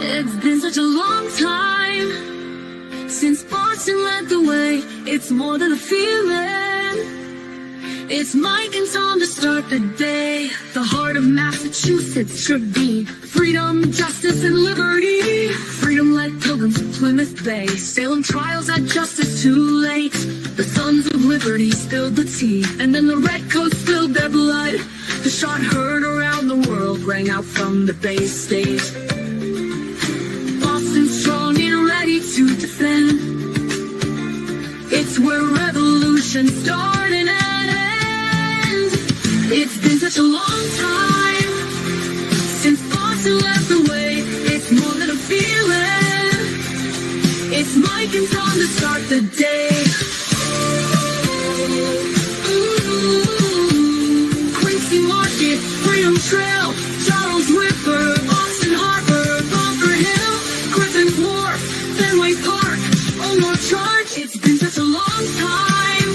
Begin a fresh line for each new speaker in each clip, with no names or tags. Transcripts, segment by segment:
It's been such a long time since Boston led the way. It's more than a feeling. It's Mike and Tom to start the day. The heart of Massachusetts should be freedom, justice, and liberty. Freedom led pilgrims to Plymouth Bay. Salem trials had justice too late. The sons of liberty spilled the tea, and then the redcoats spilled their blood. The shot heard around the world rang out from the Bay State. Boston strong and ready to defend. It's where revolution started and ends. It's been such a long time since Boston led the way. It's more than a feeling. It's Mike and Tom to start the day. Quincy Market, Freedom Trail, Charles River, Boston Harbor, Bunker Hill, Griffin's Wharf, Fenway Park, Omar Charge. It's been such a long time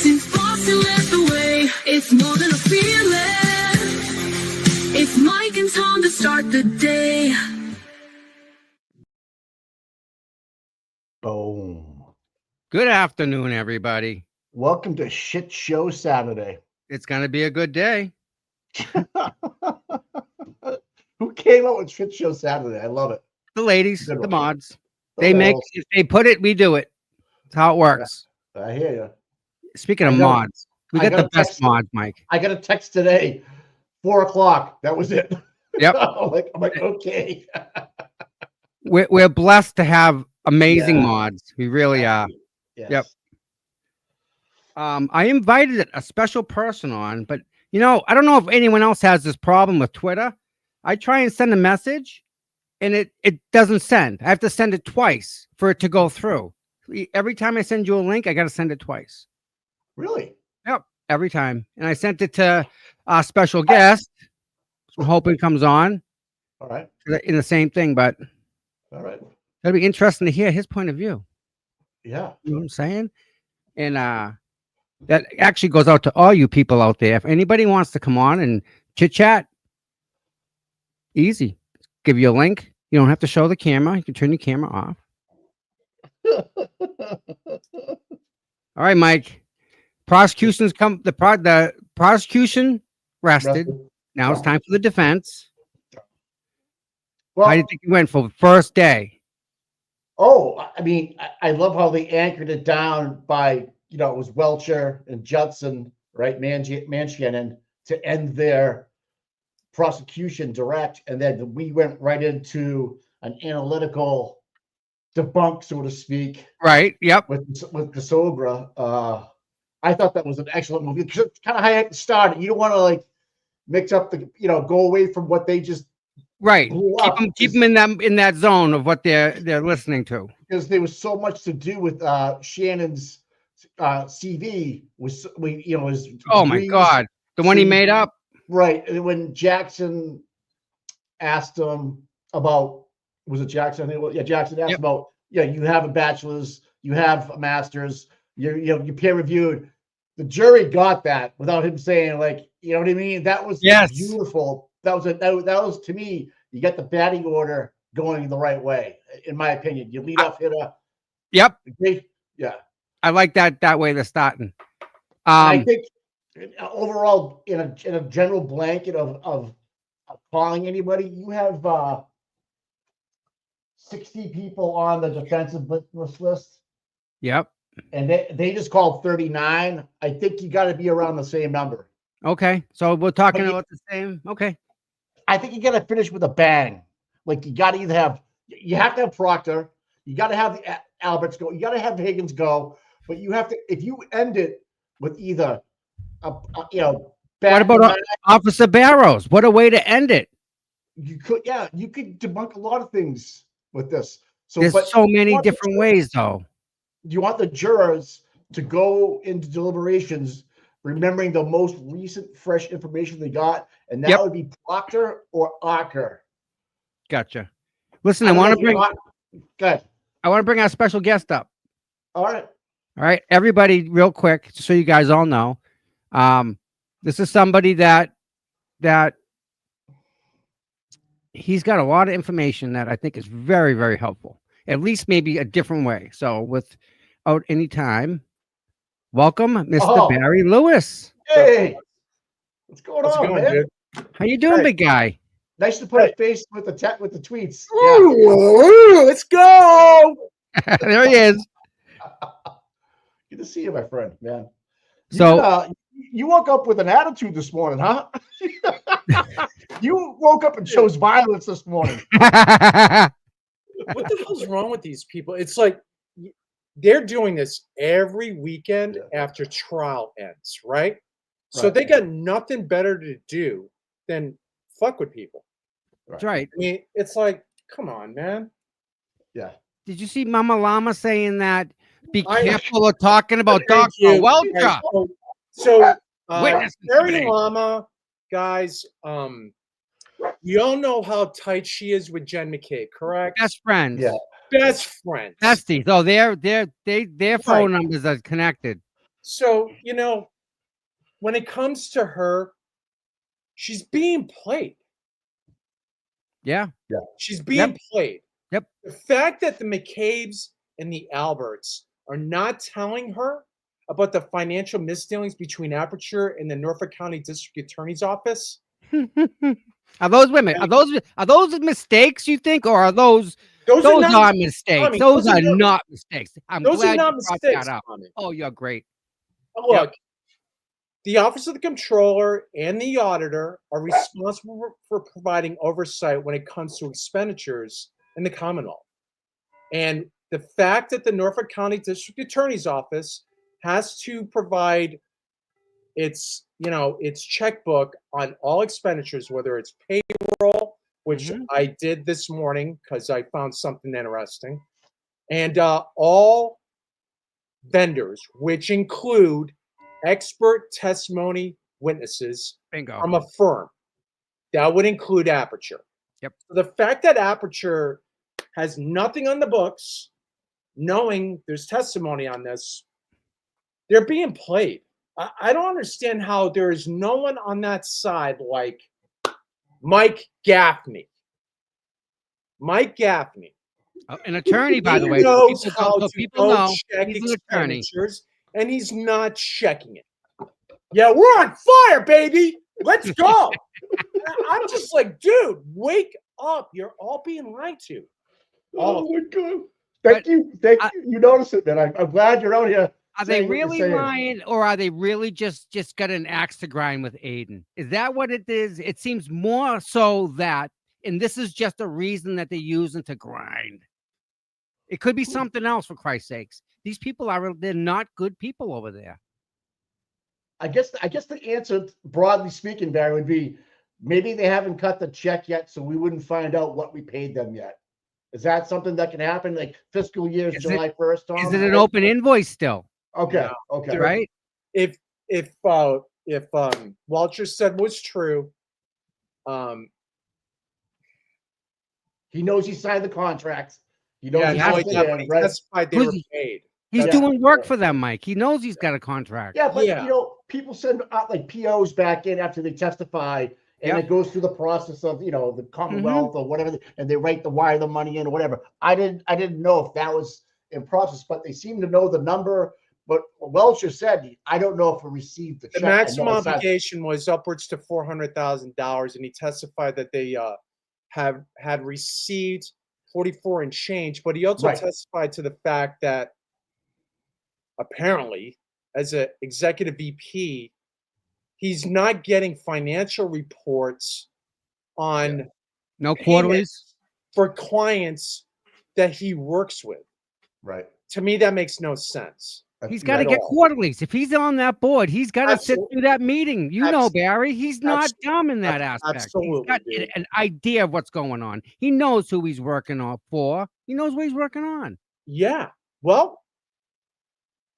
since Boston led the way. It's more than a feeling. It's Mike and Tom to start the day.
Boom.
Good afternoon, everybody.
Welcome to Shit Show Saturday.
It's going to be a good day.
Who came up with Shit Show Saturday? I love it.
The ladies,
Good
the
one.
mods.
Oh,
They make,
well,
if they put it, we do it. That's how it works.
I hear you.
Speaking of
I got-
mods, we
I
got
got
the
a
best
text-
mods, Mike.
I got a text today, 4 o'clock. That was it.
Yep.
I'm like, okay.
We're blessed to have amazing
Yeah.
mods. We really are.
Yes.
Yep. I invited a special person on, but you know, I don't know if anyone else has this problem with Twitter. I try and send a message and it doesn't send. I have to send it twice for it to go through. Every time I send you a link, I got to send it twice.
Really?
Yep, every time. And I sent it to our special guest. So I'm hoping comes on
All right.
in the same thing, but
All right.
that'll be interesting to hear his point of view.
Yeah.
You know what I'm saying? And that actually goes out to all you people out there. If anybody wants to come on and chit chat, easy. Give you a link. You don't have to show the camera. You can turn your camera off. All right, Mike. Prosecution's come. The prosecution rested. Now it's time for the defense.
Well,
How do you think you went for the first day?
oh, I mean, I love how they anchored it down by, it was Welcher and Judson, right? Manchannon to end their prosecution direct. And then we went right into an analytical debunk, so to speak,
Right. Yep.
with Casobra. I thought that was an excellent movie because it's kind of high at the start. You don't want to like mix up the, go away from what they just
Right.
blew up.
Keep them in that zone of what they're listening to.
Because there was so much to do with Shannon's CV was his
Oh my
degrees.
God. The one he
See,
made up.
Right. And when Jackson asked him about, was it Jackson? Jackson asked
Yep.
about, you have a bachelor's, you have a master's, you're peer reviewed. The jury got that without him saying, like, you know what I mean? That was
Yes.
beautiful. That was to me, you got the batting order going the right way, in my opinion. You lead off hitter.
Yep.
Great. Yeah.
I like that way they're starting.
I think overall, in a general blanket of calling anybody, you have 60 people on the defensive witness list,
Yep.
and they just called 39. I think you got to be around the same number.
Okay. So we're talking
But you-
about the same. Okay.
I think you got to finish with a bang. Like, you got to either have Proctor, you got to have the Alberts go, you got to have Higgins go, but you have to, if you end it with either
What about Officer Barrows? What a way to end it.
you could debunk a lot of things with this.
There's
but
so
you
many
want the
different
jurors-
ways, though.
You want the jurors to go into deliberations remembering the most recent fresh information they got, and that
Yep.
would be Proctor or Archer.
Gotcha. Listen,
don't
I want
know
to
if
bring
Good.
our special guest up.
All right.
All right, everybody, real quick, just so you guys all know, this is somebody that he's got a lot of information that I think is very, very helpful. At least maybe a different way. So without any time, welcome, Mr.
Oh,
Barry Lewis.
hey, what's going
How's it
on,
going,
man?
dude?
How you doing,
Hey.
big guy?
Nice to put
Hey.
a face with the tweets. Yeah.
Ooh, let's go.
There he is.
Good to see you, my friend, man.
So
You woke up with an attitude this morning, huh? You woke up and chose violence this morning.
What the hell's wrong with these people? It's like they're doing this every weekend after trial ends, right? So
Right.
they got nothing better to do than fuck with people.
That's right.
I mean, it's like, come on, man.
Yeah.
Did you see Mama Llama saying that? Be
I-
careful of talking about
Thank
Dr.
you.
Welcher.
So
Witness
Harry
intimidation.
Lama, guys, you all know how tight she is with Jen McCabe, correct?
Best friends.
Yeah.
Best friends.
Besties. Oh, their phone numbers are connected.
So, you know, when it comes to her, she's being played.
Yeah.
She's being played.
Yep.
The fact that the McCabe's and the Alberts are not telling her about the financial misdealings between Aperture and the Norfolk County District Attorney's Office.
Are those women? Are those mistakes, you think, or are those
Those
are
not
mistakes?
Tommy,
those are
not-
not mistakes. I'm
those
glad
are not
you brought
mistakes.
that up.
Tommy.
Oh, you're great.
Look, the Office of the Comptroller and the Auditor are responsible for providing oversight when it comes to expenditures in the Commonwealth. And the fact that the Norfolk County District Attorney's Office has to provide its checkbook on all expenditures, whether it's payroll, which I did this morning because I found something interesting, and all vendors, which include expert testimony witnesses
Bingo.
from a firm. That would include Aperture.
Yep.
So the fact that Aperture has nothing on the books, knowing there's testimony on this, they're being played. I don't understand how there is no one on that side like Mike Gaffney. Mike Gaffney.
An attorney, by the
He
way.
knows
People
how
don't- so
to
people
go
know
check
he's an attorney.
expenditures, and he's not checking it. Yeah, we're on fire, baby. Let's go. I'm just like, dude, wake up. You're all being lied to.
Oh my God. Thank you. You notice it, man. I'm glad you're out here.
Are they
saying what you're
really
saying.
lying, or are they really just got an axe to grind with Aiden? Is that what it is? It seems more so that, and this is just a reason that they're using to grind. It could be something else, for Christ's sakes. These people they're not good people over there.
I guess the answer, broadly speaking, Barry, would be maybe they haven't cut the check yet, so we wouldn't find out what we paid them yet. Is that something that can happen? Like fiscal year is July 1st, Tom?
Is it an open invoice still?
Okay.
No.
Okay.
Right?
If Walter said was true,
He knows he signed the contracts. He knows
yeah,
he
he
no,
has
has
he
to
to.
definitely
right?
testified they
Who's
were
he?
paid.
He's
Yeah.
doing work for them, Mike. He knows he's got a contract.
Yeah, but
Yeah.
you know, people send out like POs back in after they testify, and
Yep.
it goes through the process of the Commonwealth or whatever, and they write the wire the money in or whatever. I didn't know if that was in process, but they seem to know the number. But Welcher said, I don't know if we received the
The
check. I
maximum
know it's not-
obligation was upwards to $400,000, and he testified that they had received 44 and change. But he also
Right.
testified to the fact that apparently, as an executive VP, he's not getting financial reports on
No quarterlies.
for clients that he works with.
Right.
To me, that makes no sense.
He's got to
at
get
all.
quarterlies. If he's on that board, he's got to sit
Absolutely.
through that meeting. You know,
Absolutely.
Barry, he's not dumb in that aspect.
Absolutely,
He's got
dude.
an idea of what's going on. He knows who he's working on for. He knows what he's working on.
Yeah. Well,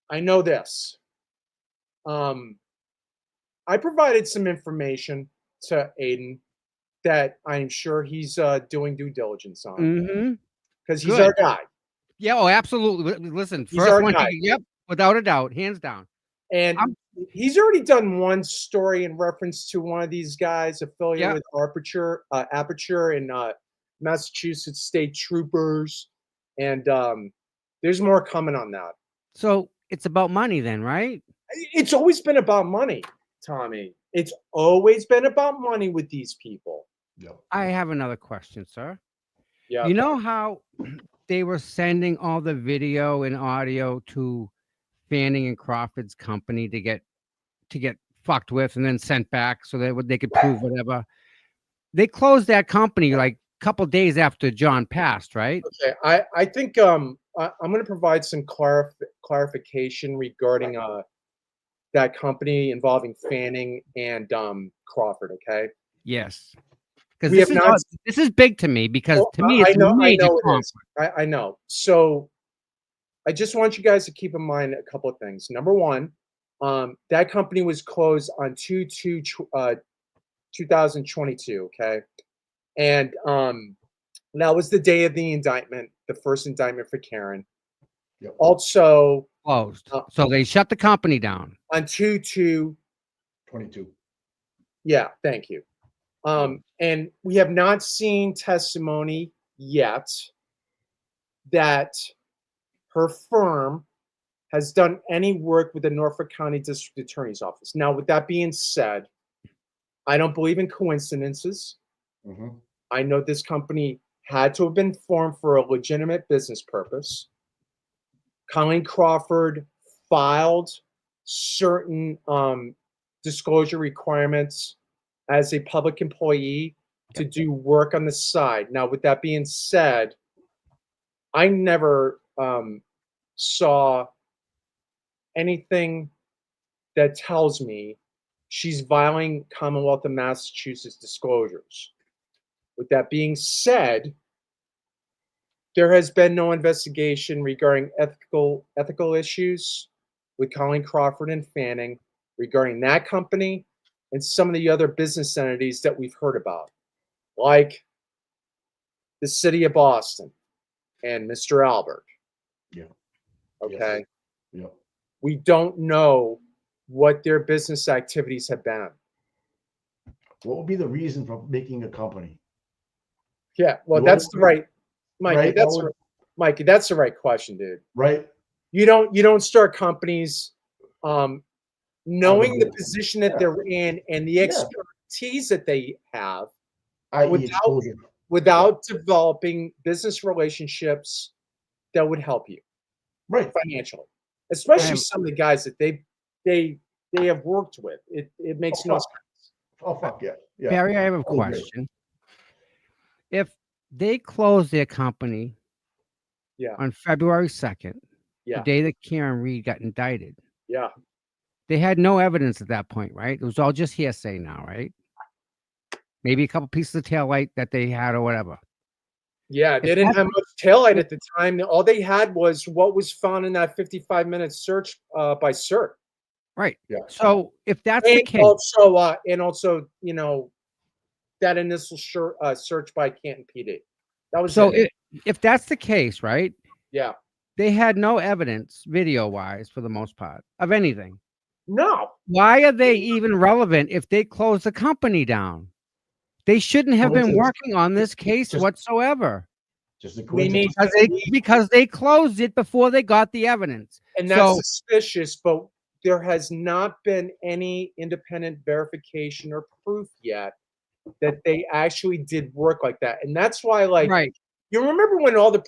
I know this. I provided some information to Aiden that I'm sure he's doing due diligence on
Mm-hmm.
because he's
Good.
our guy.
Yeah. Oh, absolutely. Listen,
He's
first
our
one.
guy.
Yep. Without a doubt, hands down.
And he's already done one story in reference to one of these guys affiliated
Yeah.
with Aperture in Massachusetts State Troopers, and there's more coming on that.
So it's about money then, right?
It's always been about money, Tommy. It's always been about money with these people.
Yeah.
I have another question, sir.
Yeah.
You know how they were sending all the video and audio to Fanning and Crawford's company to get fucked with and then sent back so that they could prove whatever. They closed that company like a couple days after John passed, right?
Okay. I think I'm going to provide some clarification regarding that company involving Fanning and Crawford. Okay.
Yes. Because
We have not.
this is big to me because
Well,
to me it's
I know
major
it
conflict.
is. I know. So I just want you guys to keep in mind a couple of things. Number one, that company was closed on 2022. Okay, and that was the day of the indictment, the first indictment for Karen.
Yep.
Also,
Closed. So they shut the company down.
on 2/2.
22.
Yeah, thank you. And we have not seen testimony yet that her firm has done any work with the Norfolk County District Attorney's Office. Now, with that being said, I don't believe in coincidences.
Mm-hmm.
I know this company had to have been formed for a legitimate business purpose. Colleen Crawford filed certain disclosure requirements as a public employee to do work on the side. Now, with that being said, I never saw anything that tells me she's violating Commonwealth of Massachusetts disclosures. With that being said, there has been no investigation regarding ethical issues with Colleen Crawford and Fanning regarding that company and some of the other business entities that we've heard about, like the city of Boston and Mr. Albert.
Yeah.
Okay.
Yes. Yeah.
We don't know what their business activities have been.
What would be the reason for making a company?
Yeah, well,
No,
that's the right, Mikey.
right,
That's
that would-
Mikey. That's the right question, dude.
Right.
You don't start companies knowing the
blue.
position that
Yeah.
they're in and the
Yeah.
expertise that they have
i.e. exposure.
without developing business relationships that would help you
Right.
financially, especially
have-
some of the guys that they have worked with. It makes no
Oh,
sense.
Oh, fuck yeah. Yeah.
Barry, I have a
Totally agree.
question. If they closed their company
Yeah,
on February 2nd,
yeah,
the day that Karen Reed got indicted,
yeah.
they had no evidence at that point, right? It was all just hearsay now, right? Maybe a couple pieces of taillight that they had or whatever.
Yeah, they didn't have much taillight at the time. All they had was what was found in that 55-minute search by CERT.
Right.
Yeah.
So if that's the
And
case,
also, you know, that initial search by Canton PD. That was
so
it.
if that's the case, right?
Yeah.
They had no evidence, video-wise, for the most part, of anything.
No.
Why are they even relevant if they close the company down? They shouldn't have been
Coincidence.
working on this case
Just-
whatsoever
Just a
We need
coincidence.
because they closed it before they got the evidence.
and that's
So
suspicious, but there has not been any independent verification or proof yet that they actually did work like that. And that's why, like,
right,
you remember when all the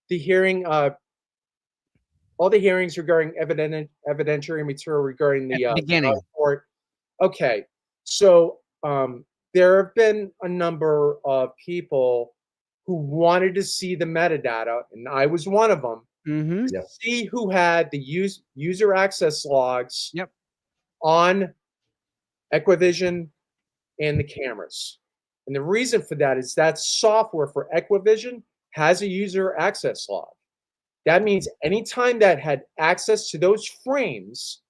the hearing, all the hearings regarding evidentiary material regarding
at
the
the beginning.
report. Okay, so there have been a number of people who wanted to see the metadata, and I was one of them.
Mm-hmm.
Yeah.
See who had the user access logs
Yep.
on Equivision and the cameras. And the reason for that is that software for Equivision has a user access log. That means anytime that had access to those frames,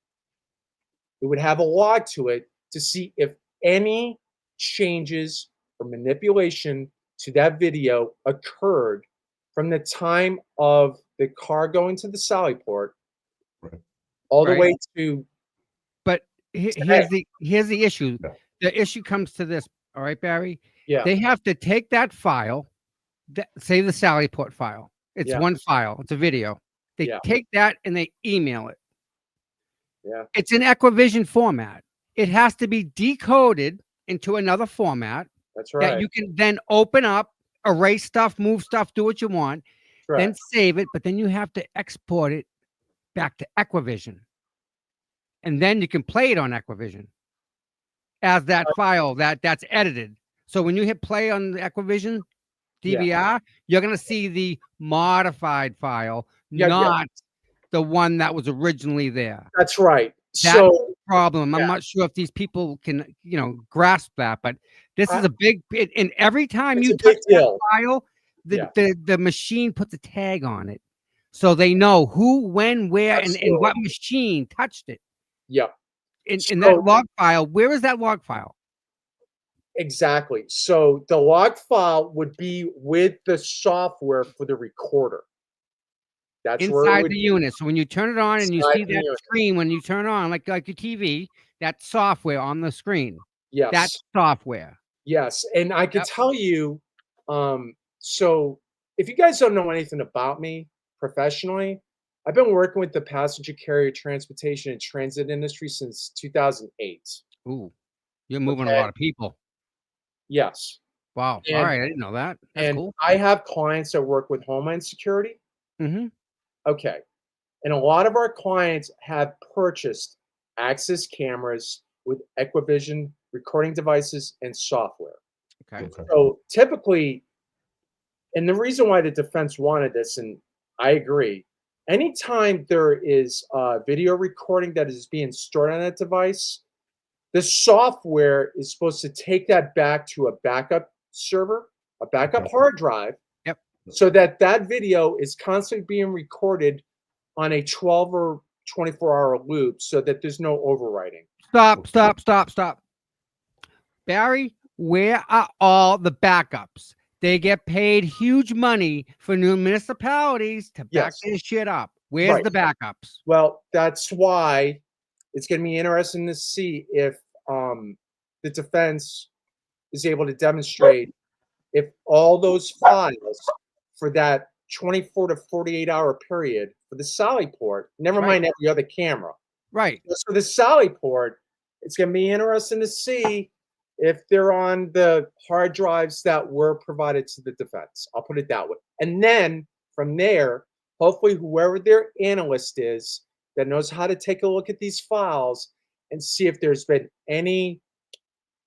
it would have a log to it to see if any changes or manipulation to that video occurred from the time of the car going to the Sally port
Right.
all the
Right.
way to
But
today.
here's the issue.
Yeah.
The issue comes to this. All right, Barry.
Yeah,
They have to take that file, say the Sallyport file. It's
Yeah.
one file. It's a video. They
Yeah.
take that and they email it.
Yeah.
It's in Equivision format. It has to be decoded into another format
that's
that
right.
you can then open up, erase stuff, move stuff, do what you want,
That's
then
right.
save it. But then you have to export it back to Equivision. And then you can play it on Equivision as that file that's edited. So when you hit play on the Equivision
Yeah.
DVR, you're going to see the modified file,
Yeah, yeah.
not the one that was originally there.
That's right.
That's
So
the problem. I'm
yeah.
not sure if these people can, grasp that, but this is
I-
a big, and every time
it's
you
a
touch
big
that
deal.
file,
Yeah.
the machine puts a tag on it. So they know who, when, where, and what
Absolutely.
machine touched it.
Yeah,
In
So-
that log file, where is that log file?
exactly. So the log file would be with the software for the recorder. That's where it
Inside
would
the
be.
unit. So when you turn it on and you
Inside
see
the
that
unit.
screen, when you turn on, like your TV, that software on the screen,
Yes.
that's software.
Yes, and I could
Yep.
tell you, so if you guys don't know anything about me professionally, I've been working with the passenger carrier transportation and transit industry since 2008.
Ooh, you're moving a
Okay.
lot of people.
Yes,
Wow. All
and
right. I didn't know that. That's
and
cool.
I have clients that work with Homeland Security.
Mm-hmm.
Okay, and a lot of our clients have purchased access cameras with Equivision recording devices and software.
Okay.
Okay.
So typically, and the reason why the defense wanted this, and I agree, anytime there is video recording that is being stored on that device, the software is supposed to take that back to a backup server, a backup
Okay.
hard drive,
Yep.
so that that video is constantly being recorded on a 12 or 24-hour loop so that there's no overwriting.
Stop. Barry, where are all the backups? They get paid huge money for new municipalities to back
Yes.
this shit up. Where's
Right.
the backups?
Well, that's why it's going to be interesting to see if the defense is able to demonstrate if all those files for that 24 to 48-hour period for the Sallyport, never
Right.
mind every other camera.
Right.
So the Sallyport, it's going to be interesting to see if they're on the hard drives that were provided to the defense. I'll put it that way. And then from there, hopefully whoever their analyst is that knows how to take a look at these files and see if there's been any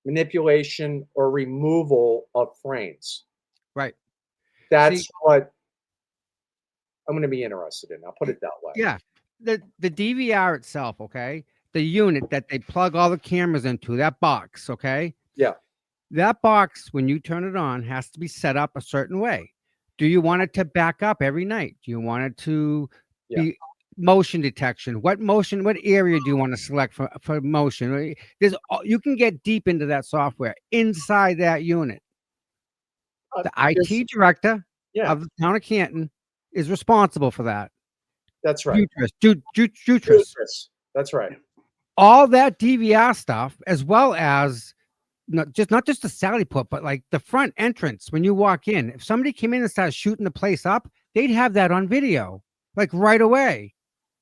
manipulation or removal of frames.
Right.
That's
See-
what I'm going to be interested in. I'll put it that way.
Yeah. The DVR itself, okay? The unit that they plug all the cameras into, that box, okay?
Yeah.
That box, when you turn it on, has to be set up a certain way. Do you want it to back up every night? Do you want it to be motion detection? What area do you want to select for motion? You can get deep into that software inside that unit. The IT director
Yeah,
of the town of Canton is responsible for that.
that's right.
Jutris.
That's right.
All that DVR stuff, as well as not just the Sallyport, but like the front entrance when you walk in. If somebody came in and started shooting the place up, they'd have that on video, like right away.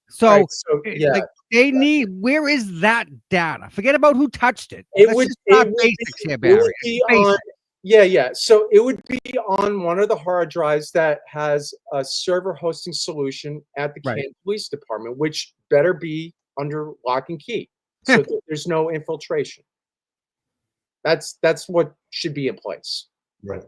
So,
Right, so yeah,
like they need. Where is that data? Forget about who touched it.
It
Let's
would-
just
it
talk
would
basics here,
it
Barry.
would be
Basics.
on. Yeah. So it would be on one of the hard drives that has a server hosting solution at the
Right.
Canton Police Department, which better be under lock and key, so that there's no infiltration. That's what should be in place.
Right.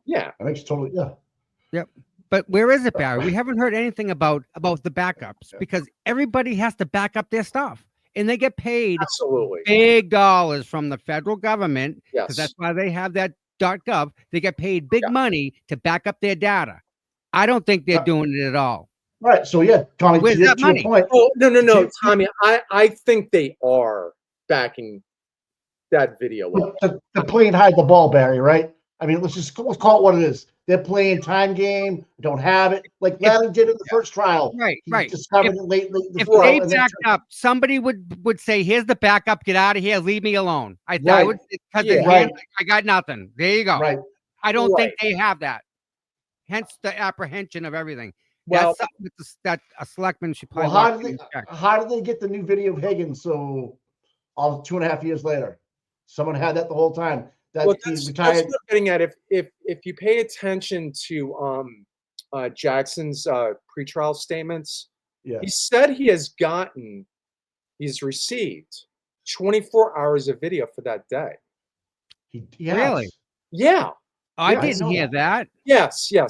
Yeah.
That makes totally, yeah.
But where is it, Barry? We haven't heard anything about the backups because everybody has to back up their stuff, and they get paid
Absolutely.
big dollars from the federal government because
Yes.
that's why they have that .gov. They get paid big money to back up their data. I don't think they're doing it at all.
Right. So yeah, Tommy,
Where's
to
that
your
money?
point.
Oh no,
Do-
Tommy. I think they are backing that video up.
To play and hide the ball, Barry, right? I mean, let's call it what it is. they're playing time game, don't have it, like Larry did in the first trial.
Right,
He
right.
discovered it late in the
If
trial,
they
and then
backed up, somebody would say, "Here's the backup. Get out of here. Leave me alone." I would, because in
Yeah.
hand,
Right.
I got nothing. There you go.
right.
I don't think
Right.
they have that. Hence the apprehension of everything.
Well,
That's something that a selectman should
Well,
probably watch and check.
how did they get the new video of Higgins? So, all 2.5 years later, someone had that the whole time. That
well,
he
that's
retired.
what I'm getting at. If you pay attention to Jackson's pretrial statements,
Yeah,
he said he's received 24 hours of video for that day.
yes.
Really?
Yeah.
I
Yeah, I
didn't
know
hear that.
Yes. In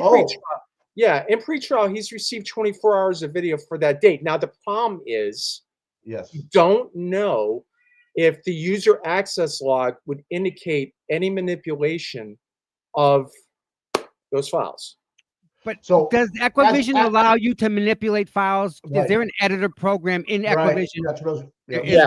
Oh.
pretrial, yeah, in pretrial, he's received 24 hours of video for that date. Now the problem is
Yes.
you don't know if the user access log would indicate any manipulation of those files.
But
So,
does Equivision
as-
allow you to manipulate files? Is
Right.
there an editor program in
Right.
Equivision?
That's what I was, yeah.
Is
Yes.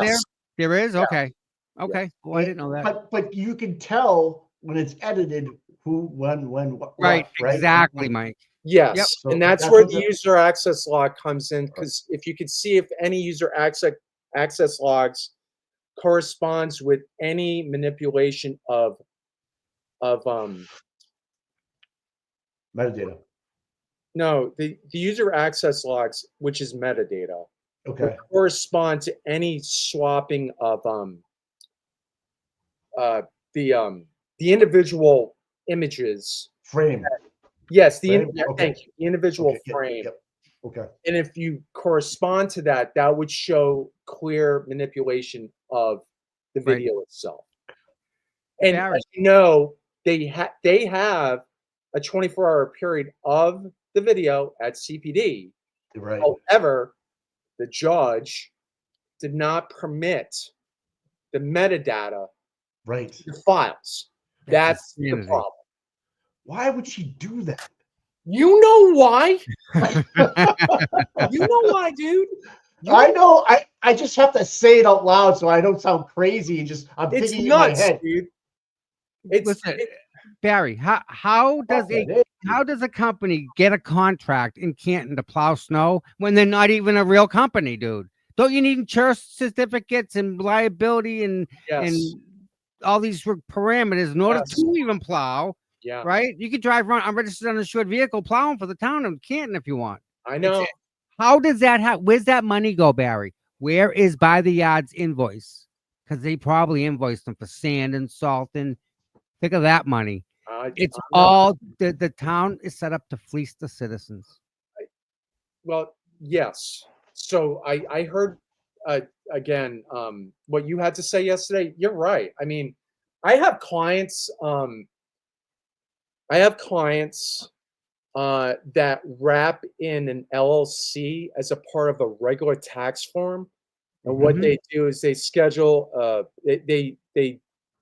there? There is?
Yeah.
Okay. Okay. Oh, I didn't know that.
But you can tell when it's edited who, when, what,
Right.
right?
Exactly, Mike.
Yes,
Yep.
So
and that's
that's
where
what
the user access log comes in, because if you could see if any user access logs corresponds with any manipulation of
Metadata.
no, the user access logs, which is metadata, would
Okay.
correspond to any swapping of the individual images.
Frame.
Yes,
Frame?
yeah,
Okay.
thank you. The individual
Okay.
frame.
Yep. Okay.
And if you correspond to that, that would show clear manipulation of the
Right.
video itself. And
Barry.
as you know, they have a 24-hour period of the video at CPD.
Right.
However, the judge did not permit the metadata
Right.
to files. That's the
insanity.
problem.
Why would she do that?
You know why? You know why, dude?
I know. I just have to say it out loud so I don't sound crazy and just I'm
It's
thinking in my
nuts,
head.
dude. It's
Listen, Barry, how does a company get a contract in Canton to plow snow when they're not even a real company, dude? Don't you need insurance certificates and liability and
yes.
all these parameters in order
Yes.
to even plow?
Yeah,
Right? You could drive around unregistered uninsured vehicle plowing for the town of Canton if you want.
I know.
How does that happen? Where's that money go, Barry? Where is by the yards invoice? Because they probably invoiced them for sand and salt and think of that money. It's
I know.
all the town is set up to fleece the citizens.
Well, yes. So I heard again what you had to say yesterday. You're right. I mean, I have clients. That wrap in an LLC as a part of a regular tax form, and what
Mhm.
they do is they schedule. They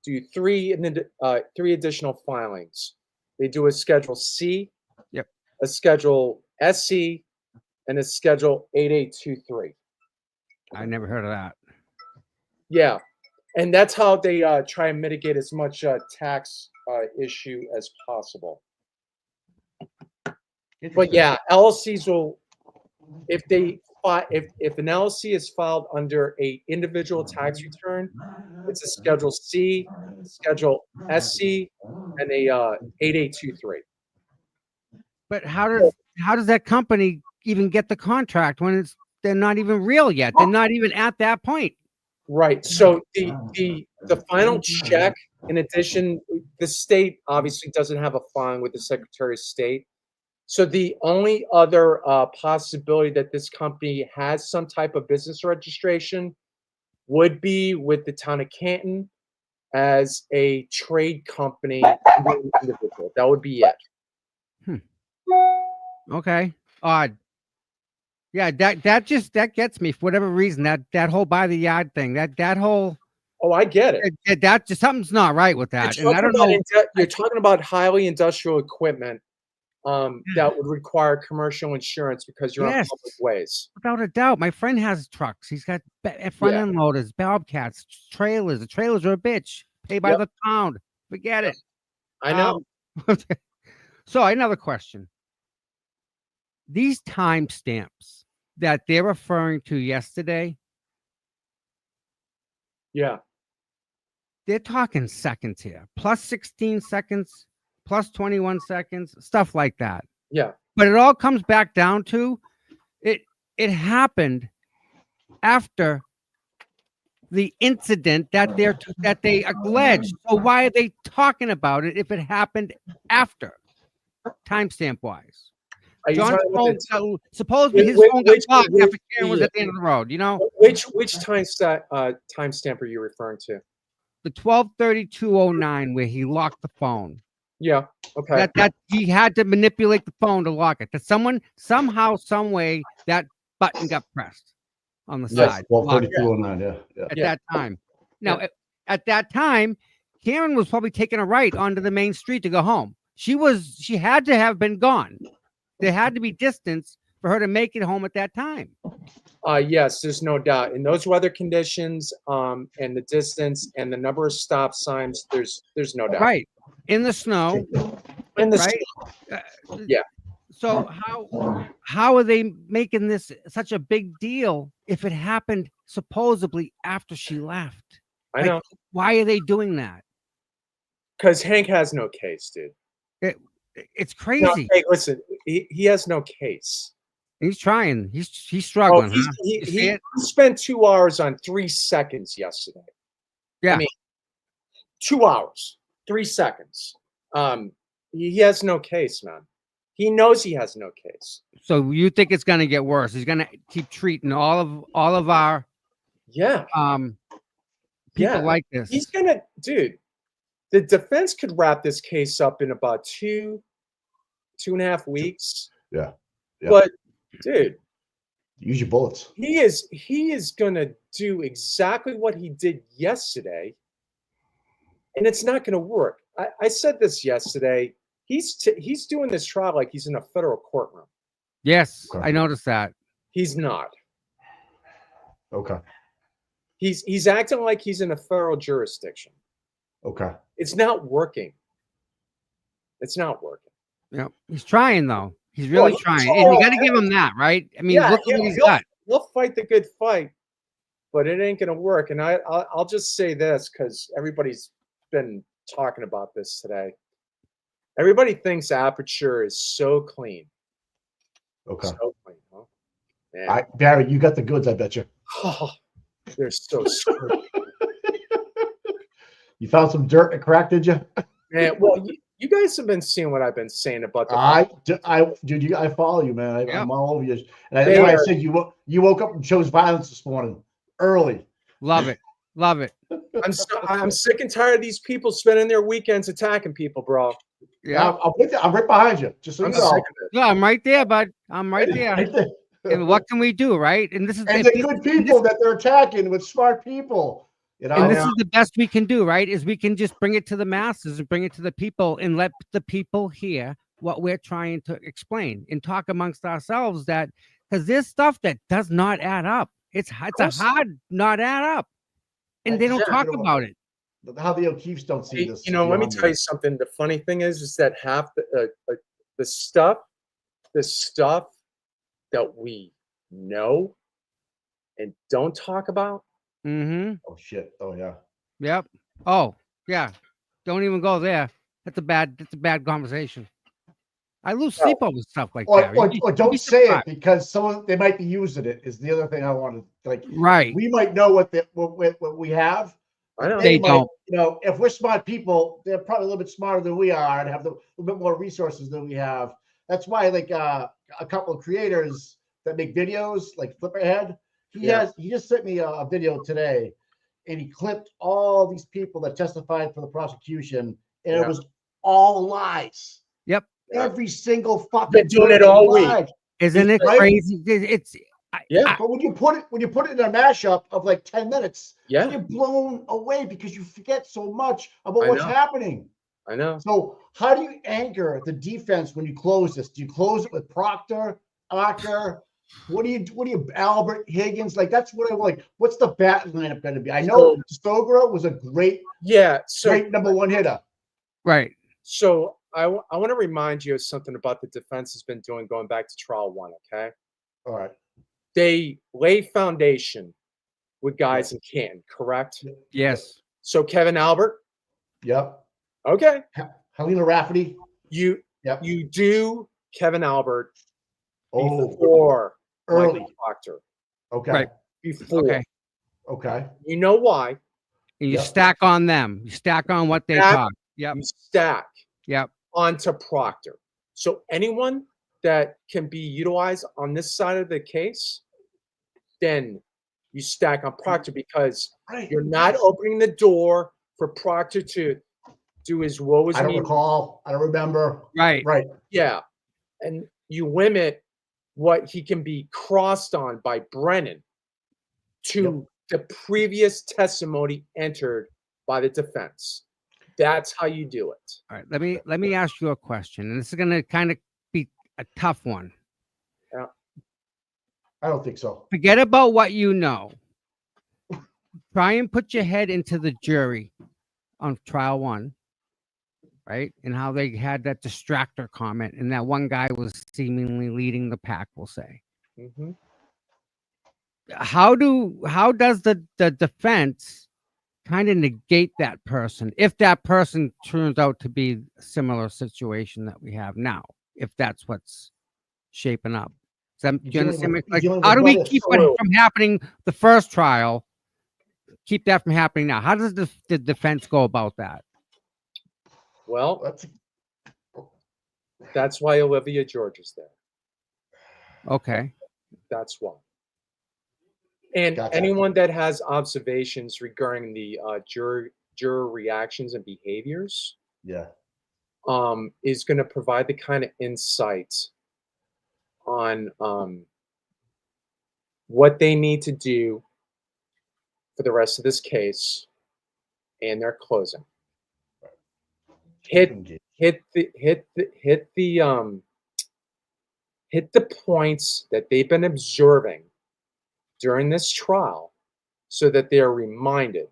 do three additional filings. They do a Schedule C,
Yep.
a Schedule SC, and a Schedule 8823.
I never heard of that.
Yeah, and that's how they try and mitigate as much tax issue as possible. But yeah, LLCs will, if an LLC is filed under a individual tax return, it's a Schedule C, Schedule SC, and a 8823.
But how does that company even get the contract when they're not even real yet? They're not even at that point.
Right. So the final check, in addition, the state obviously doesn't have a filing with the Secretary of State. So the only other possibility that this company has some type of business registration would be with the town of Canton as a trade company individual. That would be it.
Okay. Odd. Yeah, that gets me for whatever reason. That whole by the yard thing. That whole
Oh, I get it.
that just something's not right with that. And I don't know.
You're talking about highly industrial equipment that would require commercial insurance because you're on
Yes.
public ways.
Without a doubt, my friend has trucks. He's got front end loaders, bobcats, trailers. The trailers are a bitch. Pay by
Yep.
the pound. Forget it.
I know.
So another question. These timestamps that they're referring to yesterday,
Yeah.
they're talking seconds here. Plus 16 seconds, plus 21 seconds, stuff like that.
Yeah.
But it all comes back down to it happened after the incident that they alleged. So why are they talking about it if it happened after, timestamp wise?
Are you
John's
talking about
phone, supposedly his phone got blocked after Karen was at the end of the road. You know,
which timestamp are you referring to?
the 12:32:09 where he locked the phone.
Yeah. Okay.
That he had to manipulate the phone to lock it. That someone somehow, some way, that button got pressed on the
Yes,
side.
12:32:09. Yeah.
At that time. Now, at that time, Karen was probably taking a right onto the main street to go home. She had to have been gone. There had to be distance for her to make it home at that time.
Yes, there's no doubt. In those weather conditions, and the distance and the number of stop signs, there's no doubt.
Right. In the snow.
In the
right.
Yeah.
So how are they making this such a big deal if it happened supposedly after she left?
I know.
Why are they doing that?
Because Hank has no case, dude.
It's crazy.
No, hey, listen, he has no case.
He's trying. He's struggling. Huh?
He spent 2 hours on 3 seconds yesterday.
Yeah.
I mean, 2 hours, 3 seconds. He has no case, man. He knows he has no case.
So you think it's going to get worse? He's going to keep treating all of our people like this.
He's gonna, dude. The defense could wrap this case up in about 2.5 weeks.
Yeah.
But dude,
use your bullets.
He is gonna do exactly what he did yesterday, and it's not gonna work. I said this yesterday. He's doing this trial like he's in a federal courtroom.
Yes, I noticed that.
He's not.
Okay.
He's acting like he's in a federal jurisdiction.
Okay.
It's not working. It's not working.
Yeah, he's trying though. He's really trying, and you got to give him that, right? I mean, look at what he's got.
He'll fight the good fight, but it ain't gonna work. And I'll just say this because everybody's been talking about this today. Everybody thinks Aperture is so clean.
Okay.
So clean, huh?
Barry, you got the goods, I bet you.
Oh, they're so screwed.
You found some dirt and crack, did you?
Man, well, you guys have been seeing what I've been saying about the.
I follow you, man. I'm all over you. And that's why I said you woke up and chose violence this morning early.
Love it, love it.
I'm sick and tired of these people spending their weekends attacking people, bro.
Yeah, I'm right behind you. Just so you know.
Yeah, I'm right there, bud. I'm right there.
Right there.
And what can we do, right? And this is
the good people that they're attacking with smart people. You know?
And this is the best we can do, right? Is we can just bring it to the masses and bring it to the people and let the people hear what we're trying to explain and talk amongst ourselves, that because there's stuff that does not add up. It's a hard not add up, and they don't talk about it.
How the O'Keefes don't see this.
Let me tell you something. The funny thing is that half the stuff that we know and don't talk about.
Mm-hmm.
Oh shit! Oh yeah.
Yep. Oh yeah. Don't even go there. That's a bad conversation. I lose sleep over stuff like that.
Or don't say it because they might be using it. Is the other thing I wanted.
Right.
We might know what we have.
I know they don't.
If we're smart people, they're probably a little bit smarter than we are and have a little bit more resources than we have. That's why, a couple of creators that make videos, like Flipperhead, he just sent me a video today, and he clipped all these people that testified for the prosecution, and it was all lies.
Yep.
Every single fucking.
Been doing it all week.
Isn't it crazy?
But when you put it in a mashup of like 10 minutes, you're blown away because you forget so much about what's happening.
I know.
So how do you anchor the defense when you close this? Do you close it with Proctor, Acker? What do you Albert Higgins? That's what I like. What's the bat lineup going to be? I know Stogra was a great number one hitter.
Right.
So I want to remind you of something about the defense has been doing going back to trial one. Okay,
All right.
they lay foundation with guys in Canton, correct?
Yes.
So Kevin Albert,
Yep.
okay,
Helena Rafferty.
you
Yep.
you do Kevin Albert
Oh,
before
early.
Michael Proctor.
Okay.
Right.
Before.
Okay.
Okay.
You know why?
And you
Yep.
stack on them. You stack on what they
Stack-
talk. Yep.
You stack
Yep.
onto Proctor. So anyone that can be utilized on this side of the case, then you stack on Proctor because
Right.
you're not opening the door for Proctor to do his woe is
I don't
me.
recall. I don't remember.
Right.
Right.
Yeah. And you limit what he can be crossed on by Brennan to the previous testimony entered by the defense. That's how you do it.
All right. Let me ask you a question. And this is gonna kind of be a tough one.
I don't think so.
Forget about what you know. Try and put your head into the jury on trial one, right? And how they had that distractor comment, and that one guy was seemingly leading the pack, we'll say.
Mm-hmm.
How does the defense kind of negate that person if that person turns out to be a similar situation that we have now, if that's what's shaping up? Do you understand? Like, how do we keep it from happening the first trial? Keep that from happening now. How does the defense go about that?
Well, that's why Olivia George is there.
Okay.
That's why. And
Gotcha.
anyone that has observations regarding the juror reactions and behaviors,
Yeah.
is going to provide the kind of insights on what they need to do for the rest of this case and their closing. Hit the points that they've been observing during this trial so that they are reminded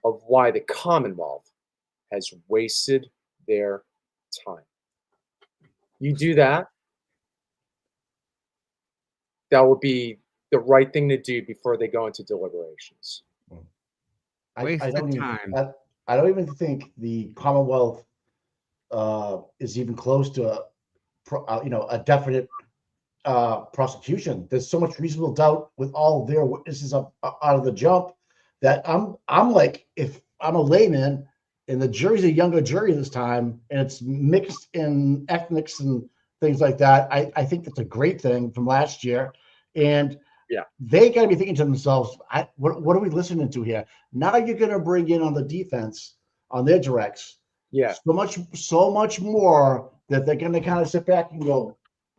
of why the Commonwealth has wasted their time. You do that, that will be the right thing to do before they go into deliberations.
I don't even think the Commonwealth is even close to a definite prosecution. There's so much reasonable doubt with all their witnesses out of the jump that I'm like, if I'm a layman and the jury's a younger jury this time and it's mixed in ethnics and things like that, I think that's a great thing from last year. And
yeah,
they got to be thinking to themselves, what are we listening to here? Now you're going to bring in on the defense, on their directs, so much more that they're going to kind of sit back and go.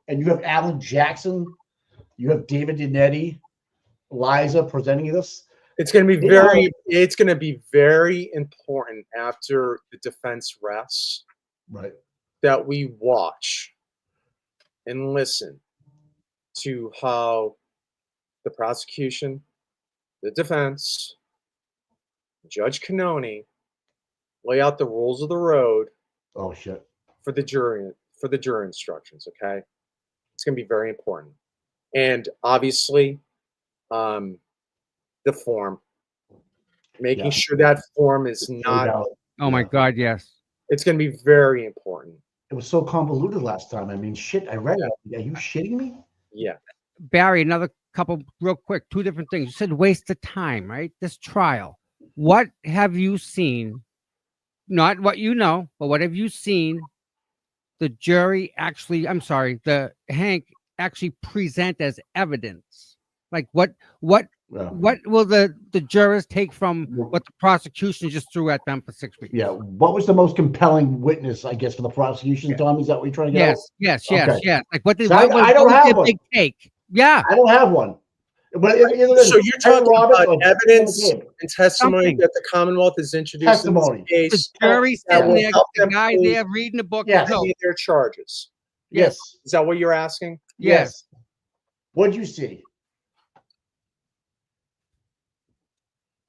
And you have Alan Jackson, you have David Dinetti, Liza presenting this.
It's going to be very important after the defense rests,
right,
that we watch and listen to how the prosecution, the defense, Judge Cannoni lay out the rules of the road.
Oh shit!
For the jury instructions. Okay, it's going to be very important, and obviously, the form, making sure that form is not.
Oh my God! Yes,
it's going to be very important.
It was so convoluted last time. I mean, shit. I read it. Are you shitting me?
Yeah.
Barry, another couple real quick, two different things. You said waste of time, right? This trial. What have you seen? Not what you know, but what have you seen the jury the Hank actually present as evidence? Like what will the jurors take from what the prosecution just threw at them for 6 weeks?
Yeah. What was the most compelling witness, I guess, for the prosecution, Tom? Is that what you're trying to get
Yes. Like what did
I don't have one.
Big take? Yeah.
I don't have one. But
so you're talking about evidence and testimony that the Commonwealth has introduced in this case.
The jury sitting there, the guy there reading the book.
Yes.
Their charges.
Yes.
Is that what you're asking?
Yes. What'd you see?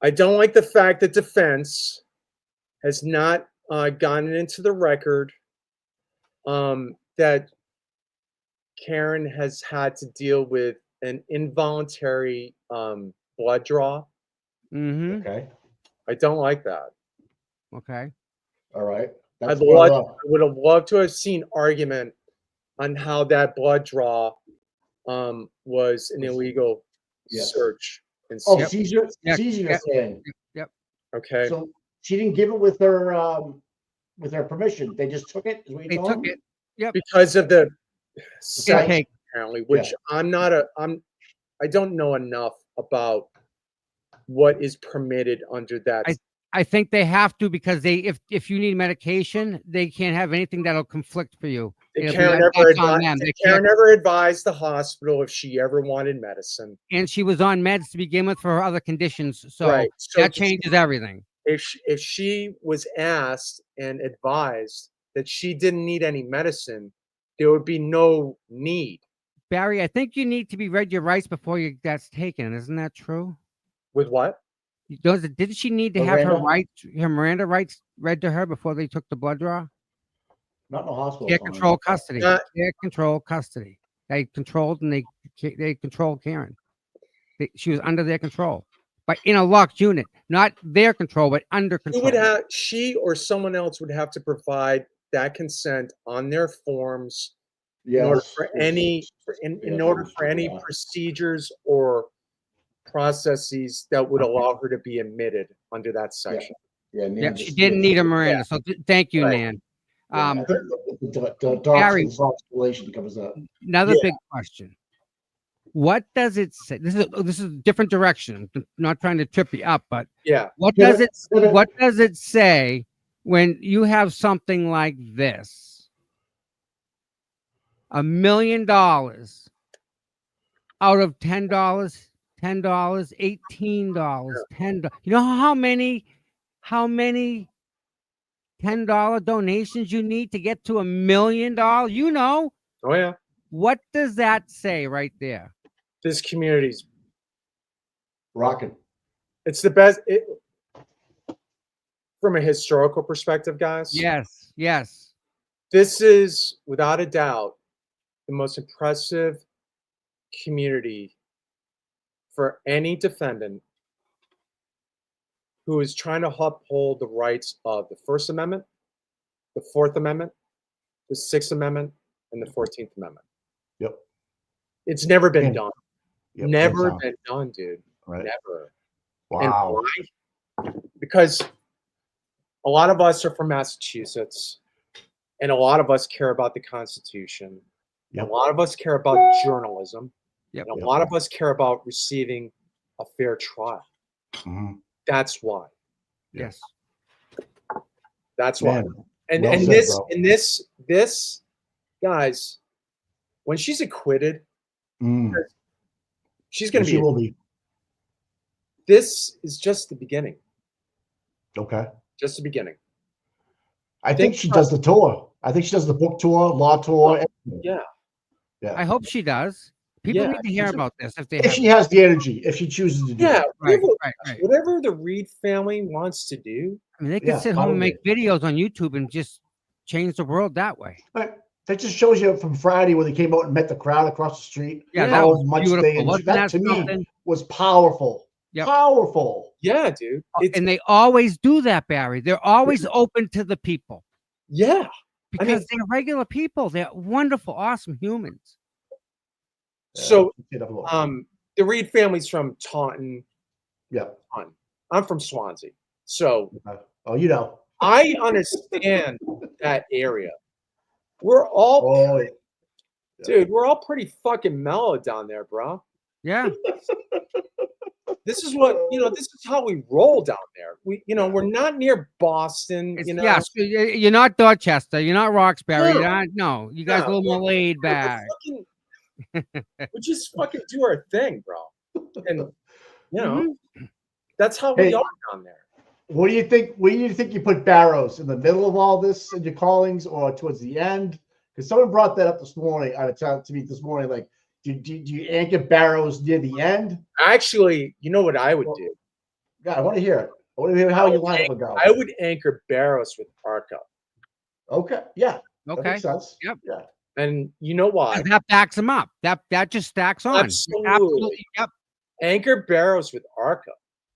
I don't like the fact that defense has not gotten into the record that Karen has had to deal with an involuntary blood draw.
Mm-hmm.
Okay.
I don't like that.
Okay.
All right.
I
That's brought up.
would have loved to have seen argument on how that blood draw was an illegal
Yes.
search and
Oh,
Yep.
seizure,
Yeah,
seizure,
yeah.
you're saying.
Yep.
okay.
So she didn't give it with her permission. They just took it. Is what
They
you're
took
telling me?
it. Yep.
Because of the sex,
Intake.
apparently, which I don't know enough about what is permitted under that.
I think they have to because if you need medication, they can't have anything that'll conflict for you. It'll be
Karen
that's on them. They
Karen
can't.
never advised the hospital if she ever wanted medicine.
And she was on meds to begin with for her other conditions, so
Right. So
that changes everything.
if she was asked and advised that she didn't need any medicine, there would be no need.
Barry, I think you need to be read your rights before that's taken. Isn't that true?
With what?
Didn't she need to have her
Miranda?
rights, her Miranda rights read to her before they took the blood draw?
Not in the hospital.
Care
Tommy.
control custody.
Not-
Care control custody. They controlled and they controlled Karen. She was under their control, but in a locked unit, not their control, but under control.
She or someone else would have to provide that consent on their forms in order
Yes.
for any in order for any procedures or processes that would allow her to be admitted under that section.
Yeah, Nan
Yeah, she
just-
didn't need a Miranda. So thank you,
Right.
Nan.
Yeah, I think the
Gary-
doctor's relation covers that.
Another
Yeah.
big question. What does it say? This is a different direction. I'm not trying to trip you up, but
Yeah.
what
Yeah,
does it say when you have something like this? $1 million out of $10, $18, $10. You know how many $10 donations you need to get to $1 million? You know,
Oh yeah.
what does that say right there?
This community's
Rocking.
it's the best from a historical perspective, guys.
Yes, yes.
This is without a doubt the most impressive community for any defendant who is trying to uphold the rights of the First Amendment, the Fourth Amendment, the Sixth Amendment, and the 14th Amendment.
Yep.
It's never been
Yeah.
done.
Yep.
Never
That's
been done, dude.
right.
Never.
Wow.
And why? Because a lot of us are from Massachusetts, and a lot of us care about the Constitution.
Yep.
A lot of us care about journalism.
Yep.
And a
Yep.
lot of us care about receiving a fair trial.
Mhm.
That's why.
Yes.
That's why.
Man,
And
well
and
said,
this
bro.
and this guys, when she's acquitted,
Mm.
she's going to
She
be.
will be.
This is just the beginning.
Okay.
Just the beginning.
I think she does the tour. I think she does the book tour, law tour. everything.
Yeah.
Yeah.
I hope she does. People
Yeah,
need to hear
she's a-
about this if they
If
have.
she has the energy, if she chooses to do
Yeah.
it.
Right,
Whatever,
right.
whatever the Reed family wants to do.
I mean, they can
Yeah,
sit home and
probably.
make videos on YouTube and just change the world that way.
But that just shows you from Friday when they came out and met the crowd across the street.
Yeah,
Yeah.
that
How
was
much
beautiful.
they
Wasn't
that
that
to me
something?
was powerful.
Yep.
Powerful.
Yeah, dude. It's,
And they always do that, Barry. They're always open to the people
yeah.
because they're regular people. They're wonderful, awesome humans.
So
Yeah, yeah.
the Reed family's from Taunton.
Yeah.
I'm from Swansea. So
Oh, you know.
I understand that area. We're all
Oh, yeah.
dude, we're all pretty fucking mellow down there, bro.
Yeah.
This is what this is how we roll down there. We're not near Boston,
Yes, you're not Dorchester. You're not Roxbury.
No.
You guys are a little more laid back.
We just fucking do our thing, bro. And
Mm-hmm.
that's how
Hey.
we are down there.
What do you think? Where do you think you put Barrows in the middle of all this in your callings, or towards the end? Because someone brought that up this morning. To me this morning. Like, do you anchor Barrows near the end?
Actually, you know what I would do?
Yeah, I want to hear it. I want to hear how you line up would go.
I would anchor Barrows with Arca.
Okay. Yeah. That
Okay.
makes sense.
Yep.
Yeah.
And you know why?
That backs him up. That just stacks on.
Absolutely.
Yep.
Anchor barrels with Arca.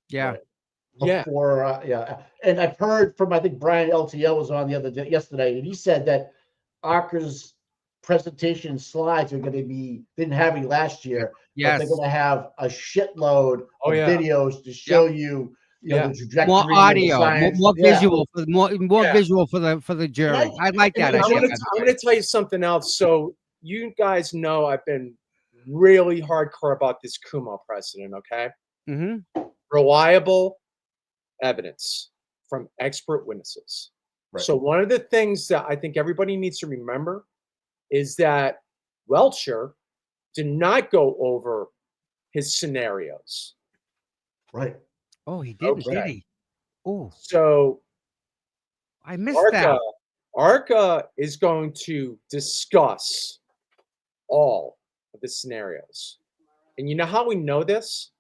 Yeah.
Right.
Yeah.
Before, and I've heard from, I think Brian LTL was on the other day, yesterday, and he said that Arca's presentation slides are going to be, didn't have any last year, but
Yes.
they're going to have a shitload
Oh,
of
yeah.
videos to show you,
Yeah.
the trajectory,
More
and the
audio,
science.
more
Yeah.
visual, more
Yeah.
visual for the jury. I like that
and
idea.
I'm going to tell you something else. So you guys know I've been really hardcore about this Kumo precedent, okay?
Mm-hmm.
Reliable evidence from expert witnesses.
Right.
So one of the things that I think everybody needs to remember is that Welcher did not go over his scenarios.
Right.
Oh, he didn't,
Okay.
did he? Oh,
So
I missed that.
Arca is going to discuss all of the scenarios. And you know how we know this?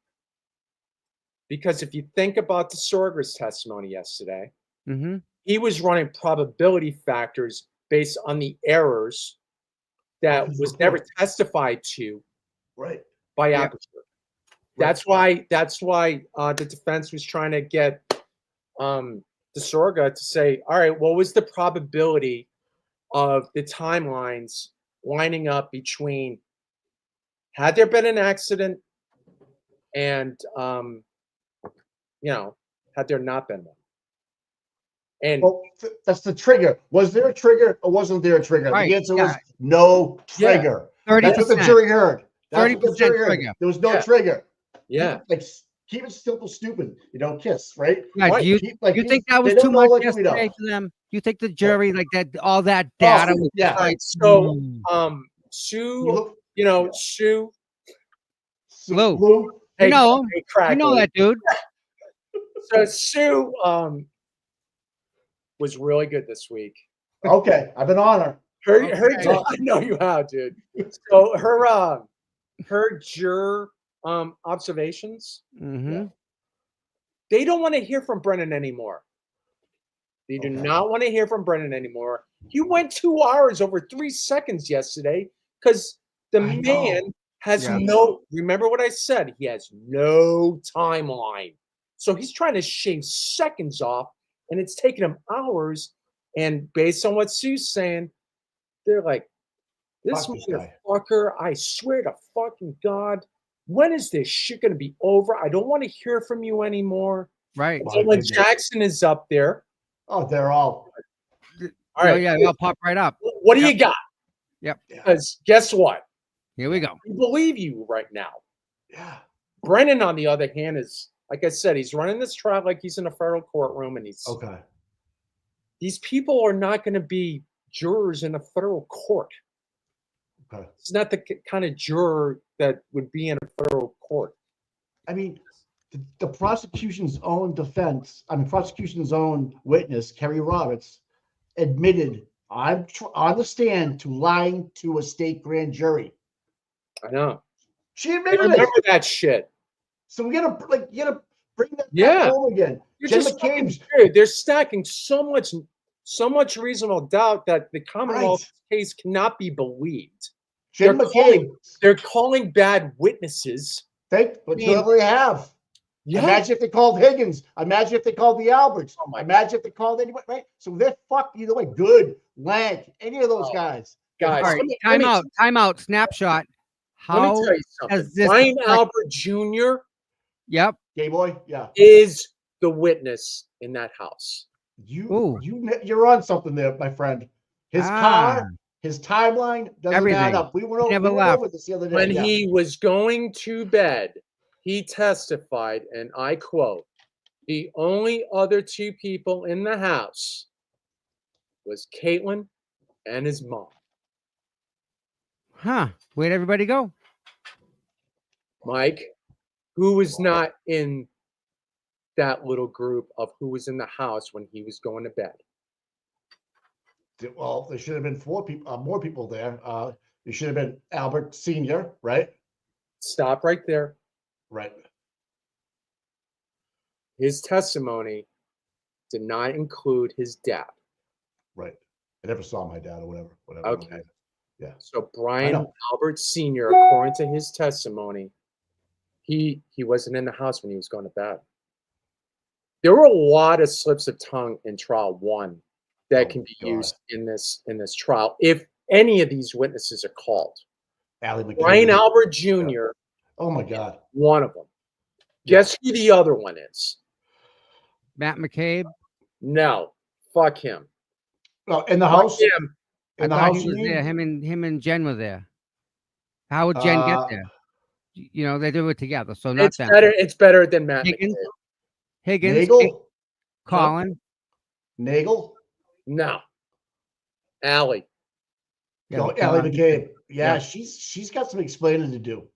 Because if you think about the Sorger's testimony yesterday,
Mm-hmm.
he was running probability factors based on the errors that
His
was never
report.
testified to
Right.
by
Yep.
Aperture. That's why the defense was trying to get the Sorga to say, all right, what was the probability of the timelines lining up between had there been an accident and had there not been one? And
Well, that's the trigger. Was there a trigger or wasn't there a trigger?
Right,
The answer
yeah.
was no trigger.
30%.
That's what the jury heard. That's what the
30%
jury heard.
trigger.
There was no
Yeah.
trigger.
yeah,
Like, keep it simple, stupid. Kiss, right?
Yeah,
Right.
do you think that was
they
too
don't know
much
like we
yesterday
know.
for them? You think the jury like that? All that data was
yeah.
just like
so
You
Sue,
look,
Sue,
Lou.
Lou.
You know him.
hey,
You
crack
know
Lou.
that dude.
So Sue was really good this week.
Okay, I've been on her.
Her
Okay.
I know you have, dude. So her juror observations,
Mm-hmm.
they don't want to hear from Brennan anymore. They do
Okay.
not want to hear from Brennan anymore. He went 2 hours over 3 seconds yesterday because the
I
man
know.
has
Yeah.
remember what I said? He has no timeline. So he's trying to shave seconds off, and it's taking him hours. And based on what Sue's saying, they're like, this
Fuck this guy.
motherfucker, I swear to fucking God, when is this shit going to be over? I don't want to hear from you anymore.
Right.
My
So when
goodness.
Jackson is up there,
Oh, they're all.
all right,
Yeah, they'll pop right up.
what do you got?
Yep.
Because guess what?
Here we go.
We believe you right now.
Yeah.
Brennan, on the other hand, is, like I said, he's running this trial like he's in a federal courtroom, and
Okay.
these people are not going to be jurors in a federal court.
Okay.
It's not the kind of juror that would be in a federal court.
I mean, the prosecution's own prosecution's own witness, Kerry Roberts, admitted on the stand to lying to a state grand jury.
I know.
She
I
admitted
remember
it.
that shit.
So you gotta bring that
Yeah.
back home again.
You're
Jen
just fucking
McCabe's
weird. They're stacking so much reasonable doubt that the Commonwealth case cannot be believed.
Jen
They're
McCabe.
They're calling bad witnesses.
But what they have.
Yeah.
Imagine if they called Higgins. Imagine if they called the Alberts.
Oh my
Imagine if they called anyone, right? So they're fucked either way. Good, Lank, any of those guys.
Guys,
All right. Time out. Snapshot.
Let me
How
tell you something.
has this
Brian
affect-
Albert Jr.
Yep.
Gay boy, yeah.
is the witness in that house.
You're on something there, my friend. His car, his timeline doesn't
Everything.
add up. We went
Never
over this the other day.
When he was going to bed, he testified, and I quote, the only other 2 people in the house was Caitlin and his mom.
Huh. Where'd everybody go?
Mike, who was not in that little group of who was in the house when he was going to bed?
Well, there should have been 4 people, more people there. There should have been Albert Sr., right?
Stop right there.
Right.
His testimony did not include his dad.
Right. I never saw my dad or whatever.
Okay.
Yeah.
So Brian
know.
Albert Sr., according to his testimony, he wasn't in the house when he was going to bed. There were a lot of slips of tongue in trial 1 that
Oh,
can be
God.
used in this trial if any of these witnesses are called.
Allie McCabe.
Brian Albert Jr.
Oh my God.
one of them.
Yeah.
Guess who the other one is?
Matt McCabe.
No, fuck him.
Oh, in the
Fuck
house.
him.
I
In the
thought
house,
he
you
was
mean?
there. Him and Jen were there. How would Jen get there? You know, they do it together. So not
It's
them.
better. It's better than Matt
Higgins,
McCabe.
Higgins,
Nagel.
Colin.
Nagel.
No. Allie.
Yeah,
No,
the
Allie
Colin.
McCabe. Yeah,
Yeah.
she's got some explaining to do.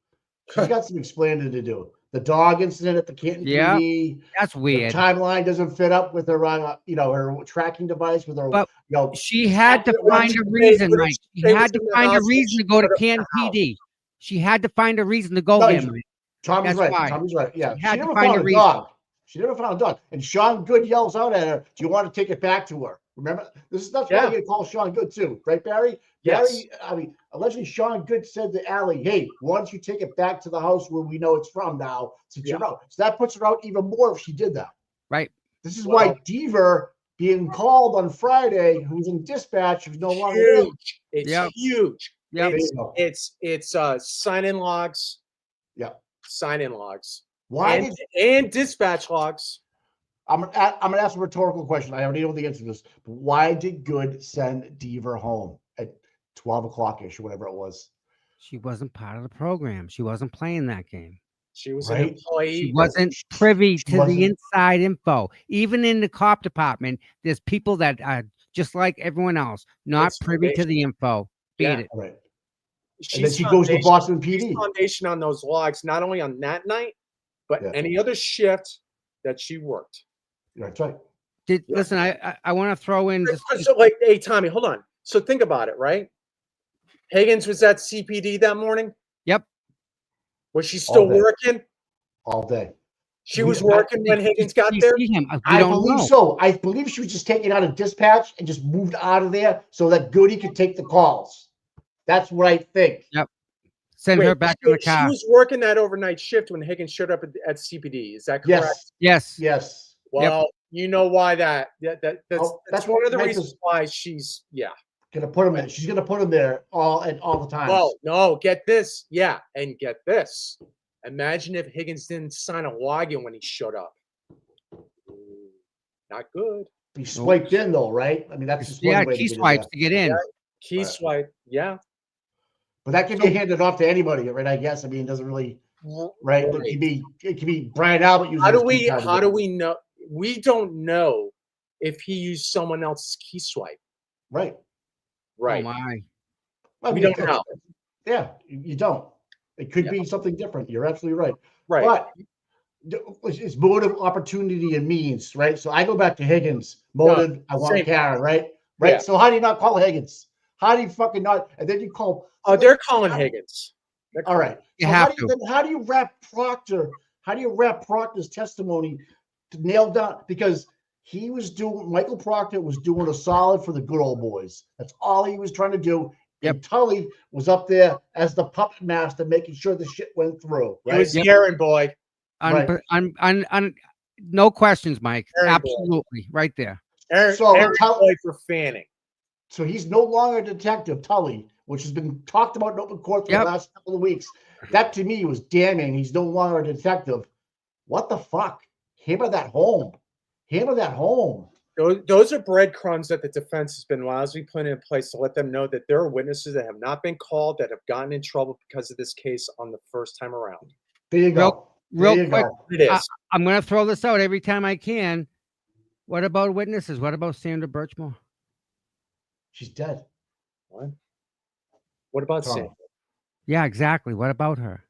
She's got some explaining to do. The dog incident at the Canton
Yeah.
PD.
That's
The
weird.
timeline doesn't fit up with her, her tracking device with her.
But
you know,
she had to
What
find
did
a
she say-
reason,
what did
Mike.
she
She
say was
had to
in the
find a
house when
reason
she
to go to
showed up at
Canton
the house?
PD. She had to find a reason to go
No,
there,
you-
Mike.
Tommy's
That's
right.
why.
Tommy's right. Yeah,
She
she,
had to
never
find
found
a
a
reason.
dog. She never found a dog. And Sean Good yells out at her, "Do you want to take it back to her?" Remember, that's why
Yeah.
you call Sean Good too, right, Barry?
Yes.
Barry, I mean, allegedly Sean Good said to Allie, "Hey, why don't you take it back to the house where we know it's from now, since you're out?" So that puts her out even more if she did that.
Right.
This is why Deaver being called on Friday, who's in dispatch, who's no longer there.
Huge. It's
Yep.
huge.
Yep.
It's sign-in logs.
Yeah.
Sign-in logs.
Why
And dispatch logs.
I'm gonna ask a rhetorical question. I already know the answer to this. But why did Good send Deaver home at 12 o'clock ish or whatever it was?
She wasn't part of the program. She wasn't playing that game.
She was
Right.
an employee.
She wasn't privy
She
to
wasn't-
the inside info. Even in the cop department, there's people that are just like everyone else, not
It's
privy to the info. Beat
Yeah.
it.
All right. And
She's
then she goes to
foundation-
Boston
she's
PD.
foundation on those logs, not only on that night, but
Yeah.
any other shift that she worked.
That's right.
Did
Yeah.
listen? I want to throw in just
So, like, hey, Tommy, hold on. So think about it, right? Higgins was at CPD that morning.
Yep.
Was she still
day.
working?
All day.
She was working when Higgins got
you
there.
see him. We
I
don't
believe
know.
so. I believe she was just taken out of dispatch and just moved out of there so that Goody could take the calls. That's what I think.
Send her
Wait,
back
so
in the car.
She was working that overnight shift when Higgins showed up at CPD. Is that correct?
Yes.
Yes.
Yes.
Well, you know why that's
That's
one of the
what
reasons
makes us-
why she's
Gonna put him in. She's gonna put him there all the time.
Well, no, get this. Yeah, and get this. Imagine if Higgins didn't sign a login when he showed up. Not good.
He swiped in though, right? I mean, that's just one
Yeah,
way to
key
get in
swipes
there.
to get in.
Yeah. Key
Right.
swipe. Yeah.
But that can be handed off to anybody, right? I guess. I mean, it doesn't really, right? It can be Brian Albert using.
How do
his
we
key card to
how
get
do
in.
we know? We don't know if he used someone else's key swipe.
Right.
Right.
Oh my.
I
We
mean,
don't know.
Yeah, you don't. It could
Yeah.
be something different. You're absolutely right.
Right.
But it's motive, opportunity, and means, right? So I go back to Higgins. Motive, I want
same.
Karen, right? Right.
Yeah.
So how do you not call Higgins? How do you fucking not? And then you call.
Oh, they're calling Higgins. They're
All right.
You
So
have
how do you wrap Proctor? How do you wrap Proctor's testimony to nail down? Because Michael Proctor was doing a solid for the good old boys. That's all he was trying to do.
Yep.
And Tully was up there as the puppet master, making sure the shit went through.
He
Right.
was the errand boy.
No questions, Mike.
Errand boy.
Absolutely, right there.
Errand
So
boy for Fanning.
So he's no longer a detective, Tully, which has been talked about in open court for
Yep.
the last couple of weeks. That to me was damning. He's no longer a detective. What the fuck? Hammer that home. Hammer that home.
Those are breadcrumbs that the defense has been wisely putting in place to let them know that there are witnesses that have not been called that have gotten in trouble because of this case on the first time around.
There you go.
Real
There you
quick,
go.
It is.
I'm going to throw this out every time I can. What about witnesses? What about Sandra Birchmore?
She's dead.
What about
Tommy.
Sam?
Yeah, exactly. What about her?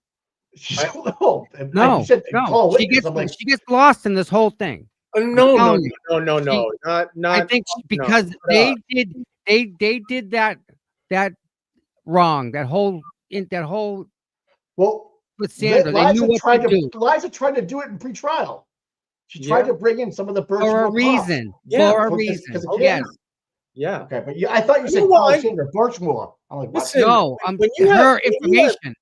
She's no.
No,
You said call
she
witness.
gets
I'm like,
she gets lost in this whole thing.
No.
telling
Not.
I think because they did that wrong. That whole
well,
with Sandra. They knew what to do
Liza tried to do it in pretrial. She tried to bring in some of the Birchmore
for a
cops.
reason.
Yeah,
For a
because-
reason.
because of
Yes.
Karen.
Yeah.
Okay, but I thought you said
know why?
Alexander Birchmore. I'm like, what?
Listen,
No,
when you have-
her
when you have-
information.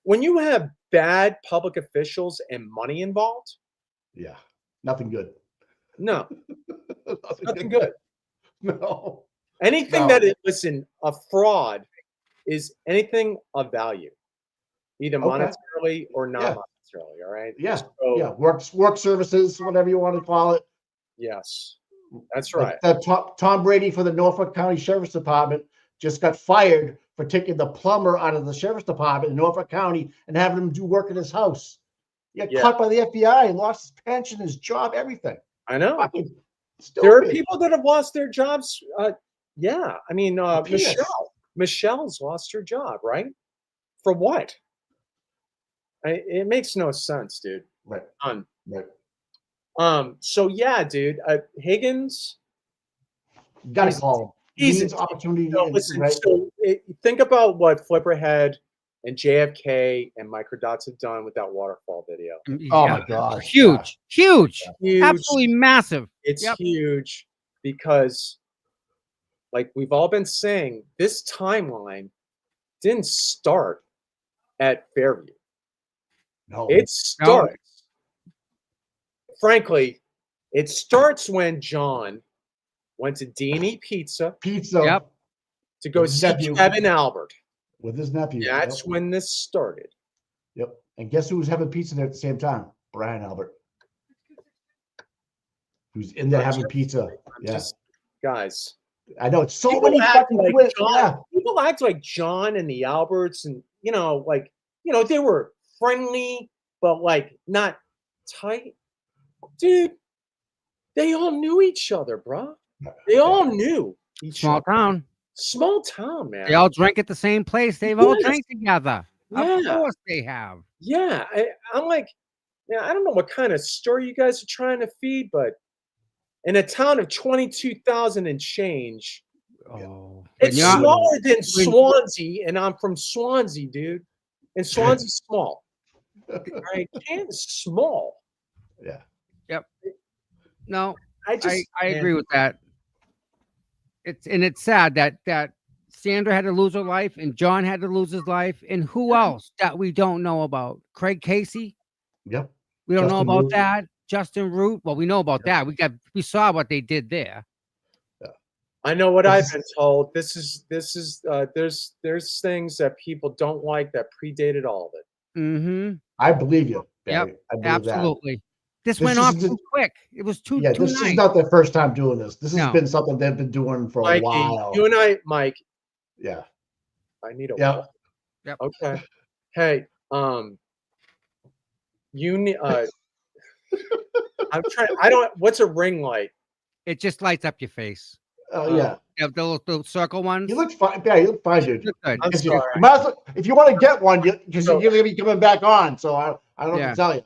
when you have bad public officials and money involved,
Yeah, nothing good.
no, nothing good.
No.
Anything
No.
that is, listen, a fraud is anything of value, either
Okay.
monetarily or non-monetarily. All right.
Yeah.
So,
Yeah. Work services, whatever you want to call it.
yes, that's
Like
right.
that Tom Brady for the Norfolk County Sheriff's Department just got fired for taking the plumber out of the sheriff's department in Norfolk County and having him do work at his house. He got
Yeah.
caught by the FBI, lost his pension, his job, everything.
I know.
Fucking
There are
stupid.
people that have lost their jobs. Yeah, I mean,
Yes.
Michelle's lost her job, right? For what? It makes no sense, dude.
Right.
None.
Right.
So yeah, dude, Higgins.
You gotta
He's-
call him.
he's-
Means opportunity.
No,
and-
listen.
right?
So think about what Flipperhead and JFK and Microdots have done with that waterfall video.
Oh
Yeah.
my God.
Huge, huge,
Huge.
absolutely massive.
It's
Yep.
huge because, like we've all been saying, this timeline didn't start at Fairview.
No.
It starts, frankly, it starts when John went to D&E Pizza
Pizza.
Yep.
to go
With his
see
nephew.
Kevin Albert.
With his nephew.
That's
Yep.
when this started.
Yep. And guess who was having pizza there at the same time? Brian Albert. Who's in there
I'm
having
just-
pizza.
I'm
Yeah.
just, guys.
I know it's so
People
many
act
fucking
like
twists.
John-
Yeah.
People act like John and the Alberts, and they were friendly, but like not tight. Dude, they all knew each other, bro. They all knew each
Small
other.
town.
Small town, man.
They all drank at the same place. They've all
Yes.
drank together.
Yeah.
Of course they have.
Yeah, I'm like, I don't know what kind of story you guys are trying to feed, but in a town of 22,000 and change,
Oh,
it's
you're-
smaller than
when-
Swansea, and I'm from Swansea, dude. And Swansea's small. Right? Canton's small.
Yeah.
no,
I just
I agree with that. It's sad that Sandra had to lose her life and John had to lose his life, and who else that we don't know about? Craig Casey.
Yep.
We don't know
Justin
about
Root.
that. Justin Root. Well, we know about that. We saw what they did there.
I know what
This
I've
is-
been told. This is there's things that people don't like that predated all of it.
Mm-hmm.
I believe you.
Yep,
Barry. I believe that.
Absolutely. This
This
went off
isn't-
too quick. It was too
Yeah,
too
this
nice.
is not their first time doing this. This has
No.
been something they've been doing for a
Mikey,
while.
you and I, Mike,
Yeah.
I need a
Yeah.
walk.
Yep.
Okay. Hey, you need I'm trying. I don't. What's a ring light?
It just lights up your face.
Oh yeah.
You have the little circle ones.
You look fine. Yeah, you look fine, dude.
Look good.
I'm
If you,
sorry.
you might as well- if you want to get one, because
So-
you're gonna be coming back on. So I don't know
Yeah.
what to tell you.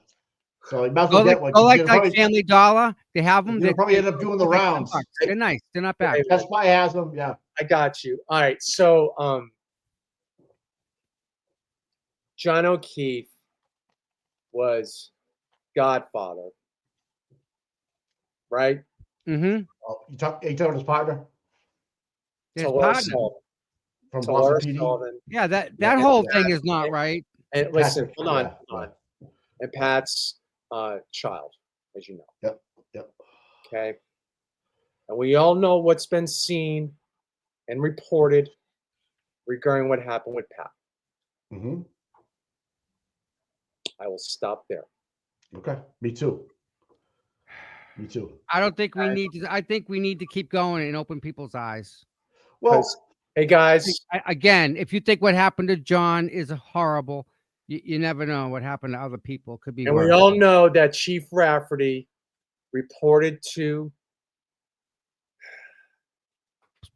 So you might as
Go
well
like,
get one.
go
'cause
like,
you're
like
probably,
Family Dollar. They have them.
you'll probably end up doing the
like
rounds.
$10. They're nice. They're not bad.
Hey,
Best Buy has them. Yeah.
I got you. All right. So, John O'Keefe was Godfather, right?
Mm-hmm.
Oh, you talking to his partner
His
Taylor
partner.
Sullivan.
from
Taylor
Boston PD?
Sullivan.
Yeah, that
Yeah,
whole
yeah,
thing is not right.
And listen,
Patrick,
hold on,
yeah,
hold on. And Pat's child, as you know.
Yep. Yep.
Okay. And we all know what's been seen and reported regarding what happened with Pat.
Mm-hmm.
I will stop there.
Okay. Me too. Me too.
I don't think we need to. I think we need to keep going and open people's eyes.
Well,
Hey guys,
Again, if you think what happened to John is horrible, you never know what happened to other people. Could be
and
worse.
we all know that Chief Rafferty reported to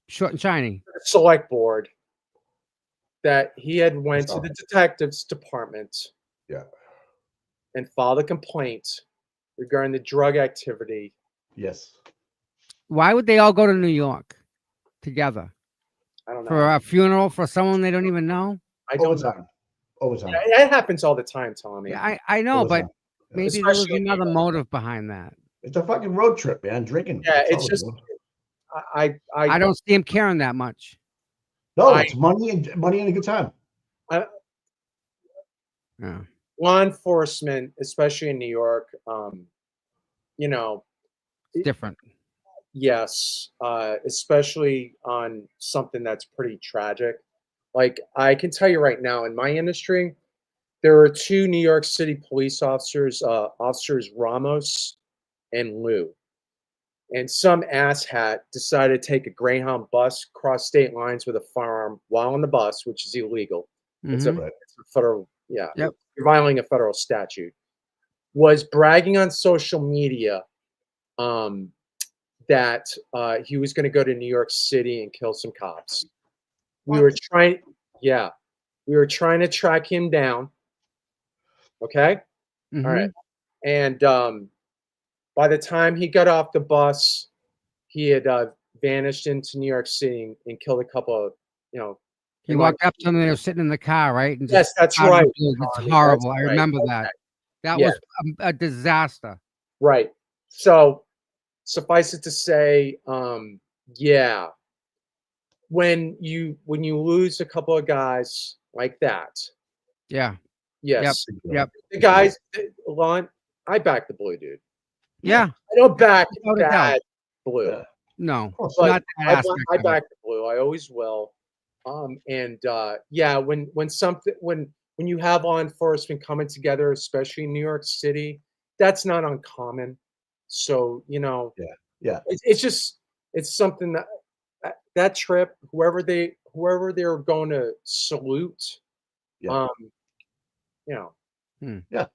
Short and shiny.
the select board that he had went to
That's
the detectives department
yeah.
and filed a complaint regarding the drug activity.
Yes.
Why would they all go to New York together
I don't know.
for a funeral for someone they don't even know?
I don't know.
Overtime. Overtime.
Yeah, it happens all the time, Tommy.
Yeah, I know, but
Overtime.
maybe there was
Especially-
another motive behind that.
It's a fucking road trip, man. Drinking.
Yeah,
That's
it's
all
just
doing.
I don't see him caring that much.
No, it's money and a good time.
Yeah.
Law enforcement, especially in New York, you know,
It's different.
yes, especially on something that's pretty tragic. Like I can tell you right now, in my industry, there are two New York City police officers, officers Ramos and Lou. And some asshat decided to take a Greyhound bus, cross state lines with a firearm while on the bus, which is illegal. It's a,
Mhm.
it's a federal, yeah,
Yep.
you're violating a federal statute. Was bragging on social media um, that he was going to go to New York City and kill some cops. We were trying, yeah, we were trying to track him down. Okay, all right,
Mhm.
and by the time he got off the bus, he had vanished into New York City and killed a couple of, you know,
He
in like,
walked up to me. They were sitting in the car, right? And
yes,
just
that's
out of the
right.
blue. It's
Tommy, that's
horrible. I
right.
remember
Okay.
that. That
Yeah.
was a disaster.
Right. So suffice it to say, yeah, when you lose a couple of guys like that,
Yeah.
yes,
Yep.
the guys, Lon, I back the blue dude.
Yeah.
I don't back
Without a doubt.
bad blue,
Yeah.
No,
course.
but
not that aspect
I
of it.
back the blue. I always will. And yeah, when something when you have law enforcement coming together, especially in New York City, that's not uncommon. So you know,
Yeah.
it's just it's something that that trip, whoever they're going to salute,
Yeah.
you know.
Yeah.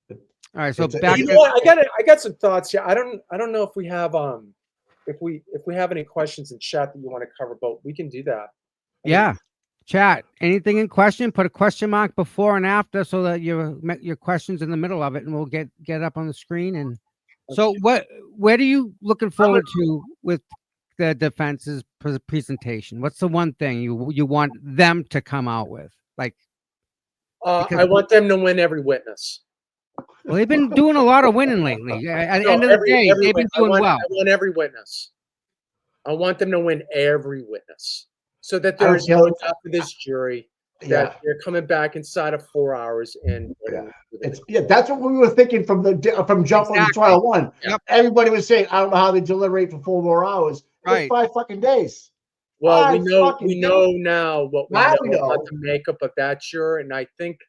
All right. So
It's a-
back
You know
to
what? I got some thoughts here. I don't know if we have if we have any questions in chat that you want to cover, but we can do that.
yeah. Chat. Anything in question? Put a question mark before and after so that your questions in the middle of it, and we'll get up on the screen. And so, where are you looking forward to with the defense's presentation? What's the one thing you want them to come out with? Like, because
I want them to win every witness.
well, they've been doing a lot of winning lately. At the
No,
end of the day, they've been doing well.
I want every witness. I want them to win every witness, so that
I
there
don't
is
care.
no doubt for this jury that
Yeah.
they're coming back inside of 4 hours and
Yeah. That's what we were thinking from jump on the
Exactly.
trial one.
Yep.
Everybody was saying, I don't know how they deliberate for 4 more hours.
Right.
It's 5 fucking days.
Well, we
5
know
fucking
now what we
Now
know
we know.
about the makeup of that juror, and I think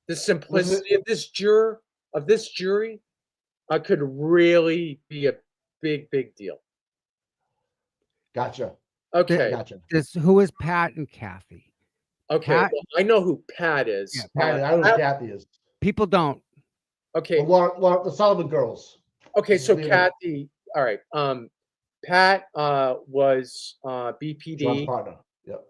the simplicity of this jury could really be a big deal.
Gotcha.
Okay,
Gotcha.
Who is Pat and Kathy?
okay.
Pat-
Well, I know who Pat is.
Yeah,
Patty, I don't know who Kathy is.
People don't.
Okay,
The Sullivan girls.
okay. So
Leave it.
Kathy, all right. Pat was
John's
BPD.
partner. Yep.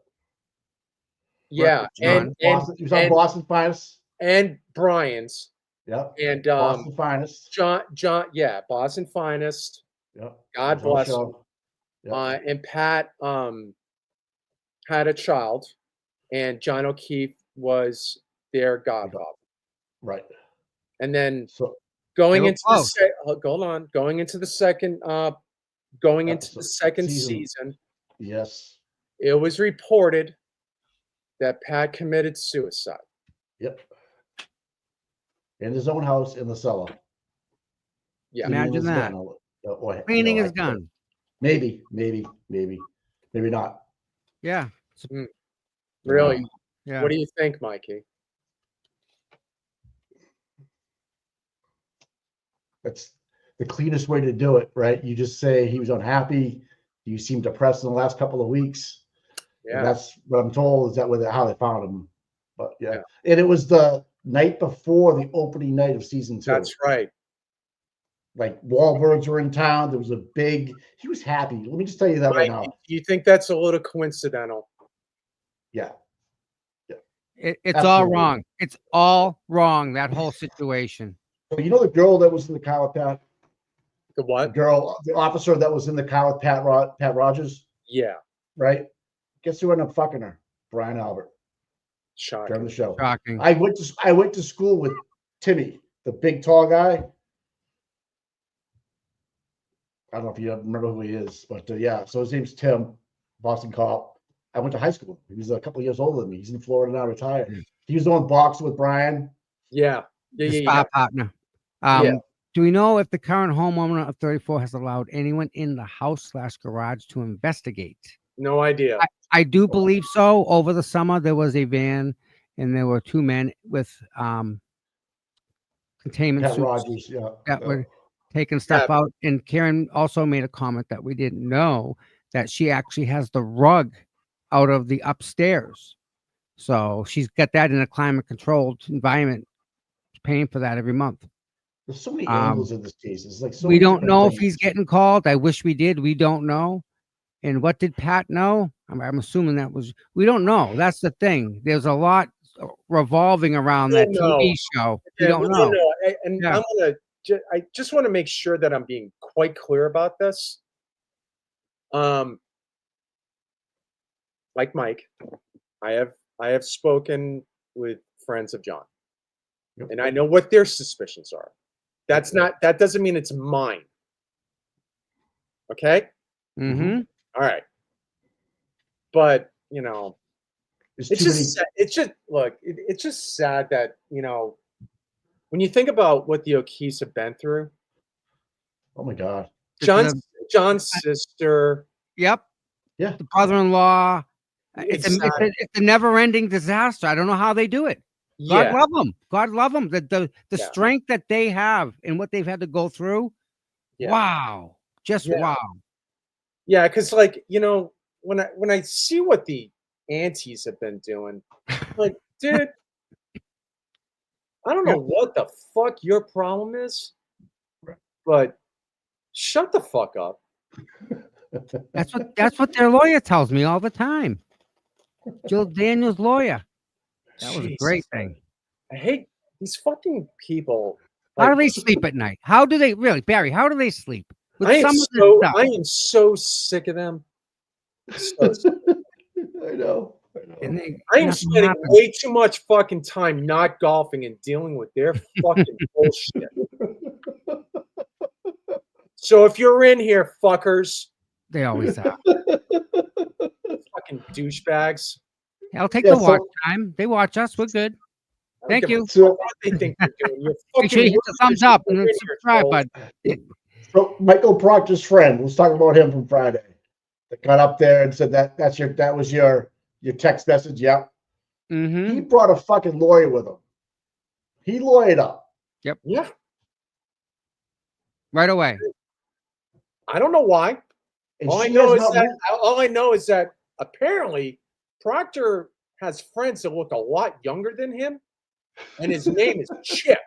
Yeah,
John.
Boston, he was on Boston Finest.
and Brian's
Yep.
and
Boston Finest.
John, yeah, Boston Finest.
Yep.
God
Joe
bless
Show.
him.
Yep.
And Pat had a child, and John O'Keefe was their godfather.
Right.
And then
So
going
were
into
close.
hold on, going into the second
Season.
season,
yes.
it was reported that Pat committed suicide.
Yep. In his own house in the cellar.
Yeah.
Cleaning
Imagine
his
that.
gun, or,
Cleaning his gun.
Maybe not.
Yeah.
Really?
Yeah.
What do you think, Mikey?
That's the cleanest way to do it, right? You just say he was unhappy. You seem depressed in the last couple of weeks.
Yeah.
And that's what I'm told is that how they found him. But yeah.
Yeah.
And it was the night before the opening night of season 2.
That's right.
Like Wahlbergs were in town. There was he was happy. Let me just tell you that right now.
Do you think that's a little coincidental?
Yeah.
It's all
Absolutely.
wrong. It's all wrong. That whole situation.
So you know the girl that was in the car with Pat?
The what?
The officer that was in the car with Pat Rogers,
Yeah.
right? Guess who ended up fucking her? Brian Albert. During
Shocking.
the show.
Shocking.
I went to school with Timmy, the big tall guy. I don't know if you remember who he is, but yeah. So his name's Tim, Boston cop. I went to high school. He was a couple of years older than me. He's in Florida now, retired.
Yeah.
He was doing boxing with Brian.
Yeah. Yeah.
The
Yeah.
spa
Yeah.
partner.
Yeah.
Do we know if the current homeowner of 34 has allowed anyone in the house/garage to investigate?
No idea.
I do believe so. Over the summer, there was a van, and there were 2 men with containment
Pat
suits
Rogers, yeah.
that
yeah.
were taking stuff out. And Karen also made a comment that we didn't know, that she actually has the rug out of the upstairs. So she's got that in a climate controlled environment, paying for that every month.
There's so many angles in this case. It's like so
We
many
don't
different
know if
things.
he's getting called. I wish we did. We don't know. And what did Pat know? I'm assuming that was, we don't know. That's the thing. There's a lot revolving around that TV show. We don't know.
And
Yeah.
I just want to make sure that I'm being quite clear about this. Like Mike, I have spoken with friends of John,
Yep.
and I know what their suspicions are. That doesn't mean it's mine. Okay?
Mm-hmm.
All right. But,
There's
it's
too many.
just it's just sad that, when you think about what the O'Keefes have been through,
Oh my God.
John's sister,
Yep.
Yeah.
The brother-in-law. It's
It's
a never-ending disaster. I don't know how they do it. God love them. God love them. The
Yeah.
strength that they have and what they've had to go through.
Yeah.
Wow. Just
Yeah.
wow.
Yeah, because when I see what the aunties have been doing, like, dude, I don't know what the fuck your problem is, but shut the fuck up.
That's what their lawyer tells me all the time. Jill Daniels' lawyer. That was a great
Jesus.
thing.
I hate these fucking people.
How do
Like,
they sleep at night? How do they really, Barry? How do they sleep with
I am
some of this stuff?
I am so sick of them. So sick.
I know.
And
I am
nothing
spending
happens.
way too much fucking time not golfing and dealing with their fucking bullshit. So if you're in here, fuckers,
They always are.
fucking douchebags.
I'll take
Yeah,
the
so-
watch time. They watch us. We're good.
I don't
Thank
give a
you.
So,
fuck what they think they're doing. You're
Make sure you hit the thumbs up and then subscribe, bud.
so Michael Proctor's friend, let's talk about him from Friday. That got up there and said that was your text message. Yep.
Mm-hmm.
He brought a fucking lawyer with him. He lawyered up.
Yeah.
Right away.
I don't know why.
And
All I
she
know
has
is
not
that
moved-
all I know is that apparently Proctor has friends that look a lot younger than him, and his name is Chip.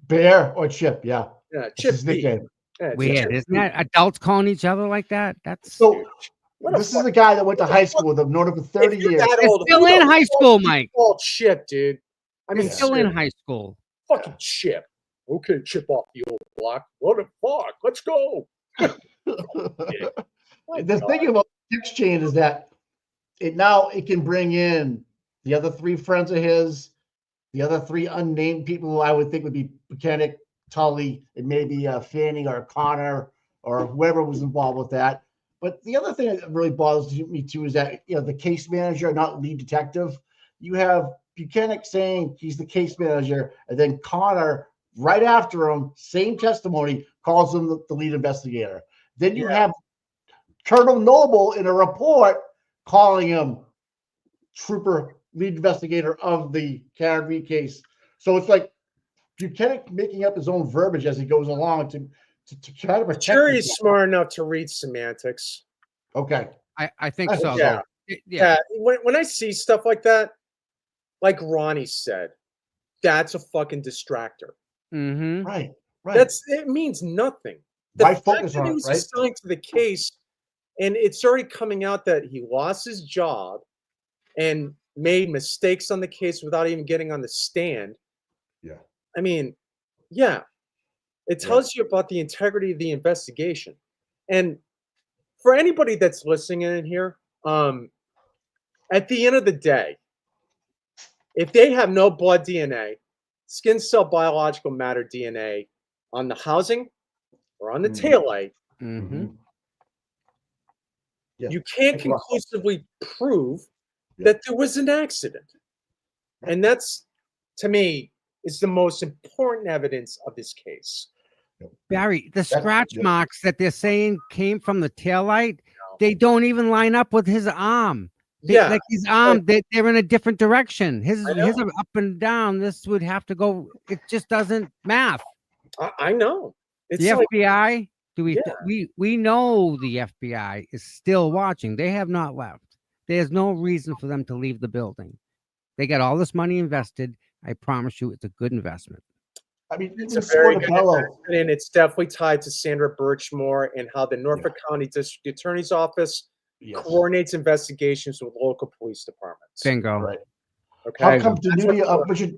Bear or Chip, yeah.
Yeah,
That's
Chip
his
B.
nickname.
Yeah, it's
Weird,
Chip
isn't
B.
that? Adults calling each other like that? That's
So
What a
this is
fuck-
the guy that went to high school with him, known him for 30
If you're
years.
that
They're
old,
still
who
in
the
high
fuck
school,
do you
Mike.
call Chip, dude. I
They're
mean,
still in
seriously,
high school.
fucking Chip. Okay, Chip off the old block. What the fuck? Let's go. My
The
God.
thing about text chain is that it can bring in the other 3 friends of his, the other 3 unnamed people who I would think would be Mechanic, Tully, and maybe Fanning or Connor or whoever was involved with that. But the other thing that really bothers me too is that the case manager, not lead detective. You have Buchanan saying he's the case manager, and then Connor right after him, same testimony, calls him the lead investigator. Then you have Colonel Noble in a report calling him trooper lead investigator of the Karen Reed case. So it's like Buchanan making up his own verbiage as he goes along to try to protect.
Jury's
himself.
smart enough to read semantics.
Okay.
I think so.
Yeah.
Yeah.
Yeah. When I see stuff like that, like Ronnie said, that's a fucking distractor.
Mm-hmm.
Right.
It means nothing.
Why
fact
focus
that
on
he
it,
was
right?
assigned to the case, and it's already coming out that he lost his job and made mistakes on the case without even getting on the stand.
Yeah.
I mean, yeah, it tells you about the integrity of the investigation. And for anybody that's listening in here, at the end of the day, if they have no blood DNA, skin cell biological matter DNA on the housing, or on the
Mm.
taillight,
Mm-hmm.
Yeah.
you can't
Like Russell.
conclusively prove
Yeah.
that there was an accident. And that's, to me, is the most important evidence of this case.
Barry, the scratch
yeah.
marks that they're saying came from the taillight, they don't even line up with his arm.
Yeah,
Like his arm, they're in a different direction. His
I know.
are up and down. This would have to go. It just doesn't math.
I know. It's
The
like,
FBI,
yeah.
we know the FBI is still watching. They have not left. There's no reason for them to leave the building. They got all this money invested. I promise you, it's a good investment.
I mean,
It's
even
a very good
Scornabello.
investment, and it's definitely tied to Sandra Birchmore and how the Norfolk County District Attorney's Office
Yes.
coordinates investigations with local police departments.
Bingo.
Right.
Okay.
How come
That's what-
Richard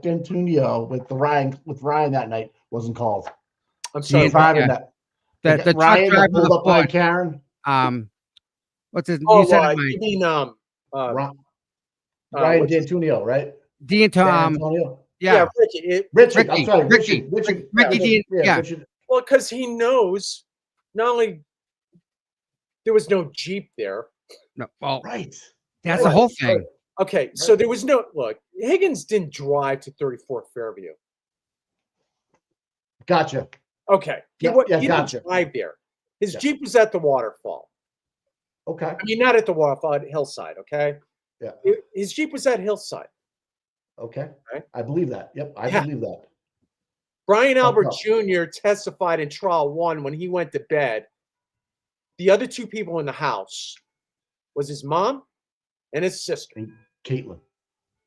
D'Antonio with Ryan that night wasn't called?
I'm
He
sorry.
was driving
yeah.
that.
The truck
Ryan
driver
that pulled
the
up by
Ford.
Karen.
What's his?
Oh,
You said it,
you
Mike.
mean
Ryan
what's his-
D'Antonio, right?
D'Antonio.
yeah,
Yeah.
Richard. I'm
Ricky,
sorry,
Ricky,
Richard.
Ricky yeah.
Richard.
Well, because he knows not only there was no Jeep there.
No, well,
Right.
that's the whole thing.
Okay, so there was no look. Higgins didn't drive to 34 Fairview.
Gotcha.
Okay, he
gotcha.
didn't drive there. His
Yeah.
Jeep was at the waterfall.
Okay.
I mean, not at the waterfall, at Hillside. Okay.
Yeah.
His Jeep was at Hillside.
Okay.
Right.
I believe that. Yep. I
Yeah.
believe that.
Brian Albert
Okay.
Jr. testified in trial 1 when he went to bed. The other two people in the house was his mom and his sister.
And Caitlin.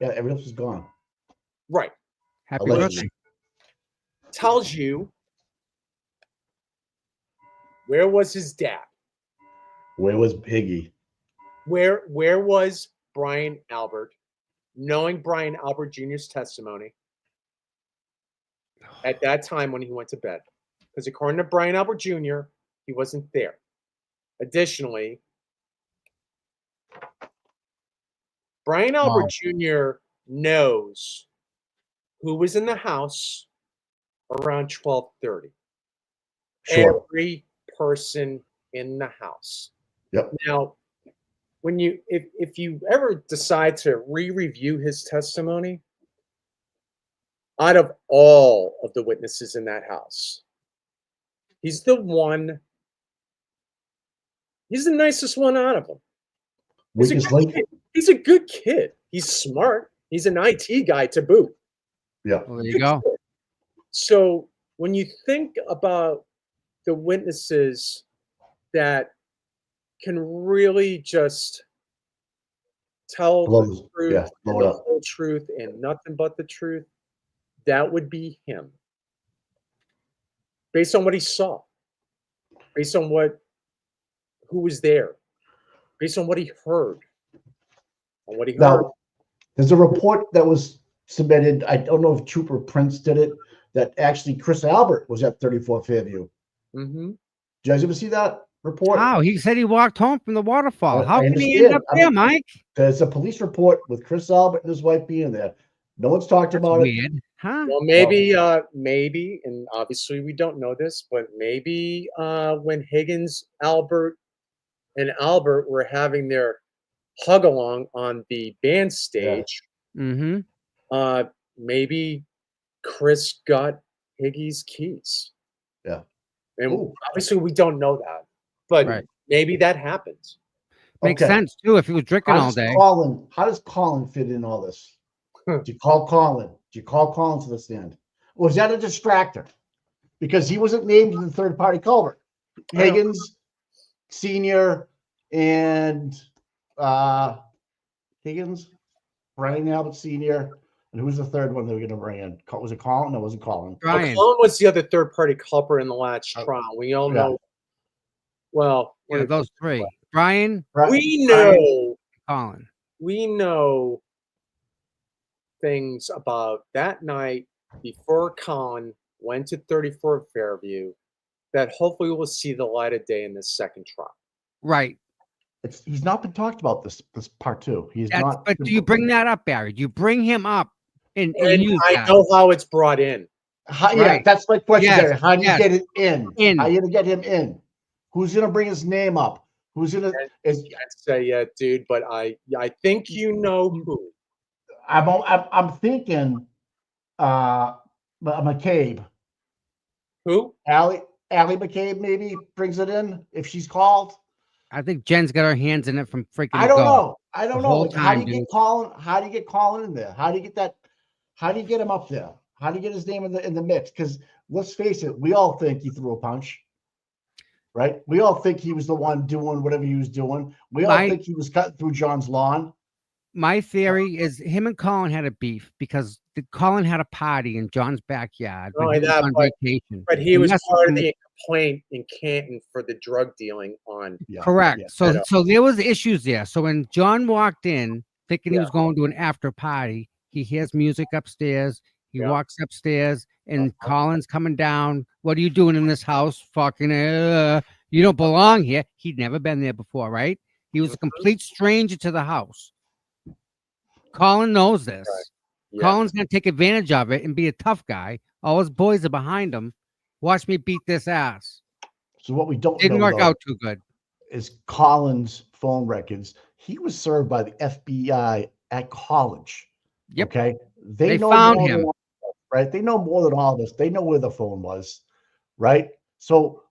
Yeah, everyone else was gone.
Right.
Happy
Allegedly.
birthday.
Tells you where was his dad?
Where was Piggy?
Where was Brian Albert? Knowing Brian Albert Jr.'s testimony at that time when he went to bed. Because according to Brian Albert Jr., he wasn't there. Additionally, Brian Albert Jr. knows who was in the house around 12:30.
Sure.
Every person in the house.
Yep.
Now, when if you ever decide to re-review his testimony, out of all of the witnesses in that house, he's the nicest one out of them.
Weakest link.
He's a good kid. He's smart. He's an IT guy to boot.
Yeah.
Well, there you go.
So when you think about the witnesses that can really just tell the truth,
Yeah, blow
and
it
the
up.
whole truth, and nothing but the truth, that would be him. Based on what he saw, based on who was there, based on what he heard, on what he heard.
Now, there's a report that was submitted. I don't know if Trooper Prince did it. That actually Chris Albert was at 34 Fairview.
Mm-hmm.
Did you guys ever see that report?
How? He said he walked home from the waterfall.
I
How can he end
understand.
up
I
there,
mean,
Mike?
There's a police report with Chris Albert and his wife being there. No one's talked
That's
about it.
weird. Huh?
Well, maybe, and obviously we don't know this, but maybe when Higgins, Albert, and Albert were having their hug along on the band stage,
Mm-hmm.
Maybe Chris got Higgy's keys.
Yeah.
And
Ooh.
obviously we don't know that, but
Right.
maybe that happens.
Makes
Okay.
sense too if he was drinking all day.
How does Colin fit in all this? Did you call Colin? Did you call Colin to the stand? Was that a distractor? Because he wasn't named in the third party culvert. Higgins, Senior, and Higgins, Brian Albert Senior, and who was the third one they were going to bring in? Was it Colin? No, it wasn't Colin.
Brian.
Colin was the other third party culprit in the last trial. We all
Yeah.
know. Well,
Yeah, those three. Brian,
we know.
Colin.
We know things about that night before Colin went to 34 Fairview that hopefully will see the light of day in this second trial.
Right.
He's not been talked about this part two. He's not.
But do you bring that up, Barry? Do you bring him up and
And
use
I
that?
know how it's brought in.
Yeah,
Right.
that's my question,
Yes,
Barry. How do you
yes.
get it in?
In.
How are you gonna get him in? Who's gonna bring his name up? Who's gonna? Is
Can't say yet, dude, but I think you know who.
I'm thinking, McCabe,
Who?
Allie McCabe maybe brings it in if she's called.
I think Jen's got her hands in it from freaking
I don't
go.
know. I
The
don't know.
whole
Like, how do
time,
you
dude.
get Colin? How do you get Colin in there? How do you get that? How do you get him up there? How do you get his name in the mix? Because let's face it, we all think he threw a punch, right? We all think he was the one doing whatever he was doing. We all
My
think he was cutting through John's lawn.
my theory is him and Colin had a beef because Colin had a party in John's backyard
Not
when
only
he was
that,
on
but
vacation.
he
He
was
messed
part
with
of
him.
the complaint in Canton for the drug dealing on.
Yeah,
Correct.
yeah.
So there was issues there. So when John walked in thinking he
Yeah.
was going to an after party, he hears music upstairs. He
Yeah.
walks upstairs and Colin's coming down. What are you doing in this house? Fucking you don't belong here. He'd never been there before, right? He was a complete stranger to the house. Colin knows this.
Right. Yeah.
Colin's gonna take advantage of it and be a tough guy. All his boys are behind him. Watch me beat this ass.
So what we don't
Didn't
know
work
though,
out too good.
is Colin's phone records. He was served by the FBI at college.
Yep.
Okay.
They
know
found
more
him.
than all of us, right? They know more than all of us. They know where the phone was, right? So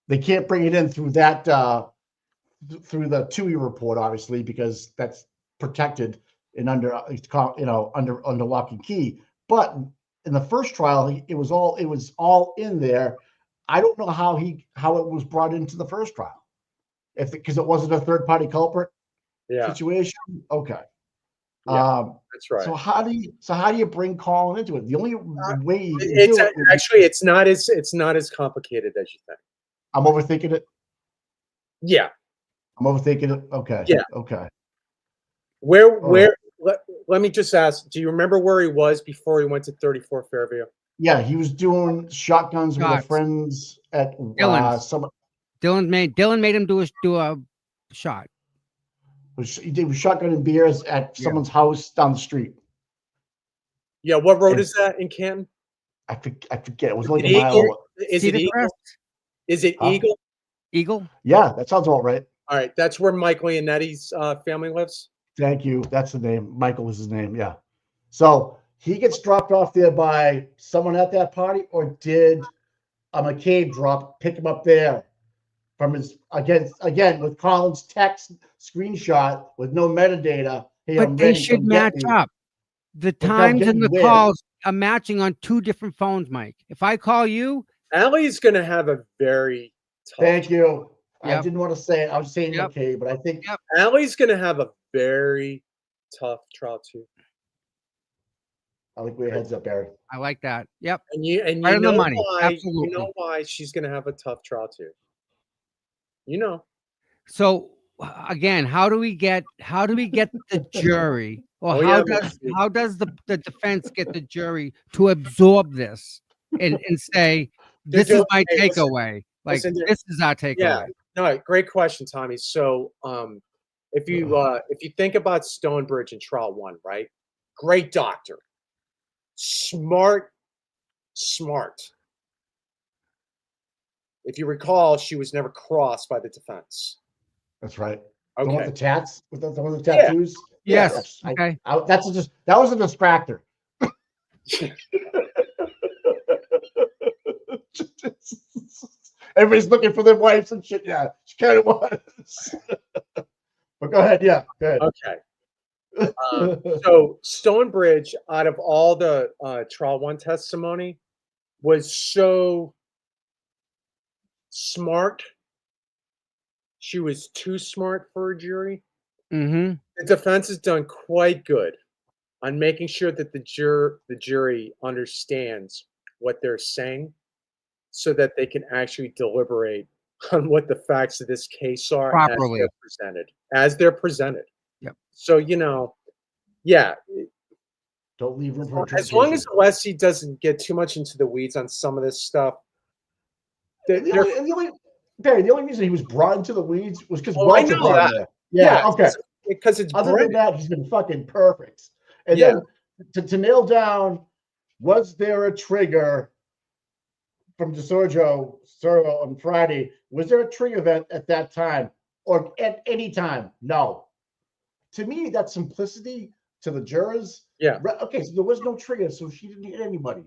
they can't bring it in through that through the TUI report, obviously, because that's protected and under under lock and key. But in the first trial, it was all in there. I don't know how it was brought into the first trial, because it wasn't a third party culprit situation. Okay.
Yeah, that's right.
So how do you bring Colin into it? The only way you can
It's
do it
actually it's not as complicated as you think.
I'm overthinking it.
Yeah.
I'm overthinking it. Okay.
Yeah.
Okay.
Where let me just ask, do you remember where he was before he went to 34 Fairview?
Yeah, he was doing shotguns with
Shots.
the friends at
Dylan's.
some.
Dylan made him do a shot.
He did shotgun and beers at someone's house down the street.
Yeah, what road is that in Canton?
I forget. It was like
Is
a
it
mile.
Eagle? Is it
Cedar
Eagle?
Crest?
Is it
Huh?
Eagle?
Eagle?
Yeah, that sounds all right.
All right, that's where Mike Leonetti's family lives.
Thank you. That's the name. Michael is his name. Yeah. So he gets dropped off there by someone at that party, or did a McCabe pick him up there from his again with Colin's text screenshot with no metadata? Hey,
But
I'm
they
ready,
should
come get
match
me.
up. The
But come
times
get
and
me
the
where?
calls are matching on two different phones, Mike. If I call you,
Allie's going to have a very tough.
Thank you. I
Yep.
didn't want to say it. I was saying
Yep.
McCabe, but I think
Yep.
Allie's going to have a very tough trial too.
I like where your heads up, Eric.
I like that. Yep.
And you
Right on the
know
money.
why? You
Absolutely.
know why she's going to have a tough trial too. You know.
So again, how do we get the jury, or
Oh,
how
yeah,
does the defense get the jury to absorb this and say this is my
Hey, listen,
takeaway? Like
listen,
this is our takeaway.
Yeah. No, great question, Tommy. So, if you think about Stonebridge in trial 1, right? Great doctor, smart. If you recall, she was never crossed by the defense.
That's right. The one
Okay.
with the tats, with the one with the tattoos.
Yes.
Yeah,
Okay.
That was a distractor. Everybody's looking for their wives and shit. Yeah, she kind of was. But go ahead. Yeah, go ahead.
Okay. So Stonebridge, out of all the trial 1 testimony, was so smart. She was too smart for a jury.
Mm-hmm.
The defense has done quite good on making sure that the jury understands what they're saying, so that they can actually deliberate on what the facts of this case are
Properly.
as they're presented.
Yep.
So yeah.
Don't leave room for
As long as Alessi doesn't get too much into the weeds on some of this stuff.
the only reason he was brought into the weeds was because
Oh, I
Welcher
know
brought him
that.
there. Yeah, okay.
Because it's
Other
British.
than that, he's been fucking perfect. And
Yeah.
then to nail down was there a trigger from DeSorjo on Friday? Was there a trigger event at that time or at any time? No. To me, that's simplicity to the jurors.
Yeah.
Okay, so there was no trigger, so she didn't hit anybody.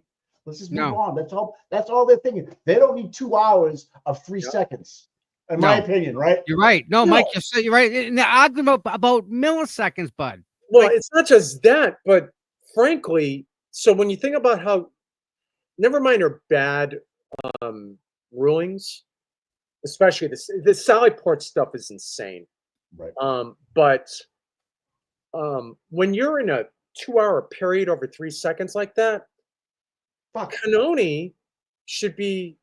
Let's just move
No.
on. That's all. That's all they're thinking. They don't need 2 hours of 3 seconds, in my opinion, right?
You're right. No,
No.
Mike, you're right. And they're arguing about milliseconds, bud.
Well,
Like-
it's not just that, but frankly, so when you think about how, never mind her bad rulings, especially the Sally Port stuff is insane.
Right.
But when you're in a 2-hour period over 3 seconds like that,
Fuck.
Canoni should be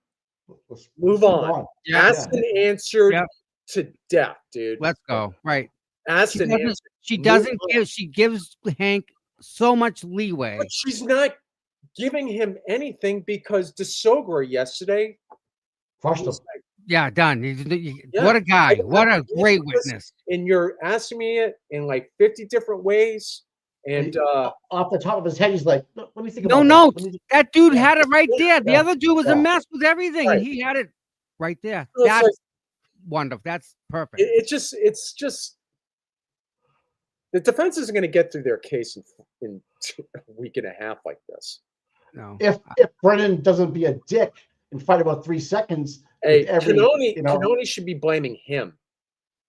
Let's
move on.
Yeah.
Asked and answered
Yep.
to death, dude.
Let's go. Right.
Asked and answered.
She
Move
doesn't
on.
give. She gives Hank so much leeway.
But she's not giving him anything because DeSogra yesterday
Crushed him.
was like,
Yeah, done.
Yeah.
What a guy. What a
Yeah,
great
because-
witness.
and you're asking me it in like 50 different ways. And
Off the top of his head, he's like, "No, let me think
No
about
notes.
that. Let me
That dude
Yeah.
had it right there. The
Yeah.
other dude was a
Yeah.
mess with everything,
Right.
and he had it right there.
so it's
That's
like,
wonderful. That's perfect.
it's just the defense isn't going to get through their case in a week and a half like this.
No.
If Brennan doesn't be a dick and fight about 3 seconds,
Hey,
with every,
Canoni,
you know,
Canoni should be blaming him.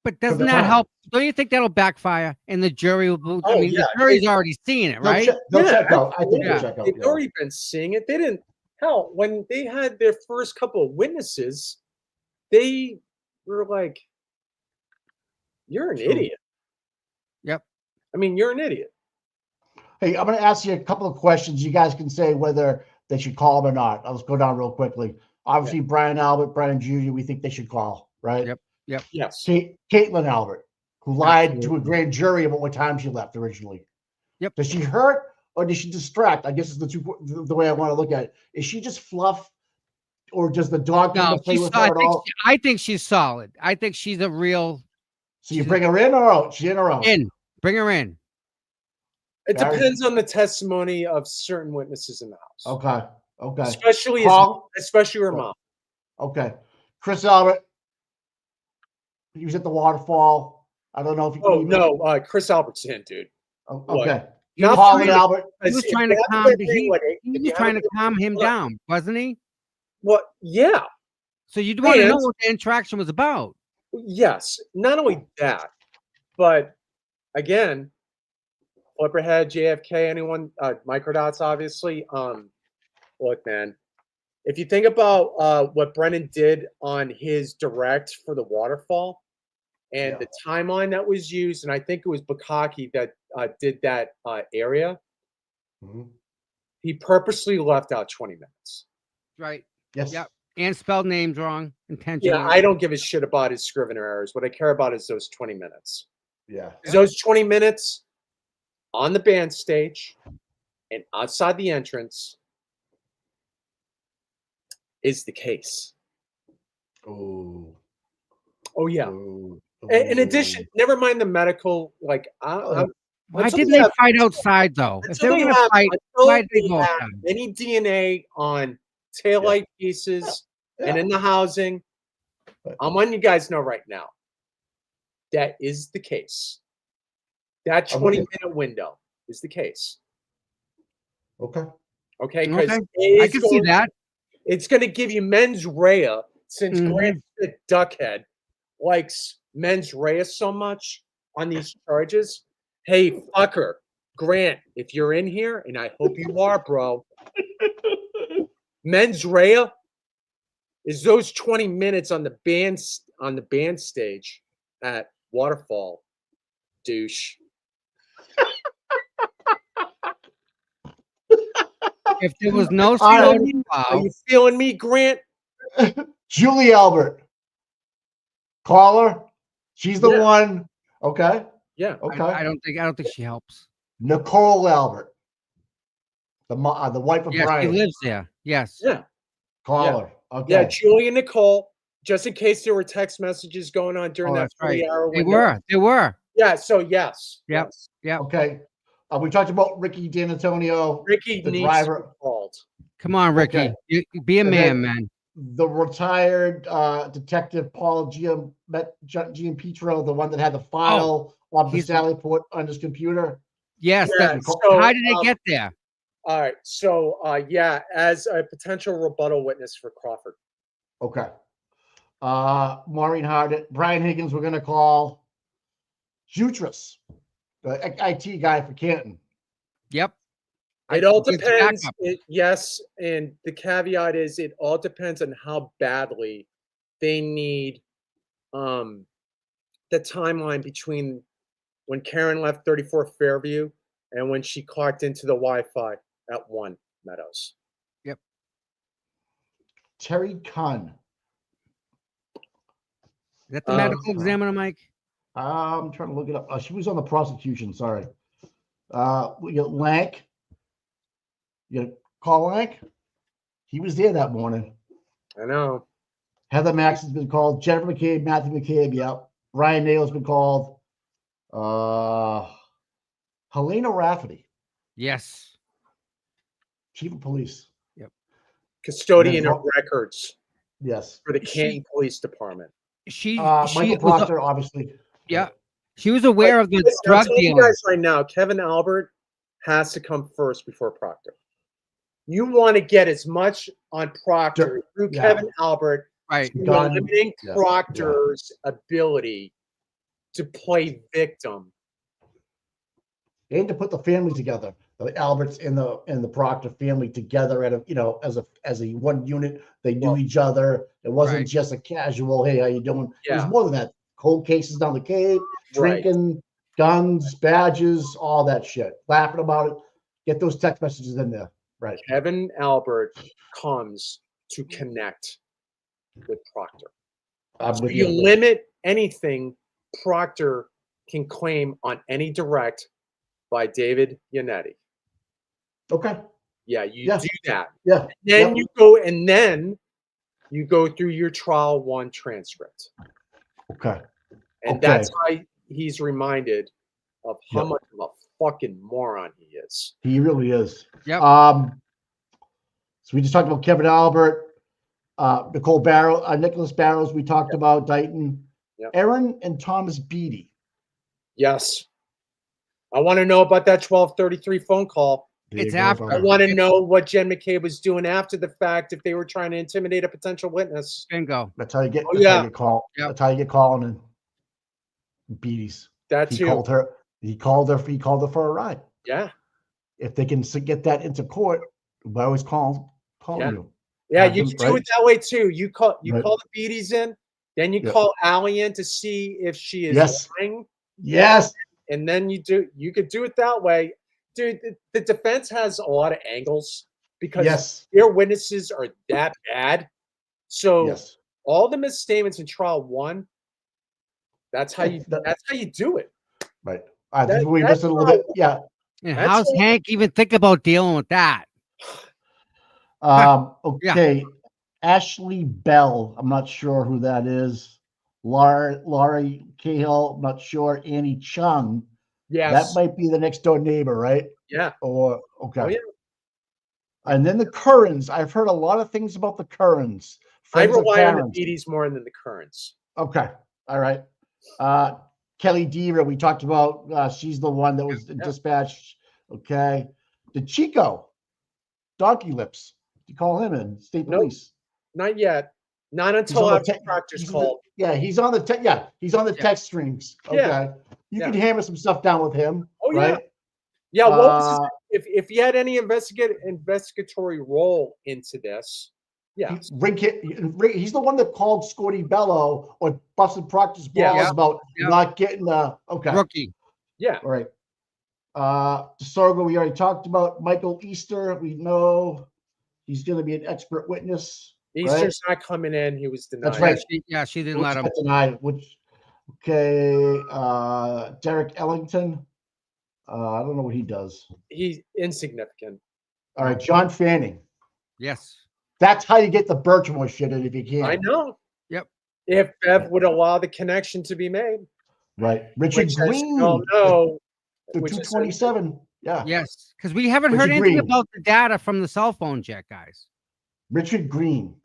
But doesn't
the
that
time.
help? Don't you think that'll backfire? And the jury will. I
Oh,
mean,
yeah.
the jury's already seeing it,
they'll
right?
check, they'll
Yeah,
check out. I think
Yeah.
they'll check out.
They've
Yeah.
already been seeing it. They didn't. Hell, when they had their first couple of witnesses, they were like, "You're an
True.
idiot."
Yep.
I mean, you're an idiot.
Hey, I'm going to ask you a couple of questions. You guys can say whether they should call him or not. I'll just go down real quickly. Obviously, Brian Albert, Brian Jr., we think they should call, right?
Yep.
Yes.
Caitlin Albert, who lied to a
Absolutely.
grand jury about what time she left originally.
Yep.
Does she hurt or does she distract? I guess is the way I want to look at it. Is she just fluff, or does the dog come
No,
to play
she's.
with her at all?
I think she's solid. I think she's a real
So you bring her in or out? She in or out?
in. Bring her in.
It
Barry?
depends on the testimony of certain witnesses in the house,
Okay. Okay.
especially
Call.
her mom.
Okay. Chris Albert. He was at the waterfall. I don't know if he.
Oh no, Chris Albert's in, dude.
Okay.
Not
Colin
for-
Albert.
He was
If
trying
you
to
have
calm.
that
He
thing, like,
was
if you have
trying
it-
to calm him down, wasn't he?
Well, yeah,
So you'd want to know
And-
what the interaction was about.
yes. Not only that, but again, Flipperhead, JFK, anyone, Microdots, obviously. Look, man, if you think about what Brennan did on his direct for the waterfall and
Yeah.
the timeline that was used, and I think it was Bukaki that did that area,
Mhm.
he purposely left out 20 minutes.
Right.
Yes.
Yep. And spelled names wrong intentionally.
Yeah, I don't give a shit about his Scrivener errors. What I care about is those 20 minutes.
Yeah.
'Cause those 20 minutes on the band stage and outside the entrance is the case.
Oh.
Oh yeah.
Oh.
In addition, never mind the medical. Like,
Why
until
didn't
they
they
have-
fight outside though? If they
until
were
they
going to
have,
fight,
until
why did they
they
go
have
outside?
any DNA on taillight pieces and
Yeah.
in the housing,
Right.
I'm letting you guys know right now. That is the case. That
I'm with you.
20-minute window is the case.
Okay.
Okay, because
Okay. I can see that.
It's going to give you mens rea, since
Mhm.
Grant Duckhead likes mens rea so much on these charges. Hey, fucker, Grant, if you're in here, and I hope you are, bro, mens rea is those 20 minutes on the band stage at Waterfall, douche.
If there was no
Are
snow
Are
to plow,
you feeling me, Grant?
Julie Albert. Caller. She's the
Yeah.
one. Okay.
Yeah.
Okay.
I don't think she helps.
Nicole Albert. The wife of
Yes,
Brian.
she lives there. Yes.
Yeah.
Caller. Okay.
Yeah, Julie and Nicole, just in case there were text messages going on during
Oh,
that
that's right.
40-hour
They
window.
were.
Yeah, so yes.
Yep.
Yes.
Okay. We talked about Ricky D'Antonio,
Ricky
the
needs
driver.
to be called.
Come on, Ricky.
Okay.
You be a
And
man,
then-
man.
The retired detective Paul Giampetro, the one that had the file of the
he's-
Sally Port on his computer.
Yes.
Yeah,
That,
so,
how did it get there?
All right. So, yeah, as a potential rebuttal witness for Crawford.
Okay. Maureen Hardit, Brian Higgins, we're going to call Jutras, the IT guy for Canton.
Yep.
It all
It's
depends.
backup.
Yes, and the caveat is it all depends on how badly they need the timeline between when Karen left 34 Fairview and when she clocked into the Wi-Fi at 1 Meadows.
Yep.
Terry Kahn.
Is that the medical
uh,
examiner, Mike?
I'm trying to look it up. She was on the prosecution. Sorry. We got Lank. You got Call Lank. He was there that morning.
I know.
Heather Max has been called. Jennifer McCabe, Matthew McCabe. Yep. Ryan Nail's been called. Helena Rafferty,
Yes.
chief of police.
Custodian
And
of records
Yes.
for the Canton Police Department.
She
Michael
was,
Proctor, obviously.
yeah. She was aware of the
Listen, I'm
drug
telling you
dealer.
guys right now, Kevin Albert has to come first before Proctor. You want to get as much on Proctor through
Yeah.
Kevin Albert,
Right.
you're
Gun.
limiting
Yeah.
Proctor's ability to play victim.
And to put the family together, the Alberts and the Proctor family together at as a one unit. They knew each other. It wasn't
Right.
just a casual, hey, how you doing? It was
Yeah.
more than that. Cold cases down the Cape, drinking, guns, badges, all that shit. Laughing about it. Get those text messages in there. Right.
Kevin Albert comes to connect with Proctor.
I'm
So
with
you
you.
limit anything Proctor can claim on any direct by David Yannetti.
Okay.
Yeah, you
Yeah.
do that.
Yeah.
Then
Yep.
you go through your trial 1 transcript.
Okay.
And
Okay.
that's how he's reminded of how
Yep.
much of a fucking moron he is.
He really is.
Yep.
So we just talked about Kevin Albert, Nicole Barrow, Nicholas Barrows. We talked about Dighton,
Yep.
Aaron and Thomas Beatty.
Yes. I want to know about that 12:33 phone call.
There you
It's
go,
after.
I
brother.
want to know what Jen McCabe was doing after the fact if they were trying to intimidate a potential witness.
Bingo.
That's how you get.
Oh,
That's how
yeah.
you get called.
Yep.
That's how you get calling in Beatties.
That
He
too.
called her. He called her for a ride.
Yeah.
If they can get that into court, we always call
Yeah.
you.
Yeah,
Have
you
them,
can do
right?
it that way too. You call
Right.
the Beatties in, then you
Yep.
call Allie in to see if she is
Yes.
lying,
Yes.
and then you could do it that way. Dude, the defense has a lot of angles because
Yes.
their witnesses are that bad. So
Yes.
all the misstatements in trial 1, that's how you do it.
Right. I think
That-
we
that's
missed it a little bit. Yeah.
And
That's
how's
what-
Hank even think about dealing with that?
Okay. Ashley Bell. I'm not sure who that is. Laurie Cahill. I'm not sure. Annie Chung.
Yes.
That might be the next door neighbor, right?
Yeah.
Or okay.
Oh, yeah.
And then the Currans. I've heard a lot of things about the Currans.
I
Friends of
rely on the
Karen's.
Beatties more than the Currents.
Okay. All right. Kelly Deaver, we talked about. She's the one that was dispatched. Okay. The Chico, Donkey Lips. You call him in state
Nope.
police.
Not yet. Not
He's
until
on the
after
te-
Proctor's
he's
called.
he's on the he's on the
Yeah.
text strings. Okay.
Yeah.
You
Yeah.
can hammer some stuff down with him.
Oh, yeah.
right?
Yeah, what was if he had any investigatory role into this? Yeah.
He's the one that called Scotty Bello or busted Proctor's balls
Yeah.
about
Yeah.
not getting the
Rookie.
Yeah.
All right. DeSorgo, we already talked about. Michael Easter, we know he's going to be an expert witness.
Easter's not coming in. He was denied.
That's right.
She didn't
Which
let him.
got denied. Okay. Derek Ellington. I don't know what he does.
He's insignificant.
All right. John Fanning.
Yes.
That's how you get the Birchmore shit in if you can.
I know.
Yep.
If Bev would allow the connection to be made.
Right. Richard
Which, as
Green.
you all know,
The
which is-
227. Yeah.
Yes, because we haven't heard
Richard
anything
Green.
about the data from the cell phones yet, guys.
Richard Green,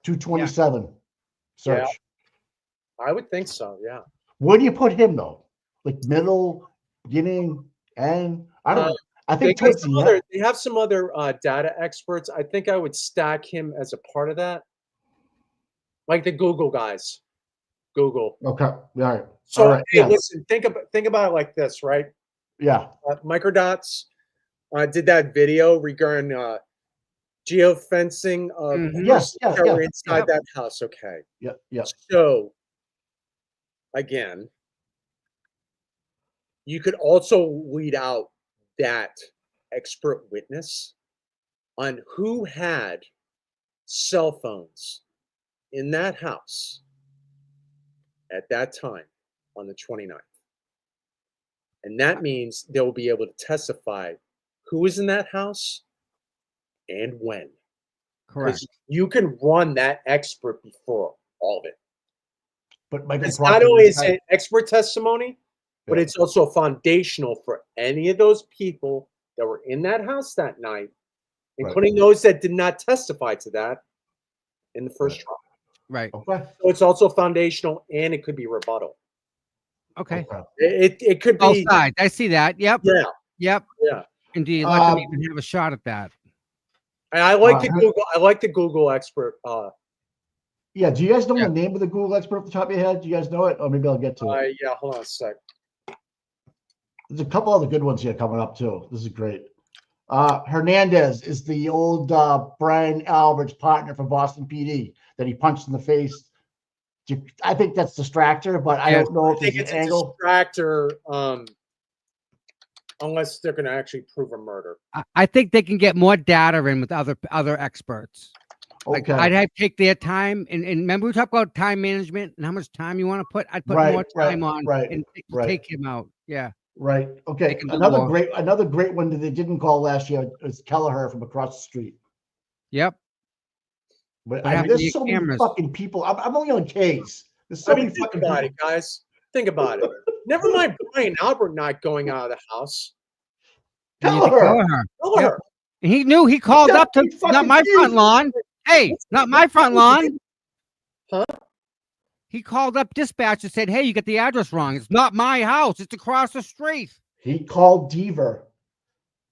227.
Yeah.
Search.
I would think so. Yeah.
Where do you put him though? Like middle, beginning, and I don't. I think towards the end.
They have some other data experts. I think I would stack him as a part of that, like the Google guys. Google.
Okay. All right.
So
All right.
hey,
Yeah.
listen. Think about it like this, right?
Yeah.
Microdots did that video regarding geofencing of
Mhm.
Yes.
persons
Yes.
that were
Yes.
inside that house. Okay.
Yeah. Yeah.
So again, you could also weed out that expert witness on who had cell phones in that house at that time on the 29th. And that means they'll be able to testify who was in that house and when.
Correct.
Because you can run that expert before all of it.
But Michael
It's
Proctor
not only is
had-
it expert testimony, but
Yeah.
it's also foundational for any of those people that were in that house that night, including those that did not testify to that in the first trial.
Right.
Okay.
So it's also foundational and it could be rebuttal.
Okay.
Okay.
It could
Both
be
sides. I see that. Yep.
yeah,
Yep.
yeah.
Indeed. Let them even have a shot at that.
And I like the
Uh,
Google. I like the Google expert.
Yeah. Do you guys know
Yeah.
the name of the Google expert off the top of your head? Do you guys know it? Or maybe I'll get to it.
Yeah. Hold on a sec.
There's a couple other good ones here coming up too. This is great. Hernandez is the old Brian Albert's partner for Boston PD that he punched in the face. I think that's distractor, but I
Yes.
don't know
I
if
think
there's
it's
an
a
angle.
distractor, unless they're going to actually prove a murder.
I think they can get more data in with other experts. Like
Okay.
I'd have to take their time and remember we talked about time management and how much time you want to put. I'd put
Right,
more
right,
time on
right,
and
right.
take him out. Yeah.
Right. Okay.
They can do
Another
more.
great one that they didn't call last year is Kelleher from across the street.
Yep.
But
What
I mean,
happened to
there's
your
so many
cameras?
fucking people. I'm only on K's. There's so
I mean,
many
think
fucking
about
people.
it, guys. Think about it. Never mind Brian Albert not going out of the house.
Kelleher.
Kelleher.
Tell her.
And he knew he called
Yeah,
up to
he
not
fucking
my front
did.
lawn. Hey, not my front lawn.
Huh?
He called up dispatch and said, "Hey, you got the address wrong. It's not my house. It's across the street."
He called Deaver.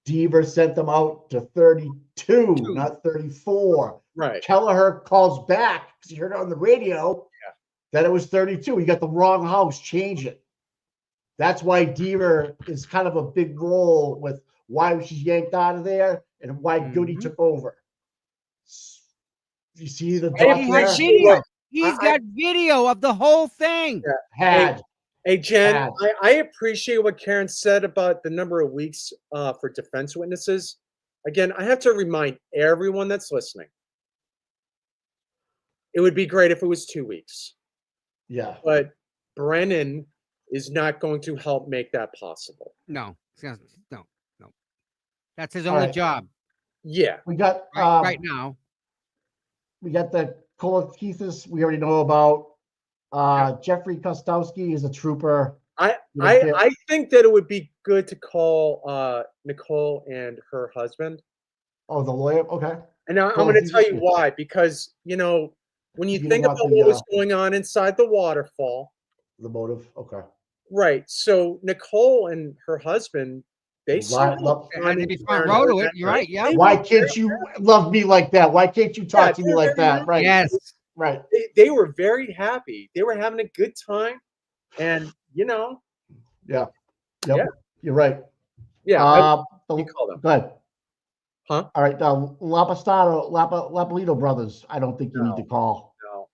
Deaver sent them out to 32, not 34.
Right.
Kelleher calls back because he heard it on the radio that it was 32. He got the wrong house. Change it. That's why Deaver is kind of a big role with why she's yanked out of there and why Goody took over. You see the
Hey,
dot
He
there?
has video. He's
I-
got video of the whole thing.
Had.
Hey, Jen,
Bad.
I appreciate what Karen said about the number of weeks for defense witnesses. Again, I have to remind everyone that's listening, it would be great if it was 2 weeks,
Yeah.
but Brennan is not going to help make that possible.
No. No. That's his
All
only
right.
job
We got
right now.
we got the cholestasis we already know about. Jeffrey Kostowski is a trooper.
I think that it would be good to call Nicole and her husband.
Oh, the lawyer. Okay.
And now I'm
Well,
going to
he's-
tell you why, because, when you
You
think
want
about
the,
what was going on inside the waterfall,
The motive. Okay.
right? So Nicole and her husband, they
Lot- lot-
It had to be front row to it. You're right. Yeah.
Why can't you love me like that? Why can't you talk to me
they're
like
very
that? Right.
Yes.
Right.
They were very happy. They were having a good time, and
Yeah. Yep.
Yeah.
You're right.
yeah,
The-
you call them.
Go ahead.
Huh?
All right. Lapalito brothers. I don't think you need to call.
No.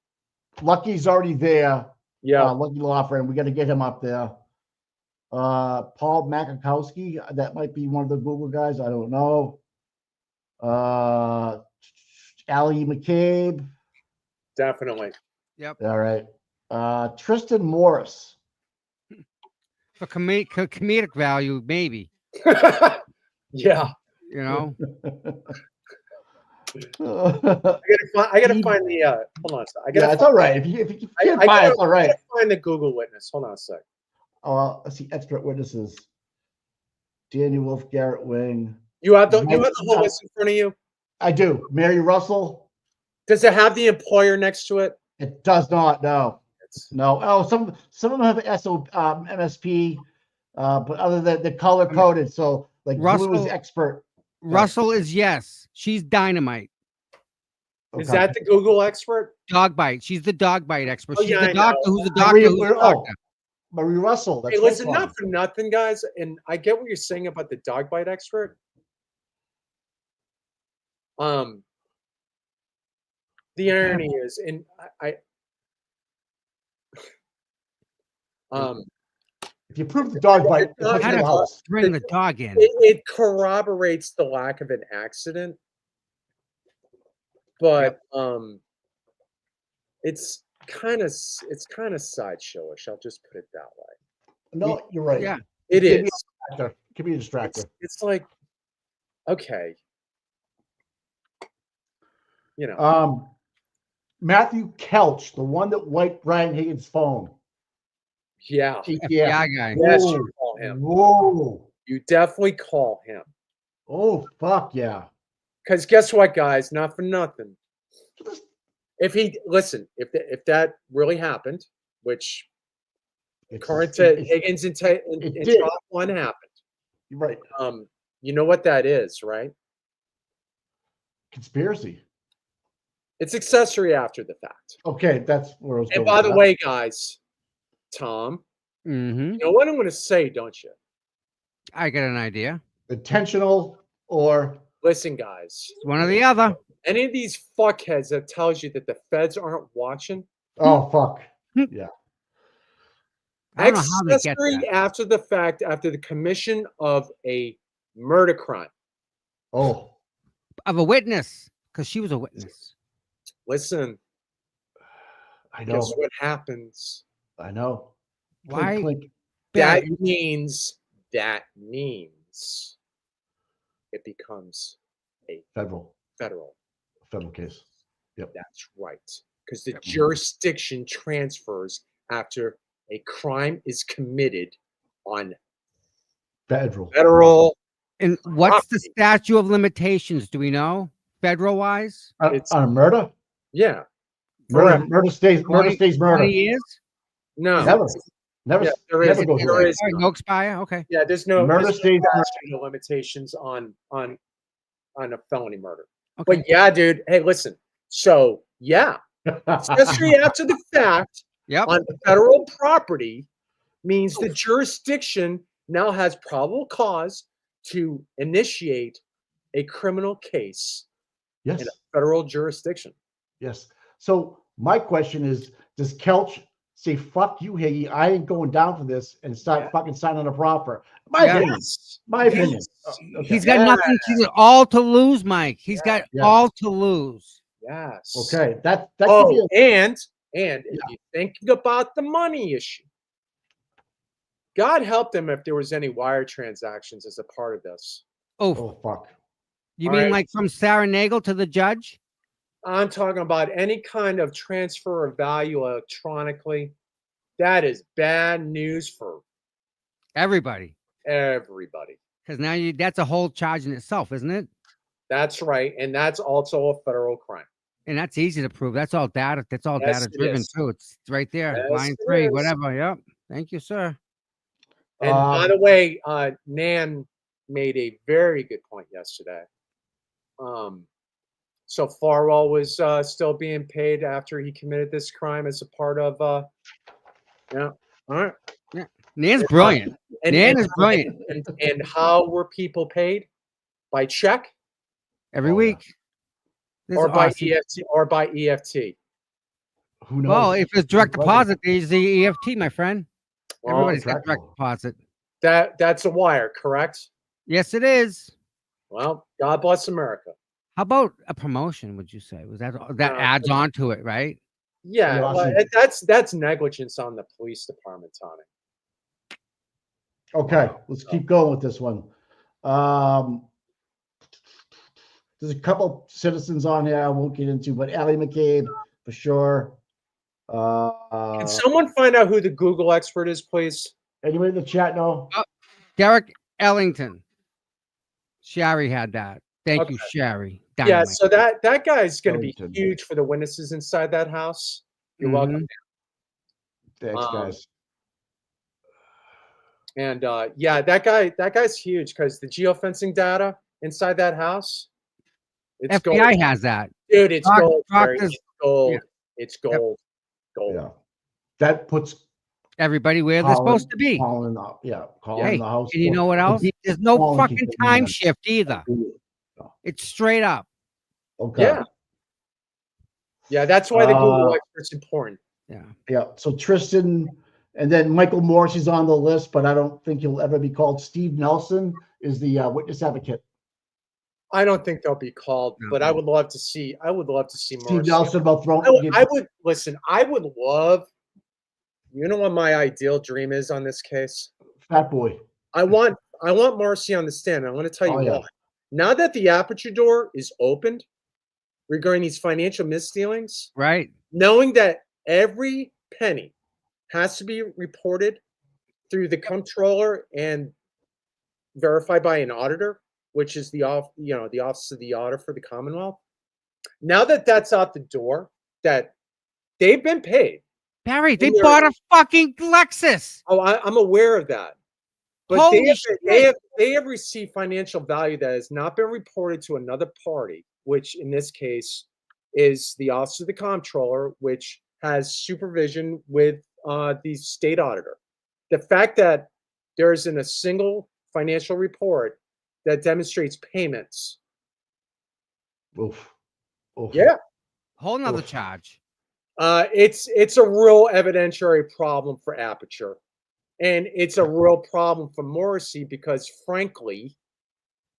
Lucky's already there.
Yeah,
Lucky Law Firm. We got to get him up there. Paul Makakowski. That might be one of the Google guys. I don't know. Allie McCabe.
definitely.
All right. Tristan Morris.
For comedic value, maybe.
Yeah,
You know.
I gotta find the. Hold on a sec. I
Yeah,
gotta.
it's all right. If you can't
I
buy it,
gotta-
it's all right.
find the Google witness. Hold on a sec.
Let's see, expert witnesses. Danny Wolf, Garrett Wing.
You have the whole list in front of you.
I do. Mary Russell.
Does it have the employer next to it?
It does not. No. No. Oh, some of them have MSP, but other than the color coded, so like Blue is expert.
Russell is yes. She's dynamite.
Okay.
Is that the Google expert?
Dog bite. She's the dog bite expert.
Oh,
She's
yeah,
the
I
doctor.
know.
Who's the doctor? Who's the doctor?
Marie Russell. That's
Hey,
right,
listen,
Tommy.
not for nothing, guys, and I get what you're saying about the dog bite expert. The irony is, and
if you prove the dog bite,
How to bring the dog in.
It corroborates the lack of an accident, but it's kind of sideshowish. I'll just put it that way.
No, you're right.
Yeah, it is.
It can be a distractor.
It's like, okay,
Matthew Kelch, the one that wiped Brian Higgins' phone.
Yeah.
Yeah, guy.
Yes, you call him.
Whoa.
You definitely call him.
Oh, fuck yeah.
Because guess what, guys? Not for nothing. If that really happened, which according to Higgins in top one happened.
You're right.
You know what that is, right?
Conspiracy.
It's accessory after the fact.
Okay, that's where I was going.
And by the way, guys, Tom, you know what I'm going to say, don't you?
I got an idea.
Intentional or
listen, guys.
One or the other.
Any of these fuckheads that tells you that the feds aren't watching.
Oh fuck. Yeah.
I don't know how they get that.
After the fact, after the commission of a murder crime.
Oh.
Of a witness, because she was a witness.
Listen.
I know.
Guess what happens?
I know.
Why?
Click.
That means it becomes a
federal case. Yep.
That's right. Because the jurisdiction transfers after a crime is committed on federal.
And what's the statute of limitations? Do we know? Federal wise?
On a murder?
Yeah.
Murder stays murder.
20 years?
No.
Never.
Yeah, there is
no expire. Okay.
Yeah, there's no
murder stays
no limitations on a felony murder.
Okay.
But yeah, dude. Hey, listen. So yeah, accessory after the fact on federal property means the jurisdiction now has probable cause to initiate a criminal case in a federal jurisdiction.
Yes. So my question is, does Kelch say, fuck you, Higgy, I ain't going down for this, and start fucking signing a proffer? My opinion. My opinion.
Okay. He's got nothing to all to lose, Mike. He's got all to lose.
Yes.
Okay. That
and if you're thinking about the money issue, God help them if there was any wire transactions as a part of this.
Oh fuck.
You mean like from Sarah Nagel to the judge?
I'm talking about any kind of transfer of value electronically. That is bad news for
everybody.
Because
now that's a whole charge in itself, isn't it?
That's right. And that's also a federal crime.
And that's easy to prove. That's all data. That's all data driven too. It's right there. Line 3, whatever. Yep. Thank you, sir.
And by the way, Nan made a very good point yesterday. So Farwell was still being paid after he committed this crime as a part of all right.
Yeah. Nan's brilliant. Nan is brilliant.
And how were people paid? By check?
Every week.
Or by EFT.
Who knows?
Well, if it's direct deposit, there's the EFT, my friend. Everybody's got direct deposit.
That's a wire, correct?
Yes, it is.
Well, God bless America.
How about a promotion? Would you say that adds on to it, right?
Yeah, well, that's negligence on the police department, Tommy.
Okay, let's keep going with this one. There's a couple citizens on here I won't get into, but Allie McCabe for sure.
Can someone find out who the Google expert is, please?
Anybody in the chat know?
Derek Ellington. Sherry had that. Thank you,
Okay.
Sherry.
Yeah,
Dynamite.
so that guy's going to be
Ellington.
huge for the witnesses inside that house. You're
Mhm.
welcome.
Thanks,
Um,
guys.
And yeah, that guy's huge because the geofencing data inside that house, it's gold,
FBI has that.
dude. It's gold, Barry.
Doctors,
It's gold.
yeah.
It's
Yep.
gold. Gold.
Yeah, that puts
Everybody where they're supposed to be.
Colin up. Yeah, Colin
Hey,
in the house.
and you know what else? There's no
Colin can
fucking
get
time
mad.
shift either. It's straight up.
Okay.
Yeah. Yeah, that's why the Google expert's important.
Yeah.
Yeah. So Tristan, and then Michael Morris is on the list, but I don't think he'll ever be called. Steve Nelson is the witness advocate.
I don't think they'll be called,
No.
but I would love to see. I would love to see
Steve
Morrissey.
Nelson about throwing.
I would listen. I would love. You know what my ideal dream is on this case?
Fat boy.
I want Marcy on the stand. I'm going to tell you
Oh, yeah.
why. Now that the aperture door is opened regarding these financial misdealings,
Right.
knowing that every penny has to be reported through the comptroller and verified by an auditor, which is the office of the auditor for the Commonwealth. Now that that's out the door, that they've been paid.
Barry, they
And they're-
bought a fucking Lexus.
Oh, I'm aware of that. But
Holy
they
shit.
have received financial value that has not been reported to another party, which in this case is the Office of the Comptroller, which has supervision with the state auditor. The fact that there isn't a single financial report that demonstrates payments.
Oof. Oof.
Yeah.
Whole nother
Oof.
charge.
It's a real evidentiary problem for Aperture. And it's a real problem for Morrissey because, frankly,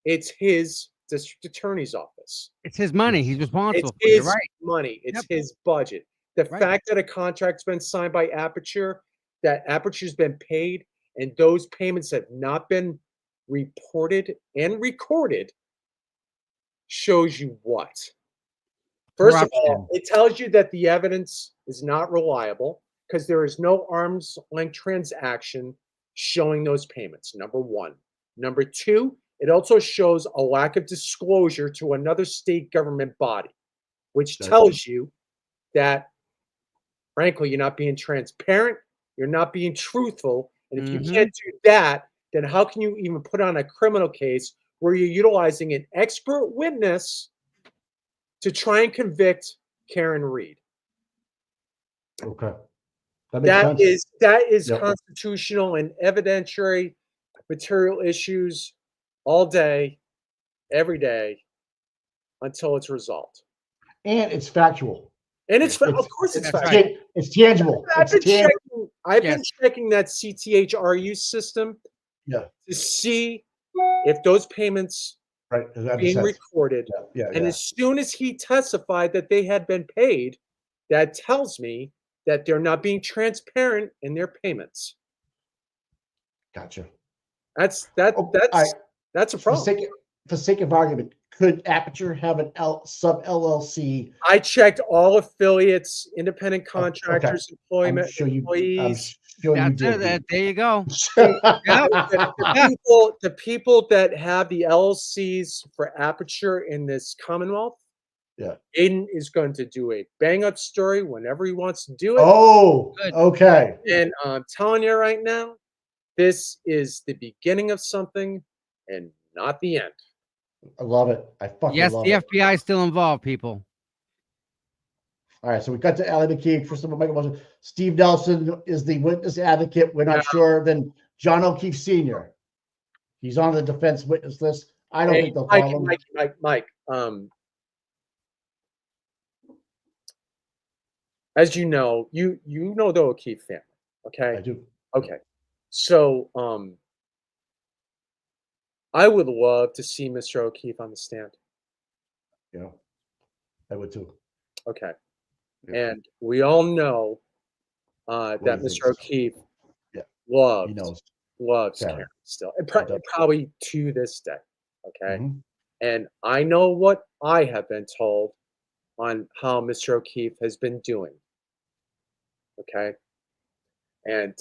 it's his district attorney's office.
It's his money. He's responsible
It's
for it. You're
his
right.
money. It's
Yep.
his budget. The
Right.
fact that a contract's been signed by Aperture, that Aperture's been paid, and those payments have not been reported and recorded shows you what? First of all,
Corruption.
it tells you that the evidence is not reliable because there is no arm's length transaction showing those payments. Number one. Number two, it also shows a lack of disclosure to another state government body, which tells you that, frankly, you're not being transparent, you're not being truthful. And if you can't do that, then how can you even put on a criminal case where you're utilizing an expert witness to try and convict Karen Reed?
Okay. That makes sense.
That is
Yep.
constitutional and evidentiary material issues all day, every day, until it's resolved.
And it's factual.
And of
It's-
course it's
That's
factual.
right.
It's tangible.
I've been
tangible.
checking that CTHRU system
Yeah.
to see if those payments
Right. That
are
makes
being
sense.
recorded.
Yeah.
And as soon as he testified that they had been paid, that tells me that they're not being transparent in their payments.
Gotcha.
That's
Oh, I-
that's a
For the
problem.
sake of argument, could Aperture have an sub LLC?
I checked all affiliates, independent contractors,
I'm
employment
sure you. I'm
employees.
sure you
That's
did.
it. There you go.
The people that have the LLCs for Aperture in this Commonwealth,
Yeah.
Aiden is going to do a bang up story whenever he wants to do it.
Oh,
Good.
okay.
And I'm telling you right now, this is the beginning of something and not the end.
I love it. I fucking
Yes,
love
the
it.
FBI is still involved, people.
All right, so we got to Ally McKee. First of all, Michael Wilson. Steve Nelson is the witness advocate. We're not sure. Then John O'Keefe Sr. He's on the defense witness list. I don't think they'll call him.
Mike, as you know the O'Keefe family, okay?
I do.
Okay. So, I would love to see Mr. O'Keefe on the stand.
Yeah, I would too.
Okay.
Yeah.
And we all know that
he
Mr.
thinks.
O'Keefe
Yeah.
loves
He knows.
Karen
Karen.
still, and
He does.
probably to this day. Okay.
Mhm.
And I know what I have been told on how Mr. O'Keefe has been doing. Okay. And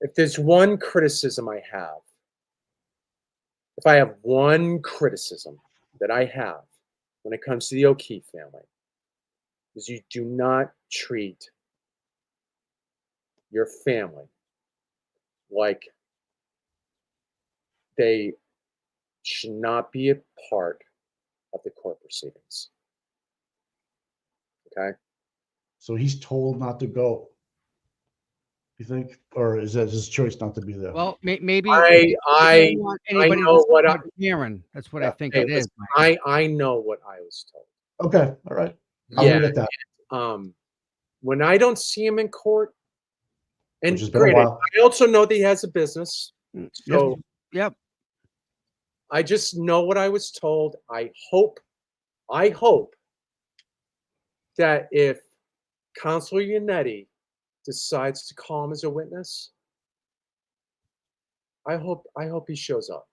if there's one criticism I have, if I have one criticism that I have when it comes to the O'Keefe family, is you do not treat your family like they should not be a part of the court proceedings. Okay?
So he's told not to go. You think, or is that his choice not to be there?
Well, maybe
I
they don't want anybody
know
to
what
support Karen. That's what I think
hey,
it is.
listen, I know what I was told.
Okay, all right. I'll
Yeah.
leave it at that.
When I don't see him in court, and
Which has been a
granted,
while.
I also know that he has a business. So
Yep.
I just know what I was told. I hope that if Counselor Yannetti decides to call him as a witness, I hope he shows up.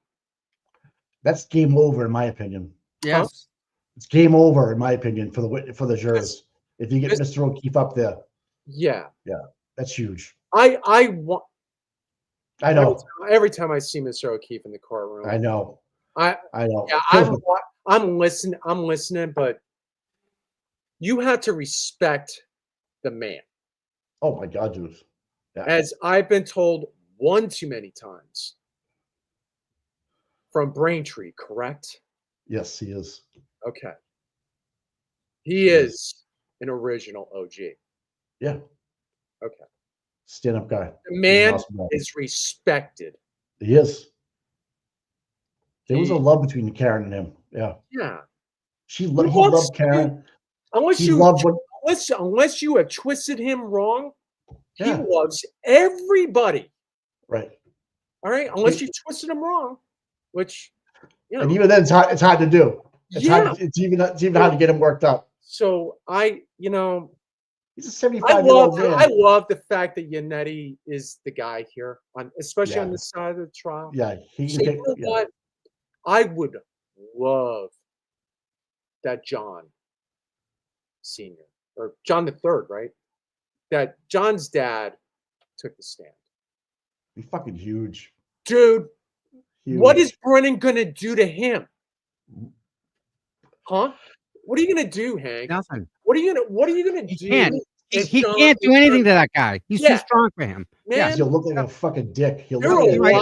That's game over, in my opinion.
Yes.
It's game over, in my opinion, for the jurors. If you get
This-
Mr. O'Keefe up there,
Yeah.
that's huge.
I want
I know.
every time I see Mr. O'Keefe in the courtroom.
I know.
I
know.
yeah, I'm listening, but you have to respect the man.
Oh my God, dude. Yeah.
As I've been told one too many times from Braintree, correct?
Yes, he is.
Okay. He is an original OG.
Yeah.
Okay.
Stand-up guy.
The man
He's an awesome guy.
is respected.
He is. There was a
He-
love between Karen and him. Yeah.
Yeah.
He
loves
loved Karen.
Unless
He
you
loved what
unless you have twisted him wrong, he
Yeah.
loves everybody.
right.
All right, unless you twisted him wrong, which you know.
And even then it's hard to do. It's
Yeah.
hard, it's even hard to get him worked up.
So
He's a 75-year-old man.
I love the fact that Yannetti is the guy here, especially on
Yeah.
this side of the trial.
Yeah, he
So
can
you
take,
know
yeah.
what? I would love that John Sr. or John the Third, right? That John's dad took the stand.
He's fucking huge.
Dude,
Huge.
what is Brennan gonna do to him? Huh? What are you gonna do, Hank?
Nothing.
What are you gonna
He
do?
can't.
if
He
John
can't do
the
anything
Third-
to that guy. He's
Yeah.
too strong for him.
Man,
He'll look like a fucking dick. He'll
there
look
are
like
a
right.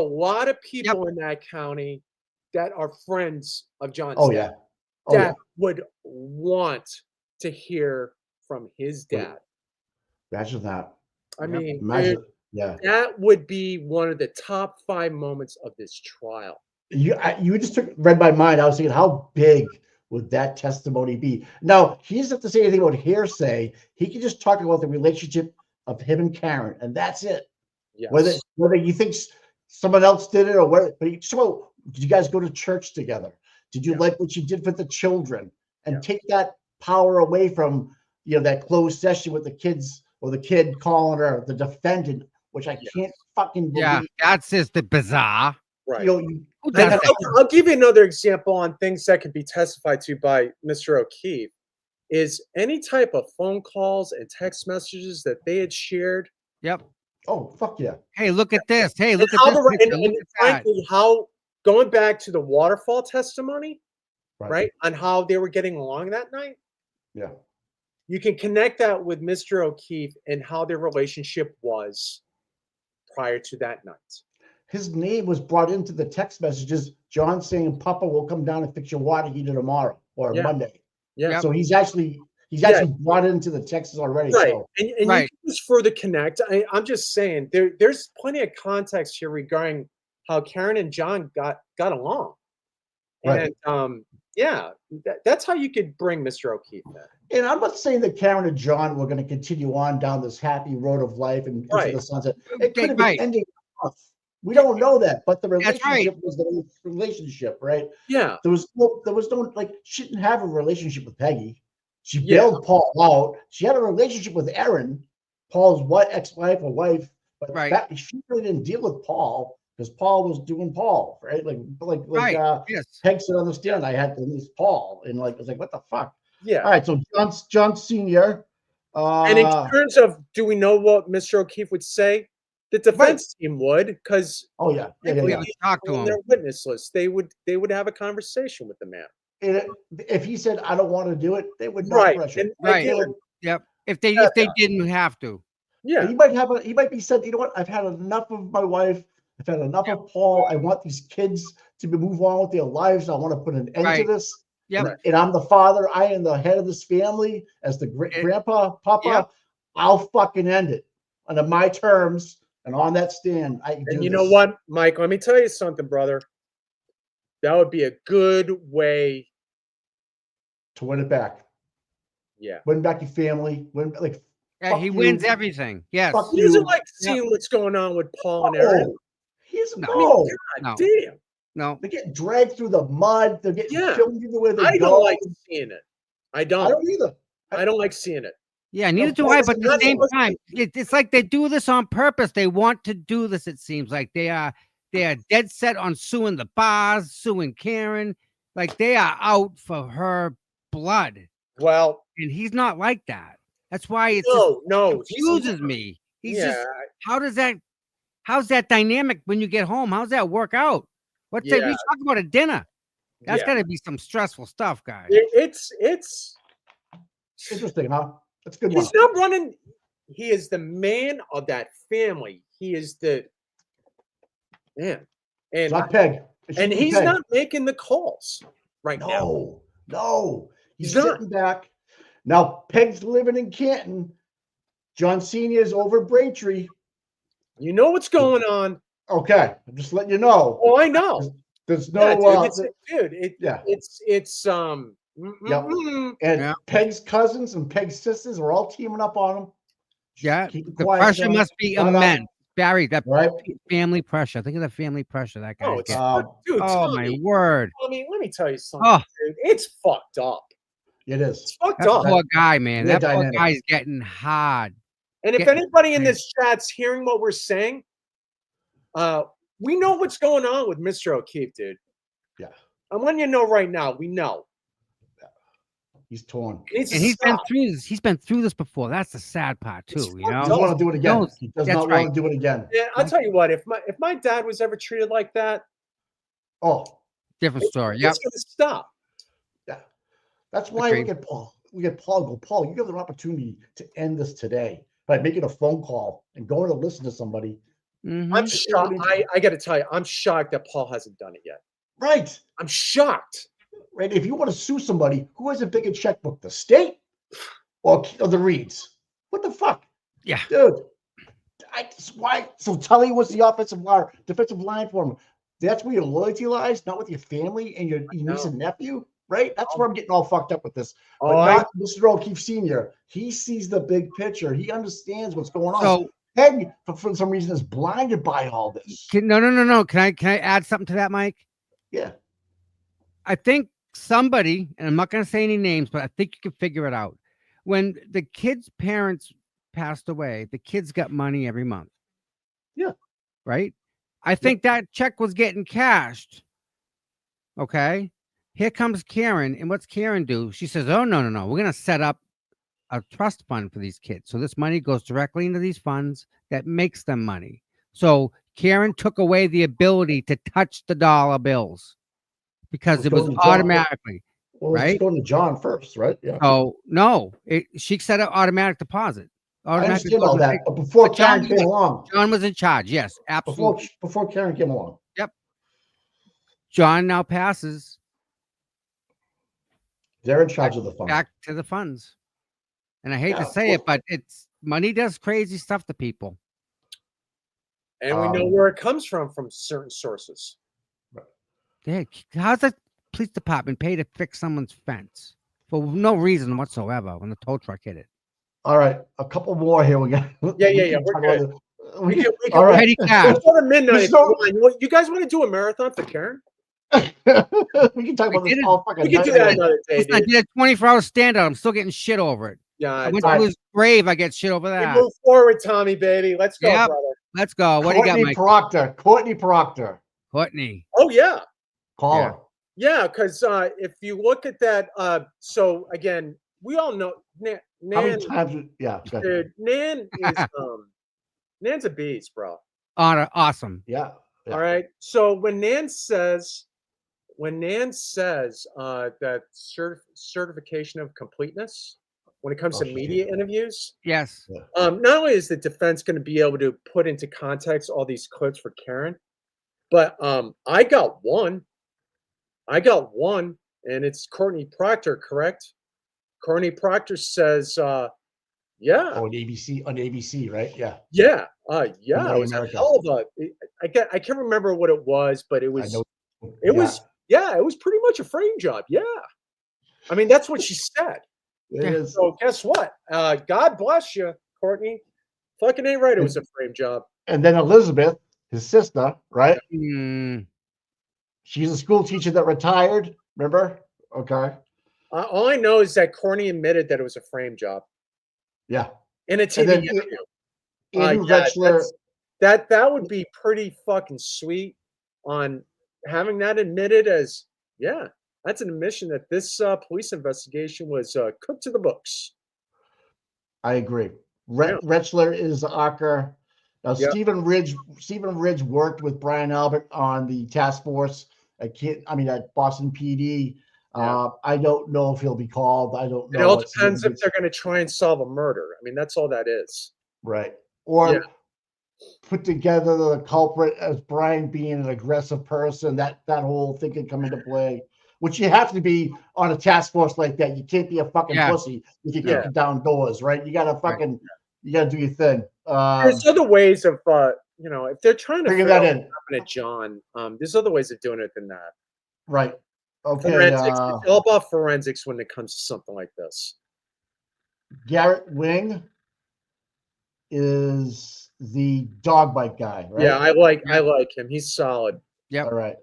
lot of people in that county that are friends of John's
Oh
dad
yeah. Oh
that
yeah.
would want to hear from his dad.
Imagine that.
I
Yep.
mean,
Imagine.
dude,
Yeah.
that would be one of the top 5 moments of this trial.
You just read my mind. I was thinking, how big would that testimony be? Now, he doesn't have to say anything about hearsay. He can just talk about the relationship of him and Karen, and that's it.
Yes.
Whether you think someone else did it or whether, but just about, did you guys go to church together? Did you like what you did for the children? And take that power away from that closed session with the kids or the kid calling her the defendant, which I can't fucking believe.
Yeah, that's just the bizarre.
Right.
Who
And
does that?
I'll give you another example on things that can be testified to by Mr. O'Keefe. Is any type of phone calls and text messages that they had shared.
Yep.
Oh, fuck yeah.
Hey, look at this. Hey, look at
how
this.
the-
picture.
and
Look at that.
frankly, how going back to the waterfall testimony,
Right.
right, on how they were getting along that night.
Yeah.
You can connect that with Mr. O'Keefe and how their relationship was prior to that night.
His name was brought into the text messages. John saying, "Papa will come down and fix your water heater tomorrow or
Yeah.
Monday."
Yeah.
So he's actually brought into the texts already.
Right.
So
And you
Right.
can just further connect. I'm just saying there's plenty of context here regarding how Karen and John got along.
Right.
And that's how you could bring Mr. O'Keefe in.
and I'm not saying that Karen and John were going to continue on down this happy road of life and into
Right.
the sunset. It could have been
Right.
ending off. We don't know that, but the
That's right.
relationship was the relationship, right?
Yeah.
There was no like, she didn't have a relationship with Peggy. She
Yeah.
bailed Paul out. She had a relationship with Erin, Paul's ex-wife or wife, but
Right.
she really didn't deal with Paul because Paul was doing Paul, right?
Right. Yes.
Peg said on the stand, I had to lose Paul, and I was like, what the fuck?
Yeah.
All right, so John Senior.
And in terms of, do we know what Mr. O'Keefe would say? The defense team would, because
Oh yeah, yeah, yeah,
We
yeah.
would talk to
on
him.
their witness list, they would have a conversation with the man.
If he said I don't want to do it, they would not
Right.
pressure.
And
Right.
again,
Yep. If they didn't have to.
yeah.
He might be said, you know what? I've had enough of my wife. I've had enough of Paul. I want these kids to move on with their lives. I want to put an end to
Right.
this.
Yep.
And I'm the father. I am the head of this family as the grandpa, papa.
Yep.
I'll fucking end it under my terms and on that stand. I can do
And you
this.
know what, Mike? Let me tell you something, brother. That would be a good way
To win it back.
Yeah.
Win back your family. Win like.
Yeah, he wins everything. Yes.
Fuck
He doesn't
you.
like seeing what's going on with Paul and Aaron.
Oh, he's
No.
I mean,
no.
God
No.
damn.
No.
They're getting dragged through the mud. They're getting
Yeah.
filmed everywhere they
I
go.
don't like seeing it. I
I
don't.
don't either.
I don't like seeing it.
Yeah, neither do
Paul
I.
is
But at the
not
same
supposed
time, it's like they do this on purpose. They want to do this. It seems like they are dead set on suing the bars, suing Karen. Like they are out for her blood,
Well,
and he's not like that. That's why it's
no.
confuses me. He's
Yeah.
just how's that dynamic when you get home? How's that work out? What's that? We
Yeah.
talk about a dinner. That's
Yeah.
got to be some stressful stuff, guys.
It's
Interesting, huh? That's a good one.
he's not running. He is the man of that family. He is the man.
It's
And
not Peg. It should be
he's
Peg.
not making the calls right now.
No. He's
He's not.
sitting back. Now, Peg's living in Canton. John Sr.'s over Braintree.
You know what's going on.
Okay. I'm just letting you know.
Oh, I know.
There's
Yeah,
no
dude, it's
Yep. And
Yeah.
Peg's cousins and Peg's sisters are all teaming up on him.
Yeah,
Keep it
the
quiet,
pressure
John.
must be
Shut up.
immense. Barry, that
Right?
family pressure. Think of the family pressure that guy.
Oh, it's
Um,
dude.
Oh my
Tommy,
word!
I mean, let me tell you something,
Oh,
dude. It's fucked up.
It
It's
is.
fucked
that
up.
poor guy, man.
Yeah,
That poor
dynamic.
guy's getting hard.
And if
Getting
anybody in
crazy.
this chat's hearing what we're saying, we know what's going on with Mr. O'Keefe, dude.
Yeah.
I'm letting you know right now. We know.
He's torn.
He needs to
And he's been
stop.
through this. He's been through this before. That's the sad part
It's
too. You
He
know.
doesn't want to do it again.
knows.
He does
That's
not
right.
want to do it again.
Yeah, I'll tell you what. If my dad was ever treated like that,
Oh,
Different story. Yep.
it's gonna stop.
yeah. That's why
Agreed.
we get Paul. We get Paul. Go, Paul. You have an opportunity to end this today by making a phone call and going to listen to somebody.
Mhm.
I'm shocked. I got to tell you, I'm shocked that Paul hasn't done it yet.
Right.
I'm shocked.
Right. If you want to sue somebody, who has a bigger checkbook, the state or the Reeds? What the fuck?
Yeah.
Dude. Why? So Tully was the defensive line for him. That's where your loyalty lies, not with your family and your niece and nephew, right? That's where I'm getting all fucked up with this. But not Mr. O'Keefe Sr. He sees the big picture. He understands what's going on.
So
Peg, for some reason, is blinded by all this.
no. Can I add something to that, Mike?
Yeah.
I think somebody, and I'm not going to say any names, but I think you can figure it out. When the kid's parents passed away, the kids got money every month.
Yeah.
Right? I think that check was getting cashed. Okay. Here comes Karen. And what's Karen do? She says, oh, no. We're going to set up a trust fund for these kids. So this money goes directly into these funds that makes them money. So Karen took away the ability to touch the dollar bills because it was automatically.
Well,
right?
it's going to John first, right? Yeah.
Oh, no. She set up automatic deposit.
I understand all that. But before Karen came along.
John was in charge. Yes, absolutely.
Before Karen came along.
Yep. John now passes
They're in charge of the fund.
back to the funds. And I hate to say it, but it's money does crazy stuff to people.
And we know where it comes from certain sources.
Yeah, how's the police department pay to fix someone's fence for no reason whatsoever when the tow truck hit it?
All right, a couple more here. We got.
Yeah. We're good. We can,
all right.
Petty cash.
Let's go to midnight.
So-
You guys want to do a marathon for Karen?
We can talk about this all fucking
We can
night.
do that another day,
Listen, I
dude.
did a 24-hour standout. I'm still getting shit over it.
Yeah,
I went to his grave. I get shit over
we
that.
move forward, Tommy, baby. Let's go,
Yep.
brother.
Let's go. What do you got, Mike?
Courtney Proctor.
Courtney.
Oh, yeah.
Call
Yeah.
her.
Yeah, because if you look at that, so again, we all know Nan.
How many times? Yeah. go ahead.
Dude, Nan is Nan's a beast, bro.
Awesome.
Yeah.
All right. So when Nan says that certification of completeness when it comes
Oh,
to media interviews,
Yes.
not only is the defense going to be able to put into context all these clips for Karen, but I got one, and it's Courtney Proctor, correct? Courtney Proctor says, "Yeah,
Oh, on ABC, right? Yeah.
yeah,
Good
it
Morning
was a
America.
hell of a." I can't remember what it was, but it
I
was
know.
it was yeah, it was pretty much a frame job. Yeah, I mean that's what she said.
It
Yeah.
is.
So guess what? God bless you, Courtney. Fucking ain't right. It was a frame job.
And then Elizabeth, his sister, right?
Mm,
She's a school teacher that retired. Remember? Okay.
All I know is that Courtney admitted that it was a frame job
Yeah.
in a
And
TV
then
interview.
Andrew
Yeah,
Rechler.
that would be pretty fucking sweet on having that admitted as yeah, that's an admission that this police investigation was cooked to the books.
I agree.
Yeah.
Rechler is Acker. Now,
Yeah.
Stephen Ridge worked with Brian Albert on the task force at Boston PD.
Yeah.
I don't know if he'll be called. I don't
It
know
all
what
depends if
significance.
they're going to try and solve a murder. I mean, that's all that is.
Right.
Yeah.
Or put together the culprit as Brian being an aggressive person. That whole thing could come into play. Which you have to be on a task force like that. You can't be a fucking
Yeah.
pussy if you
Yeah.
kick down doors, right? You gotta fucking you gotta do your thing.
There's other ways of, if they're trying to
Bringing
figure out
that
what
in.
happened to John, there's other ways of doing it than that.
Right. Okay.
Forensics. It's all about forensics when it comes to something like this.
Garrett Wing is the dog bite guy, right?
Yeah, I like him. He's solid.
Yep.
All right.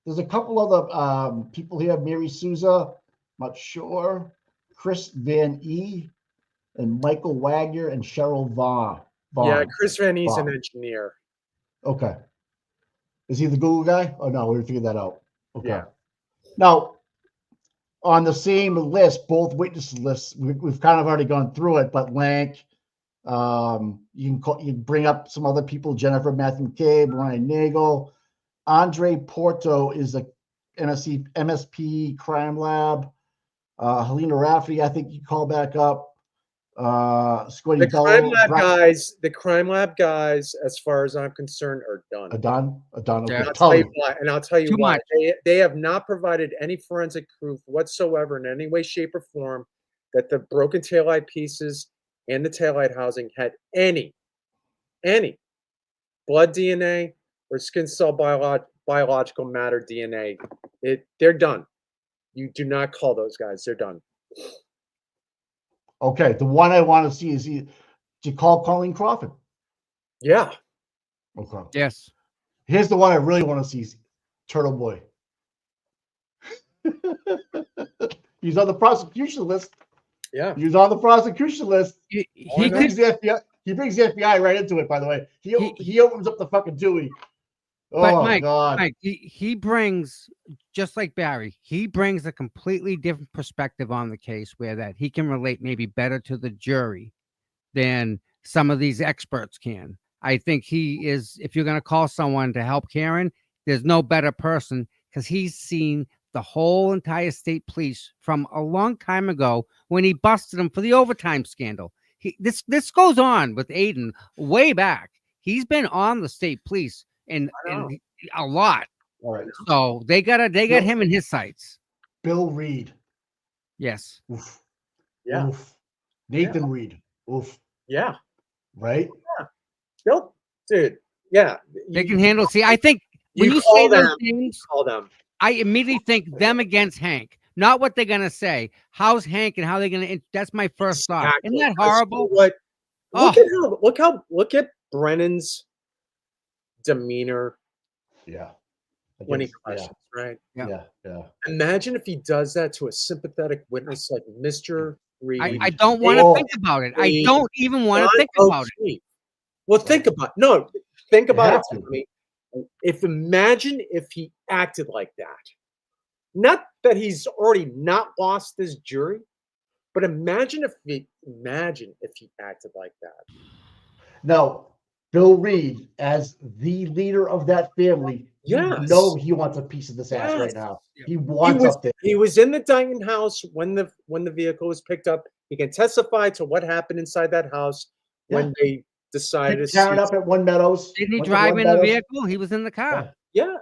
There's a couple other people here. Mary Souza, not sure. Chris Van E. and Michael Wagner and Cheryl Vaughn.
Yeah, Chris Van E's an
Vaughn.
engineer.
Okay. Is he the Google guy? Oh no, we figured that out. Okay.
Yeah.
Now, on the same list, both witness lists, we've kind of already gone through it, but Lank, you can bring up some other people: Jennifer Matthew McCabe, Ryan Nagel, Andre Porto is the MSP Crime Lab. Helena Rafferty, I think you call back up. Scotty
The
Bello,
crime lab guys, as far as I'm concerned, are done.
Adon. Okay.
Yeah.
I'll tell you
Too
why.
much.
They have not provided any forensic proof whatsoever in any way, shape, or form that the broken taillight pieces and the taillight housing had any blood DNA or skin cell biological matter DNA. They're done. You do not call those guys. They're done.
Okay, the one I want to see is do you call Colleen Crawford?
Yeah.
Okay.
Yes.
Here's the one I really want to see: Turtle Boy. He's on the prosecution list.
Yeah.
He's on the prosecution list.
He
brings
could,
the FBI. He brings the FBI right into it. By the way, he opens up the fucking Dewey.
but
Oh God!
Mike, he brings, just like Barry, he brings a completely different perspective on the case, where that he can relate maybe better to the jury than some of these experts can. I think he is. If you're going to call someone to help Karen, there's no better person, because he's seen the whole entire state police from a long time ago when he busted him for the overtime scandal. This goes on with Aiden way back. He's been on the state police and a lot.
All right.
So they got him in his sights.
Bill Reed.
Yes.
Oof.
Yeah.
Oof. Nathan Reed. Oof.
Yeah.
Right.
Nope. Dude. Yeah.
They can handle. See, I think when you
call
say those
them.
things,
Call them.
I immediately think them against Hank. Not what they're gonna say. How's Hank and how they're gonna? That's my first thought. Isn't that horrible?
Look at Brennan's demeanor
Yeah.
when he questions, right?
Yeah.
Imagine if he does that to a sympathetic witness like Mr. Reed.
I don't want to think about it. I don't even want to think about it.
Well, think about it,
have to.
Tommy. Imagine if he acted like that. Not that he's already not lost this jury, but imagine if he acted like that.
Now, Bill Reed, as the leader of that family, you
Yes.
know he wants a piece of this ass
Yes.
right now.
Yep.
He
He
wants
was,
up there.
he was in the Diamond house when the vehicle was picked up. He can testify to what happened inside that house when they decided
Picked
to
Karen
seize.
up at One Meadows.
Didn't he
went to
drive
One
in the
Meadows.
vehicle? He was in the car.
Yeah.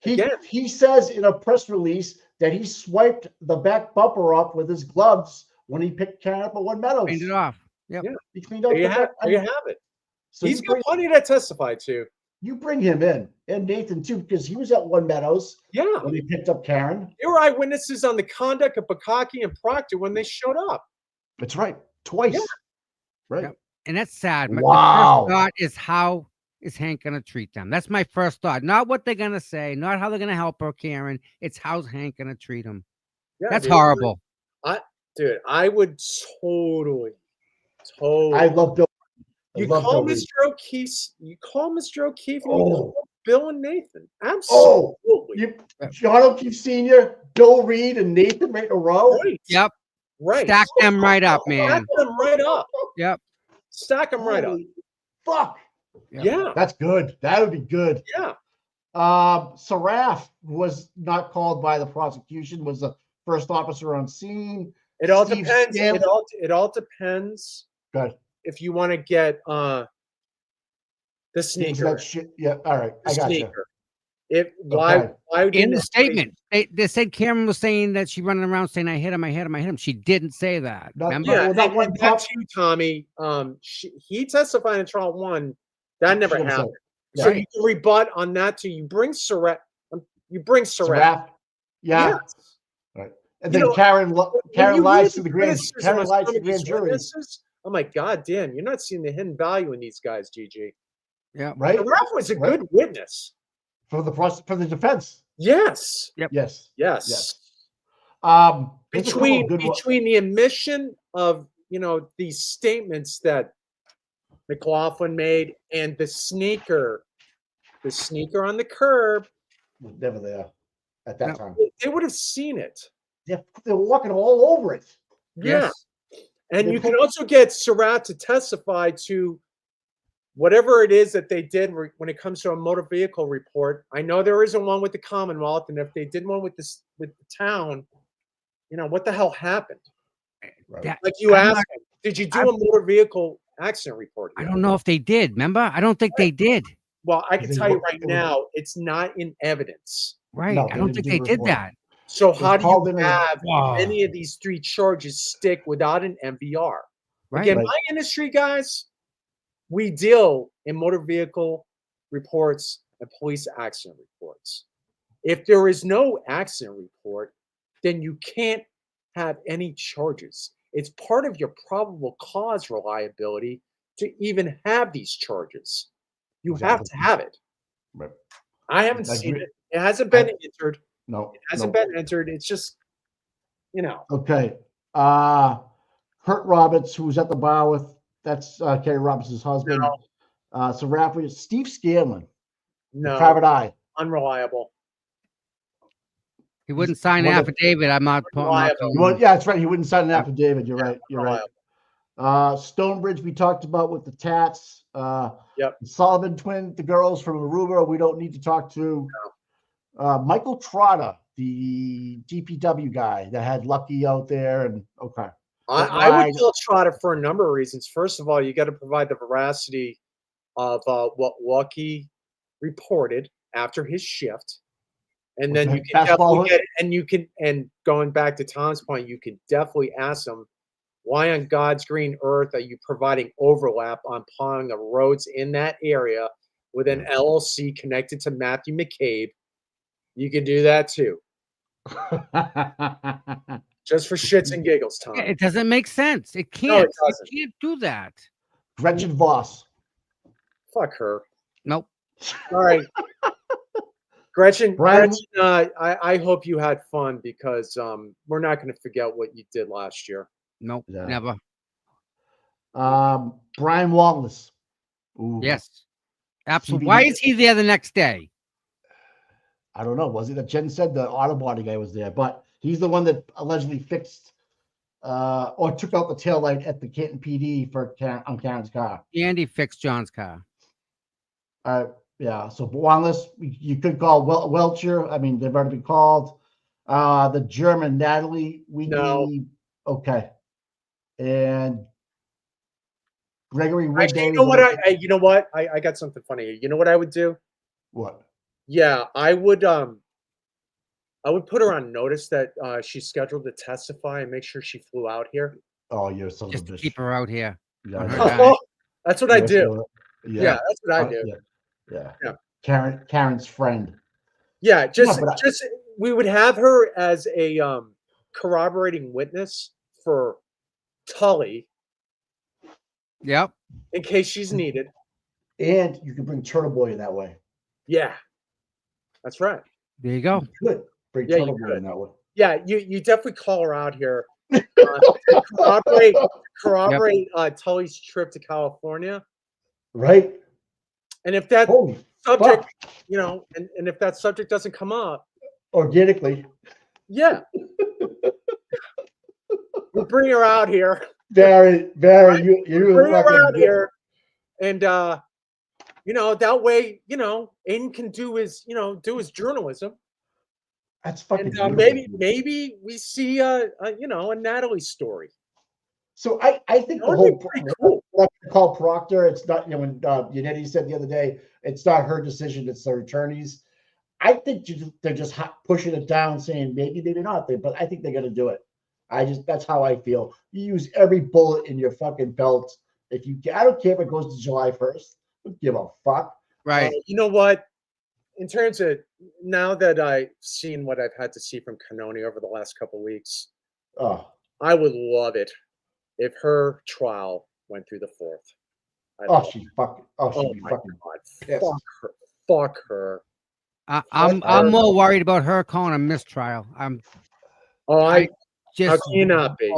Again,
He says in a press release that he swiped the back bumper off with his gloves when he picked Karen up at One Meadows.
Cleaned it off. Yep.
Yeah.
He cleaned up
there you
the
have,
back.
there you have it.
So
He's
you
got
bring,
plenty to testify to.
you bring him in, and Nathan too, because he was at One Meadows
Yeah.
when he picked up Karen.
They were eyewitnesses on the conduct of Bukaki and Proctor when they showed up.
That's right, twice.
Yeah.
Right.
Yep. And that's sad.
Wow.
The first thought is, how is Hank going to treat them? That's my first thought. Not what they're going to say, not how they're going to help her, Karen. It's how's Hank going to treat them.
Yeah,
That's
dude.
horrible.
Dude, I would totally.
I love Bill.
You
love
call
Bill
Mr.
Reed.
O'Keefe. You call Mr. O'Keefe and you
Oh.
call Bill and Nathan.
Oh,
Absolutely.
John O'Keefe Sr., Bill Reed, and Nathan right in a row.
Right.
Yep.
Right.
Stack them right up, man.
Stack them right up.
Yep.
Stack them right up.
Holy Fuck.
Yep.
Yeah.
That's good. That would be good.
Yeah.
Saraf was not called by the prosecution, was the first officer on scene.
It all
Steve
depends.
Scanlon-
It all depends
Good.
if you want to get the sneaker.
That shit. Yeah. All right. I got you.
Sneaker. Why
In
didn't
the statement, they said Karen was saying that she running around saying, I hit him, I hit him, I hit him. She didn't say that.
Not-
Remember?
Yeah,
Well, that
and
one
that
cop-
too, Tommy. He testified in trial 1. That never
Should've said
happened.
it.
So
Right.
you can rebut on that too. You bring Surratt.
Saraf. Yeah.
Yes.
And
You
then
know,
Karen
When
Karen
you
lies
hear
to
the
the grand
criticism
Karen
of
lies
some
to
of
the grand
these
jury.
witnesses, I'm like, God damn, you're not seeing the hidden value in these guys, GG.
Yeah.
Right?
Surratt was a
Right.
good witness.
For the defense.
Yes.
Yep.
Yes.
Yes.
Yes. There's a couple
Between
of good ones.
between the admission of these statements that McLaughlin made and the sneaker on the curb,
Never there at that
No.
time.
they would have seen it.
They were walking all over it.
Yeah.
Yes.
And
They
you can
put-
also get Surratt to testify to whatever it is that they did when it comes to a motor vehicle report. I know there isn't one with the Commonwealth, and if they did one with the town, what the hell happened?
Right.
That-
Like you
I'm
asked
not-
him, did you do a motor vehicle accident report?
I
yet?
don't know if they did. Remember? I don't think they did.
Well, I can
They
tell you
were-
right
it was-
now, it's not in evidence.
Right.
No,
I
they
don't
didn't
think
do
they
the
did
report.
that.
So
was
how do
called
you
in as a-
have
Wow.
any of these 3 charges stick without an MVR?
Right.
Again,
Right.
my industry, guys, we deal in motor vehicle reports and police accident reports. If there is no accident report, then you can't have any charges. It's part of your probable cause reliability to even have these charges. You have to have it.
Right.
I haven't
I
seen
agree.
it. It hasn't been entered.
No.
It hasn't
no.
been entered. It's just,
Okay. Kurt Roberts, who was at the bar with, that's Kerry Roberts' husband. So Rafa, Steve Scanlon, the
no,
private eye.
unreliable.
He wouldn't sign an
one that-
affidavit. I'm not.
Reliable.
Well, yeah, that's right. He wouldn't sign an
Yeah.
affidavit. You're right. You're right. Stonebridge, we talked about with the tats.
Yep.
Sullivan twin, the girls from Aruba, we don't need to talk to. Michael Trotta, the DPW guy that had Lucky out there, and okay.
I
Right.
would kill Trotter for a number of reasons. First of all, you got to provide the veracity of what Lucky reported after his shift, and then
Okay,
you can
basketball
definitely and going back to Tom's point, you can definitely ask him, why on God's green earth are you providing overlap on plowing the roads in that area with an LLC connected to Matthew McCabe? You can do that too, just for shits and giggles, Tom.
It doesn't make sense. It can't.
No, it doesn't.
You can't do that.
Gretchen Voss.
Fuck her.
Nope.
All right. Gretchen,
Brian-
I hope you had fun because we're not going to forget what you did last year.
Nope.
Yeah.
Never.
Brian Wallace. Ooh,
Yes. Absolutely.
CBD.
Why is he there the next day?
I don't know. Was it that Jen said the auto body guy was there? But he's the one that allegedly fixed or took out the tail light at the Canton PD on Karen's car.
Andy fixed John's car.
Yeah. So Wanless, you could call Welcher. I mean, they've already been called. The German Natalie, okay. And Gregory Woodbury.
Actually, you know what? You know what? I got something funny here. You know what I would do?
What?
Yeah, I would put her on notice that she's scheduled to testify and make sure she flew out here.
Oh, you're son of a
Just to
bitch.
keep her out here.
Yeah,
That's what I do. Yeah, that's what I do.
Yeah. Karen's friend.
Yeah, just we would have her as a corroborating witness for Tully.
Yep.
In case she's needed.
And you can bring Turtle Boy in that way.
Yeah. That's right.
There you go.
Good. Bring Turtle Boy in that way.
Yeah, you definitely call her out here. To corroborate Tully's trip to California.
Right.
And if that subject, and if that subject doesn't come up
organically,
yeah, we'll bring her out here.
Barry,
right? You bring her out here, and that way, Aiden can do his journalism.
That's fucking.
And maybe we see a Natalie story.
So I think the whole cool. Call Proctor. It's not when Yannetti said the other day, it's not her decision. It's their attorneys. I think they're just pushing it down, saying maybe not. But I think they're gonna do it. That's how I feel. You use every bullet in your fucking belt. I don't care if it goes to July 1st. Don't give a fuck.
Right.
You know what? In terms of now that I've seen what I've had to see from Cannoni over the last couple of weeks, I would love it if her trial went through the 4th.
She'd be fucking.
God. Fuck her.
I'm more worried about her calling a mistrial.
How can you not be?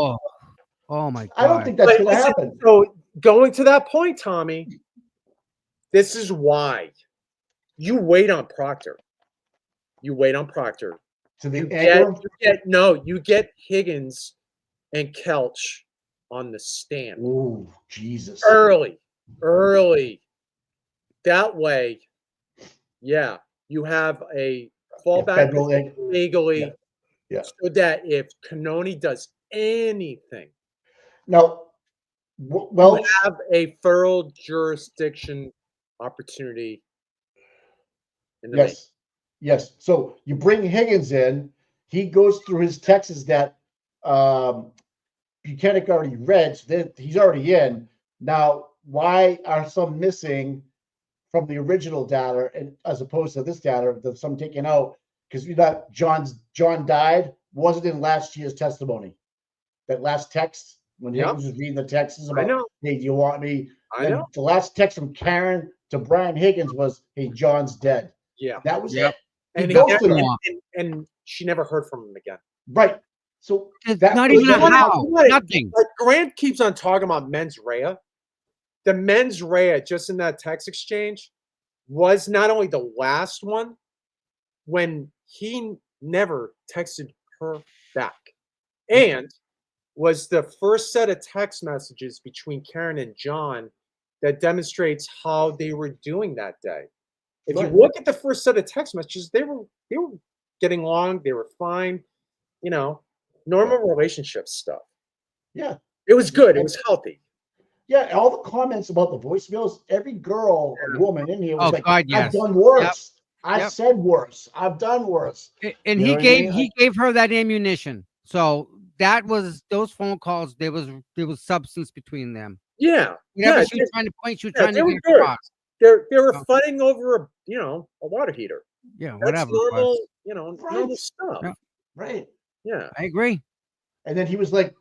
Oh my God.
I don't think that's going to happen.
So going to that point, Tommy, this is why you wait on Proctor. You get Higgins and Kelch on the stand.
Oh, Jesus.
Early. That way, yeah, you have a fallback legally so that if Cannoni does anything,
now,
you have a federal jurisdiction opportunity.
Yes. So you bring Higgins in. He goes through his texts that Buchanan already read. So he's already in. Now, why are some missing from the original data, and as opposed to this data, that some taken out? Because John died wasn't in last year's testimony. That last text when Higgins was reading the texts about, hey, do you want me? The last text from Karen to Brian Higgins was, hey, John's dead.
Yeah,
that was it.
And she never heard from him again.
Right. So
that's not even nothing.
Like Grant keeps on talking about mens rea. The mens rea just in that text exchange was not only the last one when he never texted her back, and was the first set of text messages between Karen and John that demonstrates how they were doing that day. If you look at the first set of text messages, they were getting along, they were fine, normal relationship stuff.
Yeah.
It was good. It was healthy.
Yeah, all the comments about the voicemails, every girl or woman in here was I've done worse.
Yep.
I've said worse. I've done worse.
And he gave her that ammunition. So that was those phone calls, there was substance between them.
Yeah.
Whatever she was trying to point, she was trying to get across.
They were fighting over a water heater.
Yeah,
that's
whatever.
Normal stuff.
Yeah.
Right.
Yeah.
I agree.
And then he was like,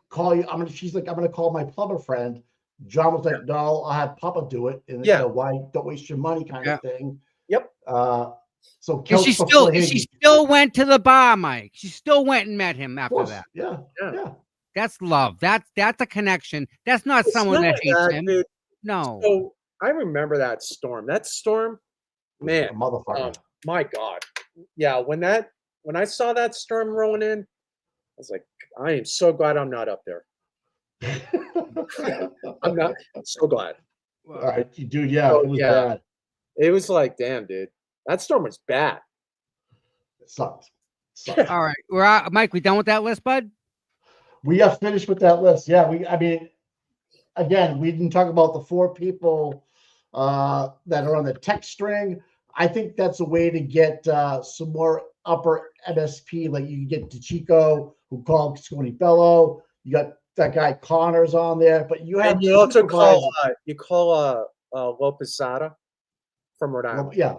she's like, I'm gonna call my plumber friend. John was like, no, I'll have Papa do it. And why don't waste your money kind of thing.
Yep.
So
she still went to the bar, Mike. She still went and met him after that.
Yeah.
That's love. That's a connection. That's not someone that hates him. Dude. No.
So I remember that storm. That storm, man,
motherfucker.
My God. Yeah, when I saw that storm rolling in, I was like, I am so glad I'm not up there. I'm not so glad.
All right, you do. Yeah,
Oh,
it was
yeah.
bad.
It was like, damn, dude, that storm was bad.
It sucked. Sucked.
All right, we're out. Mike, we done with that list, bud?
We are finished with that list. Yeah, I mean, again, we didn't talk about the 4 people that are on the text string. I think that's a way to get some more upper MSP. Like you can get DeChico, who called Scony Bello. You got that guy Connors on there, but you have
And you also call
supervisors.
Lopezada from Rhode Island.
Yeah.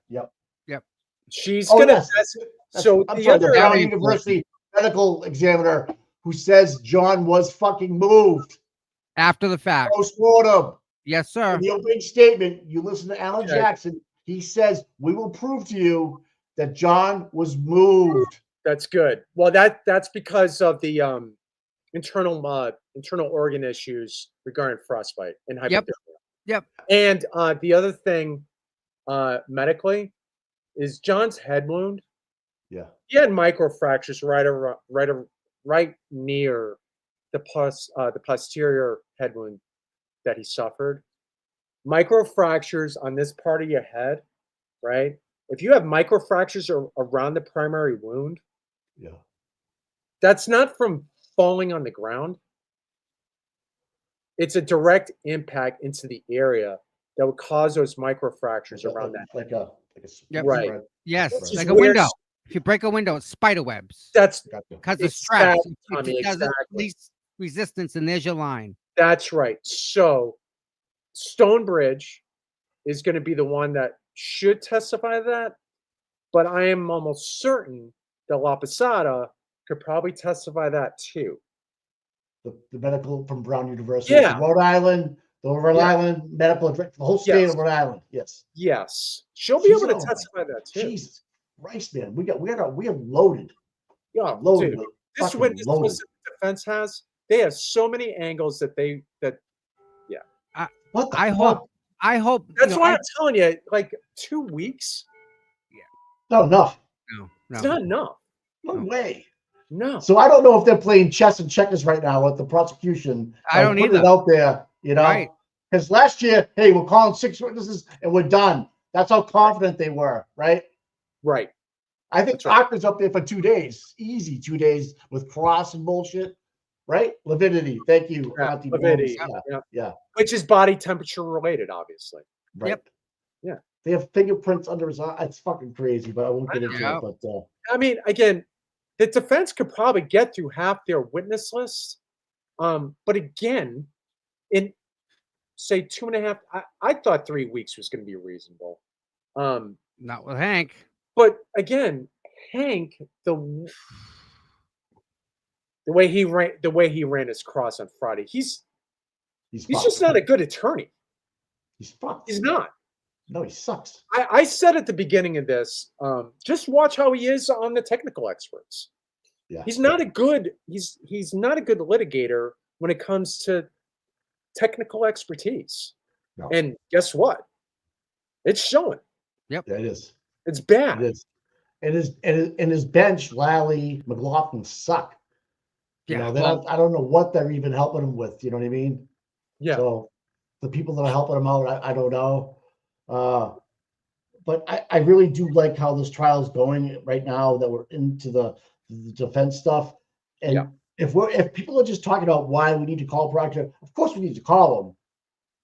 Yep.
She's
Oh,
gonna
yes.
test. So
I'm
the
sorry,
other
the Brown
Very
University medical examiner who says John was fucking moved
After the fact.
post-mortem.
Yes, sir.
In the opening statement, you listen to Alan
Okay.
Jackson. He says, "We will prove to you that John was moved."
That's good. Well, that's because of the internal organ issues regarding frostbite and hypothermia.
Yep.
And the other thing, medically, is John's head wound.
Yeah.
He had microfractures right near the posterior head wound that he suffered. Microfractures on this part of your head, right? If you have microfractures around the primary wound,
Yeah.
that's not from falling on the ground. It's a direct impact into the area that would cause those microfractures around that.
Like a
Yep.
Right.
spread.
Yes,
Which
is
like a
where
window. If you break a window, it's spider webs.
That's
Gotcha.
Because of stress.
Exactly, Tommy,
It does
exactly.
least resistance, and there's your line.
That's right. So Stonebridge is going to be the one that should testify to that, but I am almost certain that La Posada could probably testify that too.
The medical from Brown University.
Yeah.
Rhode Island, the Rhode
Yeah.
Island medical, the whole state
Yes.
of Rhode Island. Yes.
Yes, she'll be
She's
able to
all right.
testify that too.
Jesus Christ, man. We are loaded.
Yeah,
Loaded.
dude.
with
This
fucking
witness
loaded.
list that the defense has, they have so many angles that
What the
I
fuck?
hope.
that's
you know,
why I'm telling you, like 2 weeks,
Not enough.
it's
No.
not enough.
No
No.
way.
No.
So I don't know if they're playing chess and checkers right now with the prosecution.
I don't
putting it
either.
out there, you know.
Right.
Because last year, hey, we're calling 6 witnesses and we're done. That's how confident they were, right?
Right.
I think
That's right.
Akron's up there for 2 days, easy 2 days with cross and bullshit, right? Lividity, thank you,
Yeah,
Auntie
lividity,
Bones.
yeah. Which is body temperature related, obviously.
Right.
Yep.
Yeah.
They have fingerprints under his eye. It's fucking crazy, but I won't get into
know.
it. But
I mean, again, the defense could probably get through half their witness list. But again, in say 2.5, I thought 3 weeks was going to be reasonable.
Not with Hank.
But again, Hank, the way he ran his cross on Friday, he's
fucked.
just not a good attorney.
He's fucked.
He's not.
No, he sucks.
I said at the beginning of this, just watch how he is on the technical experts.
Yeah.
He's not a good litigator when it comes to technical expertise.
No.
And guess what? It's showing.
Yeah, it is.
It's bad.
It is. And his bench, Lally, McLaughlin suck. You know, I don't know what they're even helping him with. You know what I mean?
Yeah.
So the people that are helping him out, I don't know. But I really do like how this trial is going right now that we're into the defense stuff. And
Yeah.
if people are just talking about why we need to call Proctor, of course we need to call them.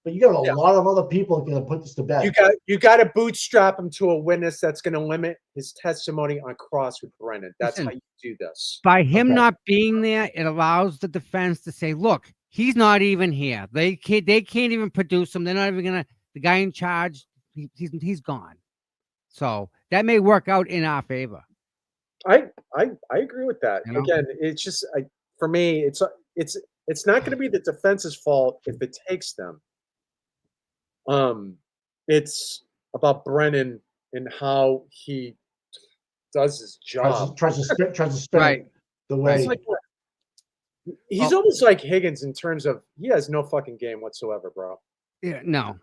But you got a lot of other people going to put this to bed.
You got to bootstrap him to a witness that's going to limit his testimony on cross with Brennan. That's
Listen,
how you do this.
By him
Okay.
not being there, it allows the defense to say, "Look, he's not even here. They can't even produce him. They're not even gonna. The guy in charge, he's gone." So that may work out in our favor.
I agree with that.
You know?
Again, it's just for me, it's not going to be the defense's fault if it takes them. It's about Brennan and how he does his job.
Tries to spin
Right.
it the way.
It's like, he's almost like Higgins in terms of he has no fucking game whatsoever, bro.
Yeah, no.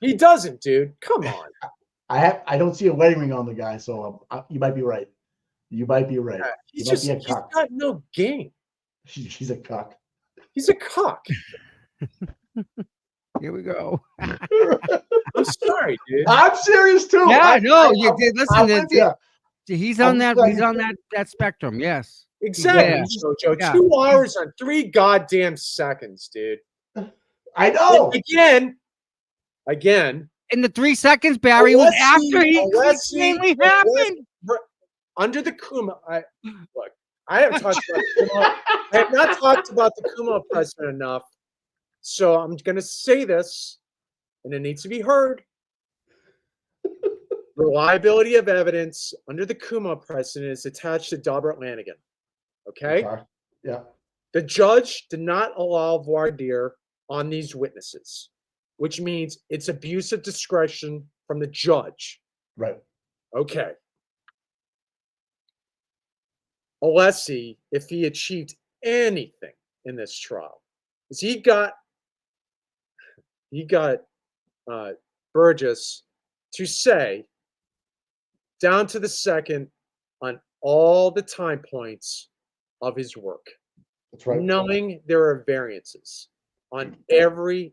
He doesn't, dude. Come on.
I don't see a wedding ring on the guy, so you might be right. You might be right.
He's
He might be a
he's
cuck.
got no game.
He's a cuck.
He's a cock.
Here we go.
I'm sorry, dude.
I'm serious too.
Yeah, no, you did.
I'm
Listen,
with ya.
he's
I'm
on that.
just glad
He's
you
on
said-
that spectrum. Yes.
Exactly,
Yeah.
Jojo.
Yeah.
2 hours and 3 goddamn seconds, dude.
I know.
And again,
In the 3 seconds, Barry, was after he
unless
mainly happened.
under the Kuma. Look, I have talked about Kuma. I have not talked about the Kuma precedent enough, so I'm going to say this, and it needs to be heard. Reliability of evidence under the Kuma precedent is attached to Dobert Lanigan. Okay?
Yeah.
The judge did not allow voir dire on these witnesses, which means it's abuse of discretion from the judge.
Right.
Okay. Alessi, if he achieved anything in this trial, is he got Burgess to say down to the second on all the time points of his work.
That's right.
Knowing there are variances on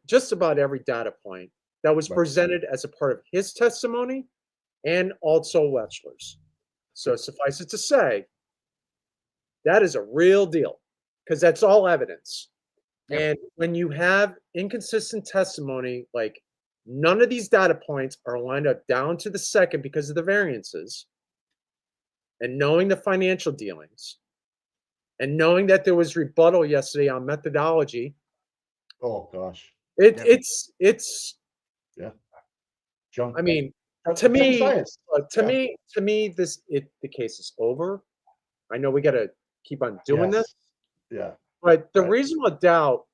just about every data point that was presented as a part of his testimony and also Wechsler's. So suffice it to say, that is a real deal because that's all evidence.
Yep.
And when you have inconsistent testimony, like none of these data points are lined up down to the second because of the variances, and knowing the financial dealings, and knowing that there was rebuttal yesterday on methodology.
Oh gosh.
It's
Junk.
I mean,
That's
to me,
science.
to me, the case is over. I know we got to keep on doing this,
Yeah.
but the
Right.
reasonable doubt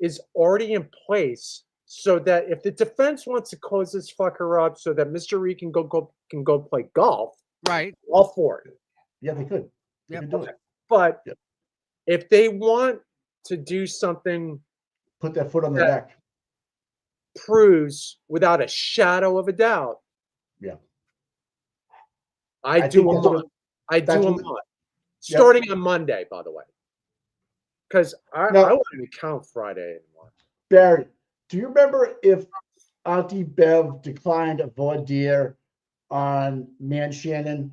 is already in place, so that if the defense wants to close this fucker up, so that Mr. Reed can go play golf,
Right.
all for it.
Yeah, they could. They
Yep.
could do it.
But
Yep.
if they want to do something
Put that foot on the
Yeah.
neck.
proves without a shadow of a doubt.
Yeah.
I
I
do
think
a
that's
month.
what-
I do
that's
a
what-
month.
Yep.
Starting on Monday, by the way. Because I
Now-
won't even count Friday anymore.
Barry, do you remember if Auntie Bev declined a voir dire on Manshannon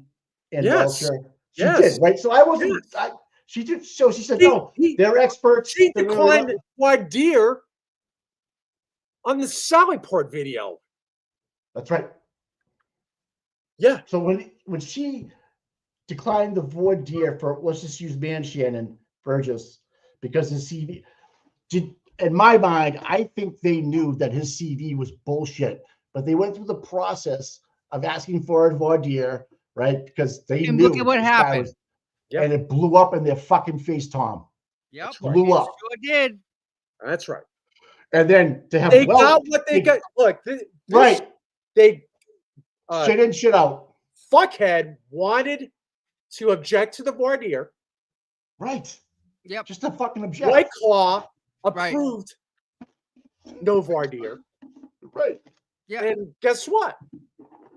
and
Yes.
Welcher? She
Yes.
did, right? So I wasn't.
Yes.
She did. So she said,
He-
"No,
he-
they're experts."
She
They're
declined voir dire on the Sallyport video.
That's right.
Yeah.
So when she declined the voir dire for, let's just use Manshannon Burgess, because his CV did. In my mind, I think they knew that his CV was bullshit, but they went through the process of asking for a voir dire, right? Because they
And
knew
look at what
this guy
happened.
was-
Yep.
and it blew up in their fucking face, Tom.
Yep.
That's right.
Blew up.
Sure did.
That's right.
And then to have
They got what they
they-
got. Look, this
right,
They
shit in, shit out.
fuckhead wanted to object to the voir dire.
Right,
Yep.
just a fucking object.
White Claw
Right.
approved no voir dire.
Right,
Yeah.
And guess what?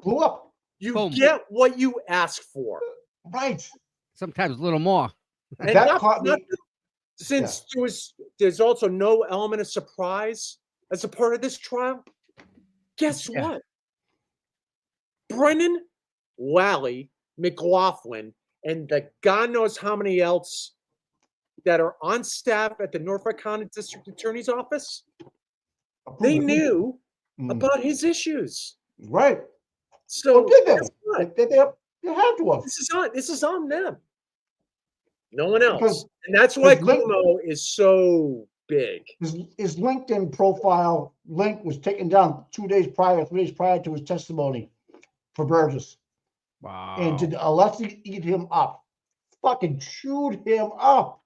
blew up.
You
Boom.
get what you ask for.
Right,
Sometimes a little more.
And
that caught me.
since there's also no element of surprise as a part of this trial, guess
Yeah.
what? Brennan Lally McLaughlin and the God knows how many else that are on staff at the Norfolk County District Attorney's Office, they knew about his issues.
Right.
So
Well, did
guess what?
they had to have.
This is on them. No one else.
Because-
And that's why
because
Kumo is so big.
His LinkedIn profile link was taken down 3 days prior to his testimony for Burgess.
Wow.
And did Alessi eat him up? Fucking chewed him up.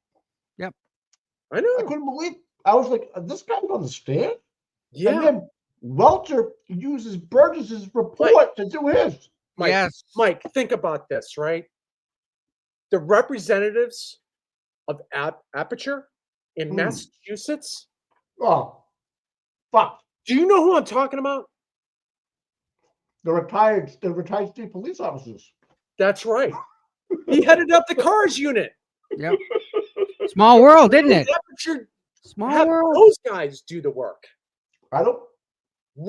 I
I
know.
couldn't believe. I was like, this guy's on the stand? And
Yeah.
then Welcher uses Burgess's report to do his.
Mike,
Yes.
Mike, think about this, right? The representatives of Aperture in Massachusetts.
Oh, fuck.
Do you know who I'm talking about?
The retired state police officers.
That's right. He headed up the cars unit.
Yep. Small world, isn't it?
Aperture
Small
have
world.
those guys do the work.
I don't.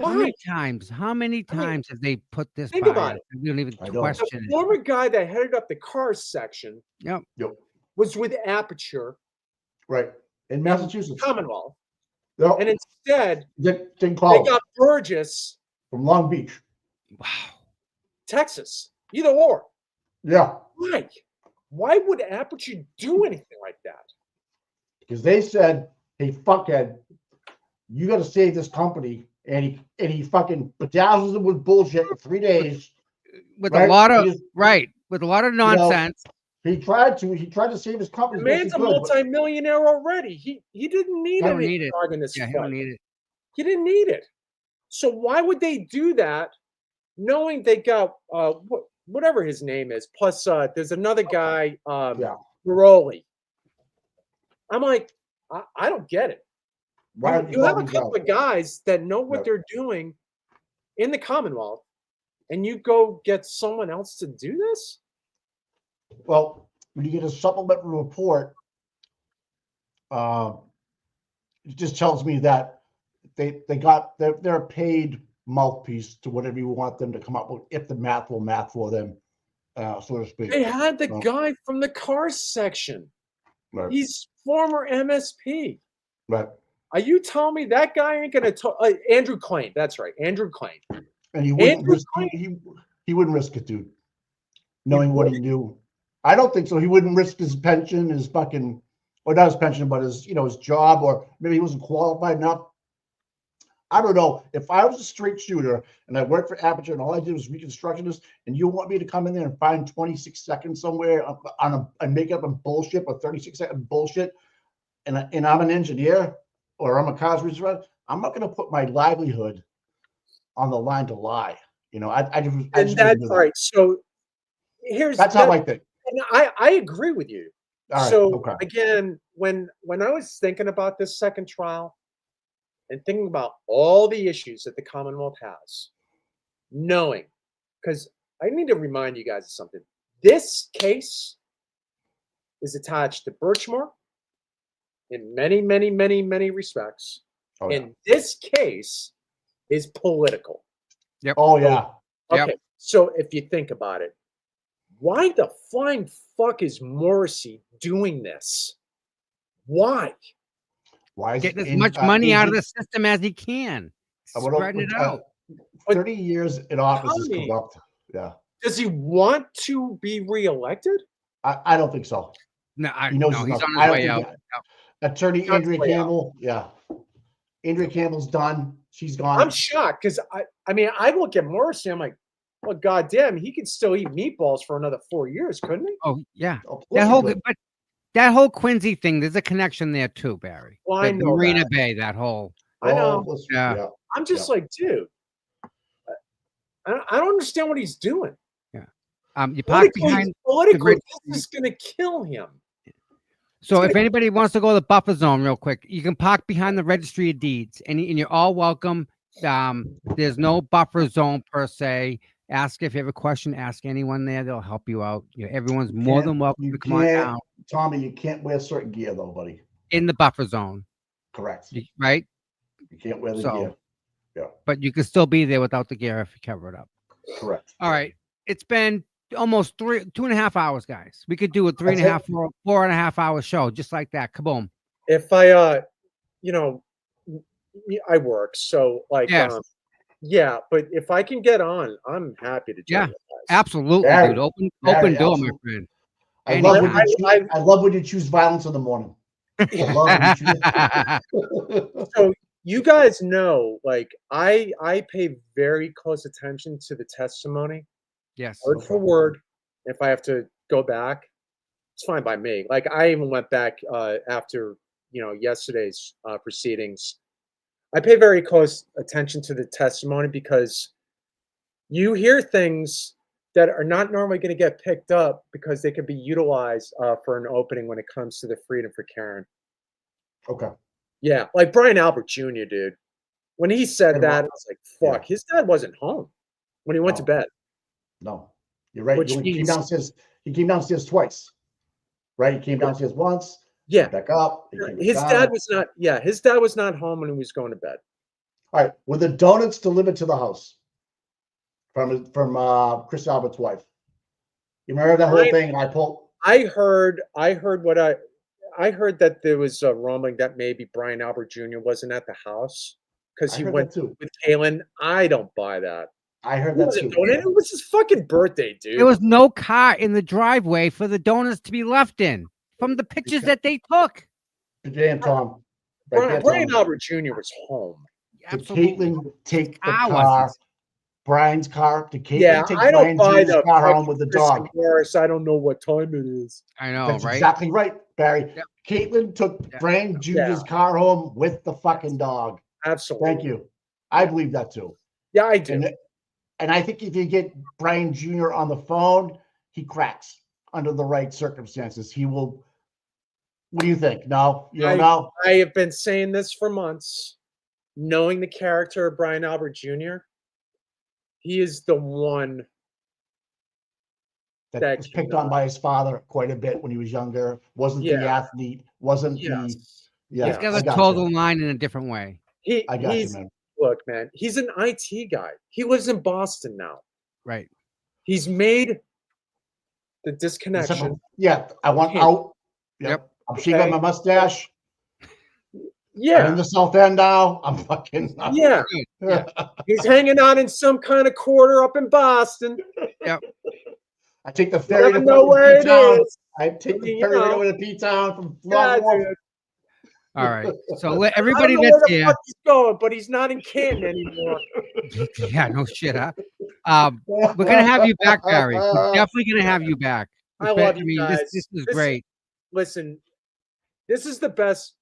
How many
Why?
times? How many times have they put this
Think
by
about
us?
it.
We don't even
I know.
question
The
it.
former guy that headed up the cars section
Yep.
Yep.
was with Aperture
Right. In Massachusetts.
Commonwealth,
Yep.
and instead
Didn't
they
call
got Burgess,
from Long Beach.
Wow.
Texas. Either or.
Yeah.
Why? Why would Aperture do anything like that?
Because they said, hey, fuckhead, you got to save this company. And he fucking bedazzles them with bullshit in 3 days.
With
Right?
a lot of
He just-
with a lot of
know,
nonsense.
He tried to save his company.
The
as best
man's a
he could, but-
multi-millionaire already. He didn't need
He don't
any
need it.
dog in this
Yeah, he
fight.
don't need it.
He didn't need it. So why would they do that, knowing they got whatever his name is? Plus, there's another guy,
Yeah.
Baroli. I'm like, I don't get it.
Why
You have a couple of guys that know what
Yep.
they're doing in the Commonwealth, and you go get someone else to do this?
Well, when you get a supplemental report, it just tells me that they're a paid mouthpiece to whatever you want them to come up with, if the math will math for them, so to speak.
They had the
No.
guy from the cars section.
Right.
He's former MSP.
Right.
Are you telling me that guy ain't gonna talk? Andrew Klain, that's right, Andrew Klain.
And he wouldn't
Andrew
risk he wouldn't risk it, dude. Knowing what he knew. I don't think so. He wouldn't risk his pension, his fucking, or not his pension, but his, his job, or maybe he wasn't qualified enough. I don't know. If I was a straight shooter and I worked for Aperture and all I did was reconstructionist, and you want me to come in there and find 26 seconds somewhere and make up a bullshit or 36-second bullshit, and I'm an engineer or I'm a cars researcher, I'm not going to put my livelihood on the line to lie. I just
And that's all right. So
that's how I think.
And I agree with you.
All right.
So
Okay.
again, when I was thinking about this second trial and thinking about all the issues that the Commonwealth has, knowing, because I need to remind you guys of something. This case is attached to Birchmore in many, many, many, many respects.
Oh, yeah.
And this case is political.
Oh, yeah.
Yep.
Okay, so if you think about it, why the flying fuck is Morrissey doing this? Why?
Why is
Getting as
in-
much money out of
agent-
the system as he can. Spreading it out.
30 years in office is
Tommy,
corrupt. Yeah.
Does he want to be reelected?
I don't think so.
No,
He knows
no,
he's
he's
not-
on
I
his
don't
way
think
out.
that- Attorney
He's on his
Andrea
way out.
Campbell. Yeah. Andrea Campbell's done. She's gone.
I'm shocked because I mean I look at Morrissey, I'm like, well, goddamn, he could still eat meatballs for another 4 years, couldn't he?
Oh yeah,
Of course
that
he
whole
could.
but that whole Quincy thing. There's a connection there too, Barry.
Well, I
The
know
Marina
that.
Bay. That whole.
I know.
Listen,
Yeah.
yeah.
I'm just like, dude, I don't understand what he's doing.
You park
Politically,
red
this is gonna kill him.
So
It's
if anybody wants to go to the buffer zone real quick, you can park behind the registry of deeds, and you're all welcome. There's no buffer zone per se. Ask if you have a question. Ask anyone there; they'll help you out. Everyone's more than welcome
You
to come on
can't-
down
Tommy, you can't wear certain gear though, buddy.
in the buffer zone,
Correct.
right?
You can't wear the
So-
gear.
But you can still be there without the gear if you cover it up.
Correct.
All right, it's been almost 2.5 hours, guys. We could do a 3.5,
That's
4.5 hour show just like that. Kaboom!
If I, I work, so like,
Yes.
yeah, but if I can get on, I'm happy to join
Yeah.
you guys.
Absolutely,
Barry,
dude. Open
Barry,
door, my
absolutely.
friend.
I love when
Anytime.
you choose, I love when you choose violence in the morning. I love when you choose.
So you guys know, like, I pay very close attention to the testimony,
Yes.
word for word. If I have to go back, it's fine by me. Like, I even went back after yesterday's proceedings. I pay very close attention to the testimony because you hear things that are not normally going to get picked up because they could be utilized for an opening when it comes to the freedom for Karen.
Okay.
Yeah, like Brian Albert Jr., dude. When he said
And
that, I was like, fuck,
yeah.
his dad wasn't home when he went to
No.
bed.
No, you're right.
Which
He came
means-
downstairs. He came downstairs twice. Right. He came downstairs once.
Yeah,
Back up. They keep it
his
down.
dad was not. Yeah, his dad was not home when he was going to bed.
All right. Were the donuts delivered to the house from Chris Albert's wife? You remember that whole thing? I pulled.
I heard that there was a rumbling that maybe Brian Albert Jr. wasn't at the house because
I
he
heard
went
that too.
with Kaylin. I don't buy that.
I heard
He
that
wasn't
too.
doing it. It was his fucking birthday, dude.
There was no car in the driveway for the donuts to be left in from the pictures that they took.
Damn, Tom. Right there,
Brian
Tom.
Albert Jr. was home.
Did
Absolutely.
Caitlin take the
car
car?
wasn't.
Brian's car? Did Caitlin
Yeah,
take
I don't
Brian
buy
Jr.'s
the
car home
fucking
with the
Chris
dog?
Morris, I don't know what time it is.
I know,
That's
right?
exactly right, Barry.
Yep.
Caitlin took
Yeah.
Brian Jr.'s car home with the fucking dog.
Absolutely.
Thank you. I believe that too.
Yeah, I do.
And I think if you get Brian Jr. on the phone, he cracks under the right circumstances. He will. What do you think? No, you don't know.
I have been saying this for months. Knowing the character of Brian Albert Jr., he is the one
That was picked on by his father quite a bit when he was younger. Wasn't the athlete. Wasn't the.
Yes.
Yeah,
He's got
I
to
got
toe
you.
the line in a different way.
I got you,
He's
man.
look, man. He's an IT guy. He lives in Boston now.
Right.
He's made the disconnection.
Yeah, I want out.
Yep.
I'm shaving my mustache. I'm
Yeah,
in the South End now. I'm fucking.
yeah.
Yeah.
He's hanging out in some kind of quarter up in Boston.
I take the ferry
Never
to
know where it
P-Town.
is.
I take the
You
ferry right
know.
over to P-Town from
Yeah,
Long Wharf.
dude.
All right. So let
I
everybody
don't know where
that's
the
here.
fuck he's going, but he's not in Canton anymore.
Yeah, no shit, huh? We're gonna have you back, Barry. We're definitely gonna have you back.
I love you
mean,
guys.
This is
This-
great.
Listen, this is the best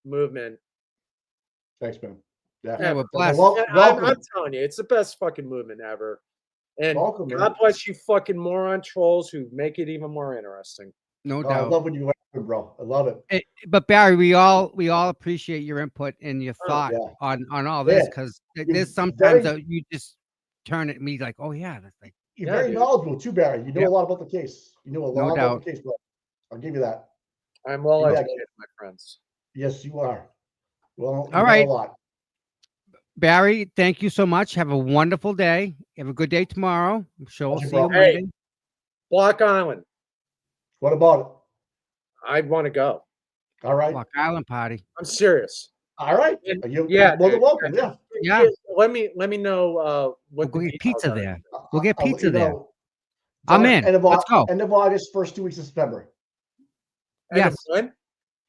movement.
Thanks, man. Yeah.
Yeah, we're blessed.
Well,
I'm
welcome.
telling you, it's the best fucking movement ever. And
Welcome, man.
God bless you fucking moron trolls who make it even more interesting.
No
Oh, I
doubt.
love when you went, bro. I love it.
But Barry, we all appreciate your input and your thought
yeah.
on all this
Yeah.
because
You're
there's sometimes
very-
that you just turn at me like, oh yeah, that's like
You're
Yeah,
very
dude.
knowledgeable too, Barry. You know
Yep.
a lot about the case. You know a
No
lot
doubt.
about the case, bro. I'll give you that.
I'm well
Yeah.
educated, my friends.
Yes, you are. Well, you
All
know
right.
a lot.
Barry. Thank you so much. Have a wonderful day. Have a good day tomorrow. I'm sure we'll
Thank you,
see you
bro.
Hey.
Monday.
Block Island.
What about it?
I want to go.
All right.
Block Island party.
I'm serious.
All right.
And-
Are you
yeah,
more than
dude.
welcome? Yeah.
Yeah.
Let me know
We'll
what
go
the
get
details
pizza
are.
there. We'll get
I'll let
pizza
you
there.
know.
I'm in. Let's go.
End of August, first 2 weeks of September.
End of
Yes.
when?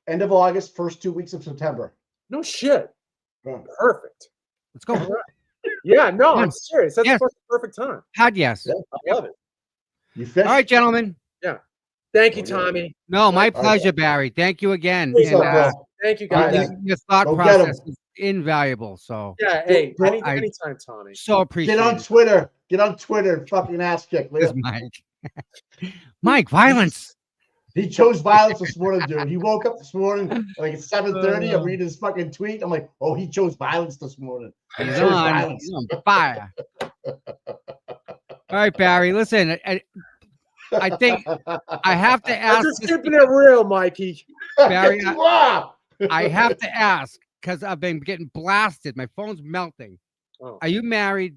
End of August, first 2 weeks of September.
No shit.
Yeah.
Perfect.
Let's go.
Yeah, no,
Yeah.
I'm serious. That's
Yes.
the perfect time.
Had yes.
Yeah.
I love it.
You fish?
All right, gentlemen.
Thank you,
Okay.
Tommy.
No, my
right.
pleasure, Barry. Thank you again.
Peace
And,
What's up, bro?
Thank you,
All right,
guys.
man.
your thought
Go get 'em.
process is invaluable. So
Yeah, hey,
Don't-
anytime, Tommy.
so appreciate
Get on
it.
Twitter. Get on Twitter and fucking ass kick, will
This
you?
Mike. Mike, violence.
He chose violence this morning, dude. He woke up this morning like it's 7:30. I'm reading his fucking tweet. I'm like, oh, he chose violence this morning. He
He's
chose
on.
violence.
He's on fire. All right, Barry. Listen, I think I have to
I'm
ask
just
this,
keeping it real, Mikey.
Barry,
Yes, you are.
I have to ask because I've been getting blasted. My phone's melting.
Oh,
Are you married?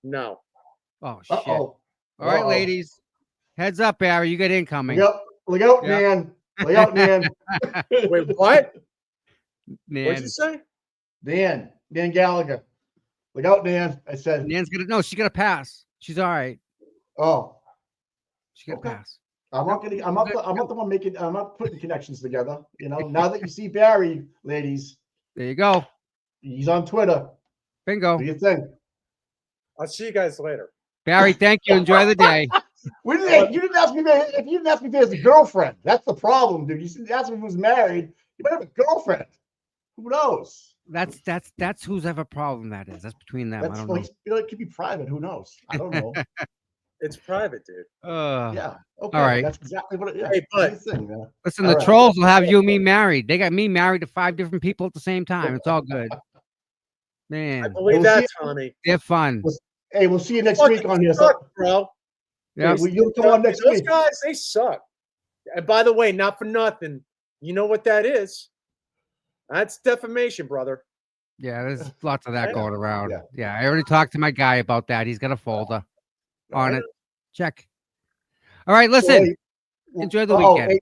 no.
Oh shit.
Uh-oh.
All right,
Uh-oh.
ladies. Heads up, Barry. You get incoming.
Look out,
Yeah.
man. Look out, man.
Wait, what?
Nan.
What'd you say?
Dan Gallagher. Look out, Dan. I said,
Nan's gonna no, she's gonna pass. She's all right.
oh,
She's gonna
Okay.
pass.
I'm not the one making, I'm not putting connections together. You know, now that you see Barry, ladies,
There you go.
he's on Twitter.
Bingo.
Do you think?
I'll see you guys later.
Barry, thank you. Enjoy the day.
You didn't ask me if you didn't ask me if he has a girlfriend. That's the problem, dude. You didn't ask me if he was married. You might have a girlfriend. Who knows?
That's whose ever problem that is. That's between them. I
That's
don't
well,
know.
it could be private. Who knows? I don't know.
It's private, dude.
Yeah. Okay.
All right.
That's exactly what it is.
Hey, but-
That's the thing, man.
Listen,
All
the
right.
trolls will have you and me married. They got me married to 5 different people at the same time. It's all good.
I
Man,
believe
We'll
that,
see-
Tommy.
they're fun.
Hey, we'll see you next
Fucking
week on here.
suck, bro.
Yeah.
You'll come on next
Those
week.
guys, they suck. And by the way, not for nothing, you know what that is? That's defamation, brother.
Yeah, there's lots of that
Yeah.
going around.
Yeah.
Yeah, I already talked to my guy about that. He's got a folder on it. Check. All right, listen. Enjoy the weekend.
Hey,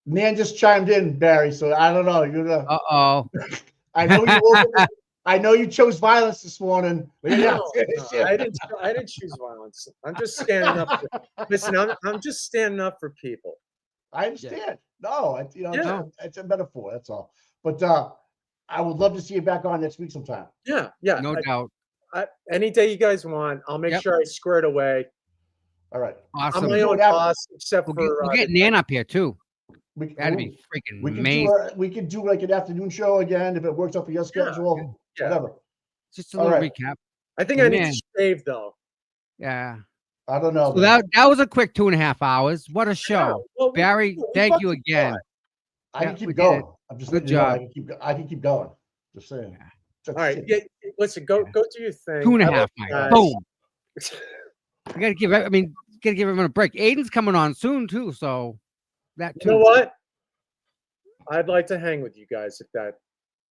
man just chimed in, Barry. So I don't know. You're the.
Uh-oh.
I know you. I know you chose violence this morning.
No, I didn't choose violence. I'm just standing up. Listen, I'm just standing up for people.
I understand. No,
Yeah.
it's a metaphor. That's all. But I would love to see you back on next week sometime.
Yeah.
No doubt.
Any day you guys want, I'll make sure I square it away.
All right.
Awesome.
I'm my own boss, except
We'll get Nan up here too. That'd be freaking
we can
amazing.
we can do like an afternoon show again if it works out for your schedule.
Yeah.
Whatever.
Just a little recap.
I think I need to shave though.
Yeah.
I don't know.
So that was a quick 2.5 hours. What a show.
Well,
Barry, thank you again.
I can keep going. I'm just
good
job. I can keep going. Just saying.
All right. Yeah, listen, go do your thing.
2.5, Mike. Boom. I gotta give everyone a break. Aiden's coming on soon too, so that too.
You know what? I'd like to hang with you guys if that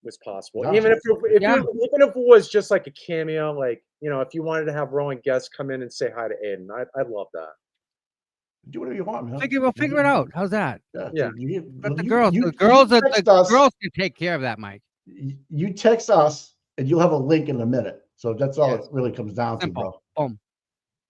was possible.
No.
Even if it was just like a cameo, like if you wanted to have rolling guests come in and say hi to Aiden, I'd love that.
Do whatever you want, man.
We'll figure it out. How's that?
Yeah.
But the girls can take care of that, Mike.
You text us and you'll have a link in a minute. So that's all it really comes down to, bro.
Boom.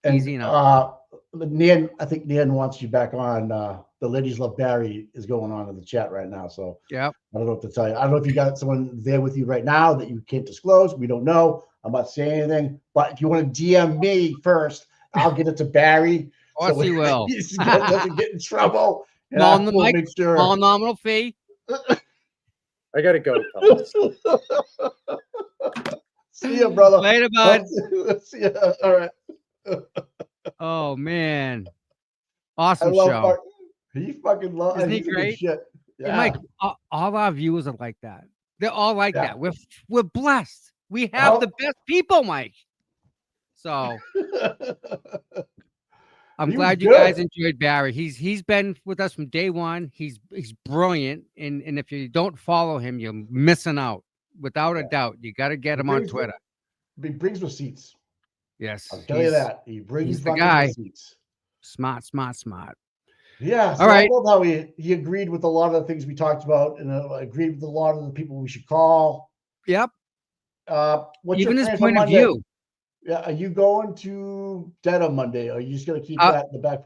And,
easy enough.
Nan, I think Nan wants you back on. The Ladies Love Barry is going on in the chat right now. So
yeah,
I don't know what to tell you. I don't know if you got someone there with you right now that you can't disclose. We don't know. I'm not saying anything. But if you want to DM me first, I'll get it to Barry.
Of course he will.
He doesn't get in trouble.
Small nominal fee.
I gotta go, fellas.
See ya, brother.
Later, bud.
See ya. All right.
Oh man, awesome show.
Mark. He fucking loves.
Isn't he great?
Shit. Yeah.
And Mike, all our viewers are like that. They're all like that. We're blessed. We have the best people, Mike. So I'm glad you guys enjoyed Barry. He's been with us from day one. He's brilliant, and if you don't follow him, you're missing out. Without a doubt, you got to get him on Twitter.
He brings receipts.
Yes,
I'll tell you that. He brings
the guy.
Receipts.
Smart.
Yeah. So all right. I love how he agreed with a lot of the things we talked about, and agreed with a lot of the people we should call.
Yep.
What's
even
your
his point of view?
Yeah. Are you going to Dead on Monday? Or are you just gonna keep that in the back?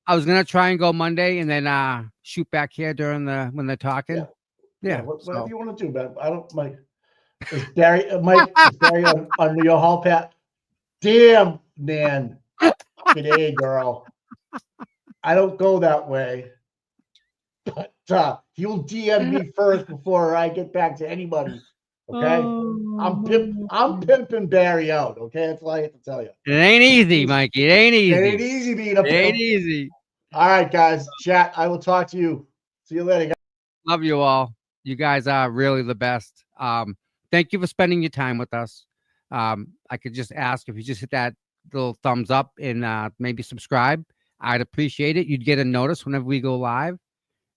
I was gonna try and go Monday, and then shoot back here during when they're talking. Yeah.
Whatever you want to do, man. I don't Mike. Is Barry on your hall, Pat? Damn, man. Today, girl. I don't go that way. But you'll DM me first before I get back to anybody. Okay? I'm pimping Barry out. Okay? That's all I have to tell you.
It ain't easy, Mikey. It ain't easy.
It ain't easy being a pimp.
It ain't easy.
All right, guys. Chat. I will talk to you. See you later, guys.
Love you all. You guys are really the best. Thank you for spending your time with us. I could just ask if you just hit that little thumbs up and maybe subscribe. I'd appreciate it. You'd get a notice whenever we go live.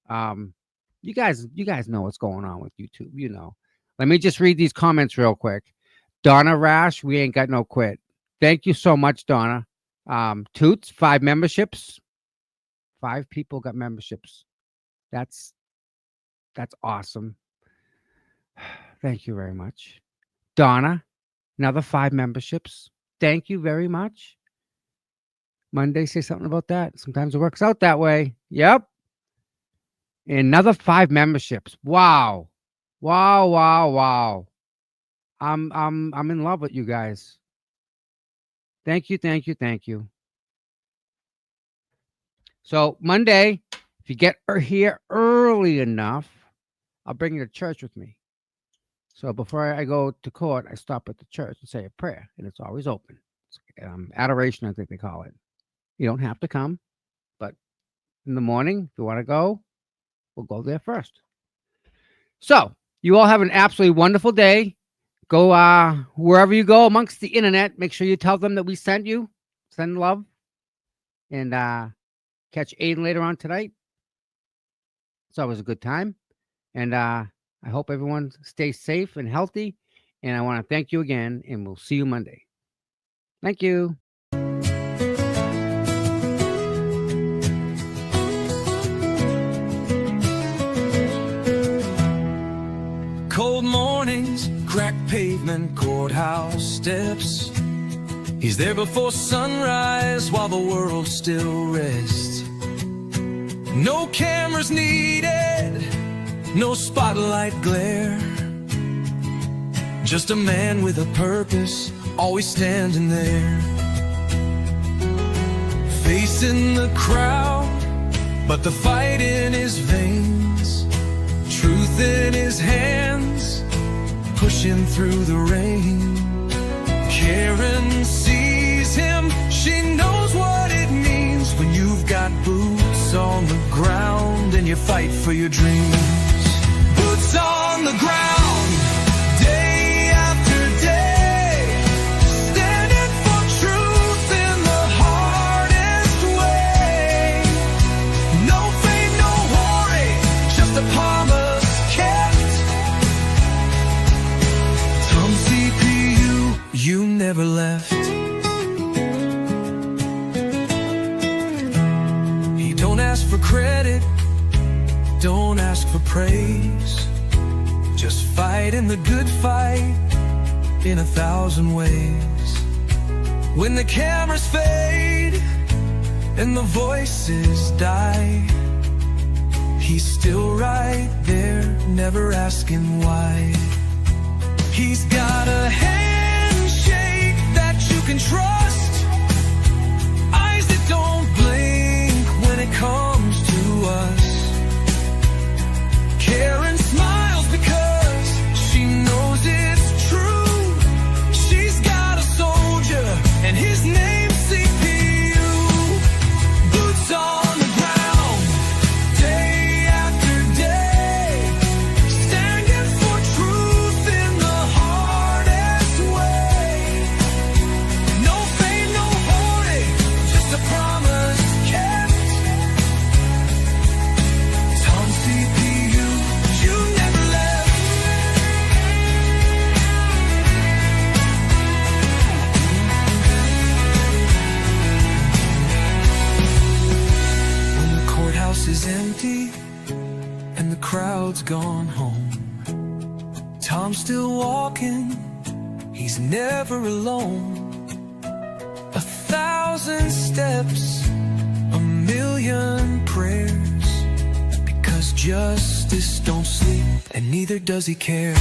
You guys know what's going on with YouTube. You know. Let me just read these comments real quick. Donna Rash, we ain't got no quit. Thank you so much, Donna. Toots, 5 memberships. 5 people got memberships. That's awesome. Thank you very much. Donna, another 5 memberships. Thank you very much. Monday, say something about that. Sometimes it works out that way. Yep. Another 5 memberships. Wow. I'm in love with you guys. Thank you. So Monday, if you get here early enough, I'll bring you to church with me. So before I go to court, I stop at the church and say a prayer, and it's always open. It's adoration, I think they call it. You don't have to come, but in the morning, if you want to go, we'll go there first. So you all have an absolutely wonderful day. Go wherever you go amongst the internet. Make sure you tell them that we sent you. Send love. And catch Aiden later on tonight. It's always a good time. And I hope everyone stays safe and healthy. And I want to thank you again, and we'll see you Monday. Thank you.
Cold mornings, cracked pavement, courthouse steps. He's there before sunrise while the world still rests. No cameras needed, no spotlight glare. Just a man with a purpose, always standing there. Facing the crowd, but the fight in his veins. Truth in his hands, pushing through the rain. Karen sees him, she knows what it means when you've got boots on the ground and you fight for your dreams. Boots on the ground, day after day, standing for truth in the hardest way. No fame, no worry, just a promise kept. TommyCpu, you never left. He don't ask for credit, don't ask for praise. Just fight in the good fight in 1,000 ways. When the cameras fade and the voices die, he's still right there, never asking why. He's got a handshake that you can trust, eyes that don't blink when it comes to us. Karen smiles because she knows it's true. She's got a soldier and his name's CPU. Boots on the ground, day after day, standing for truth in the hardest way. No fame, no hoarding, just a promise kept. TommyCpu, you never left. When the courthouse is empty and the crowd's gone home, Tom's still walking, he's never alone. 1,000 steps, a million prayers, because justice don't sleep and neither does he care.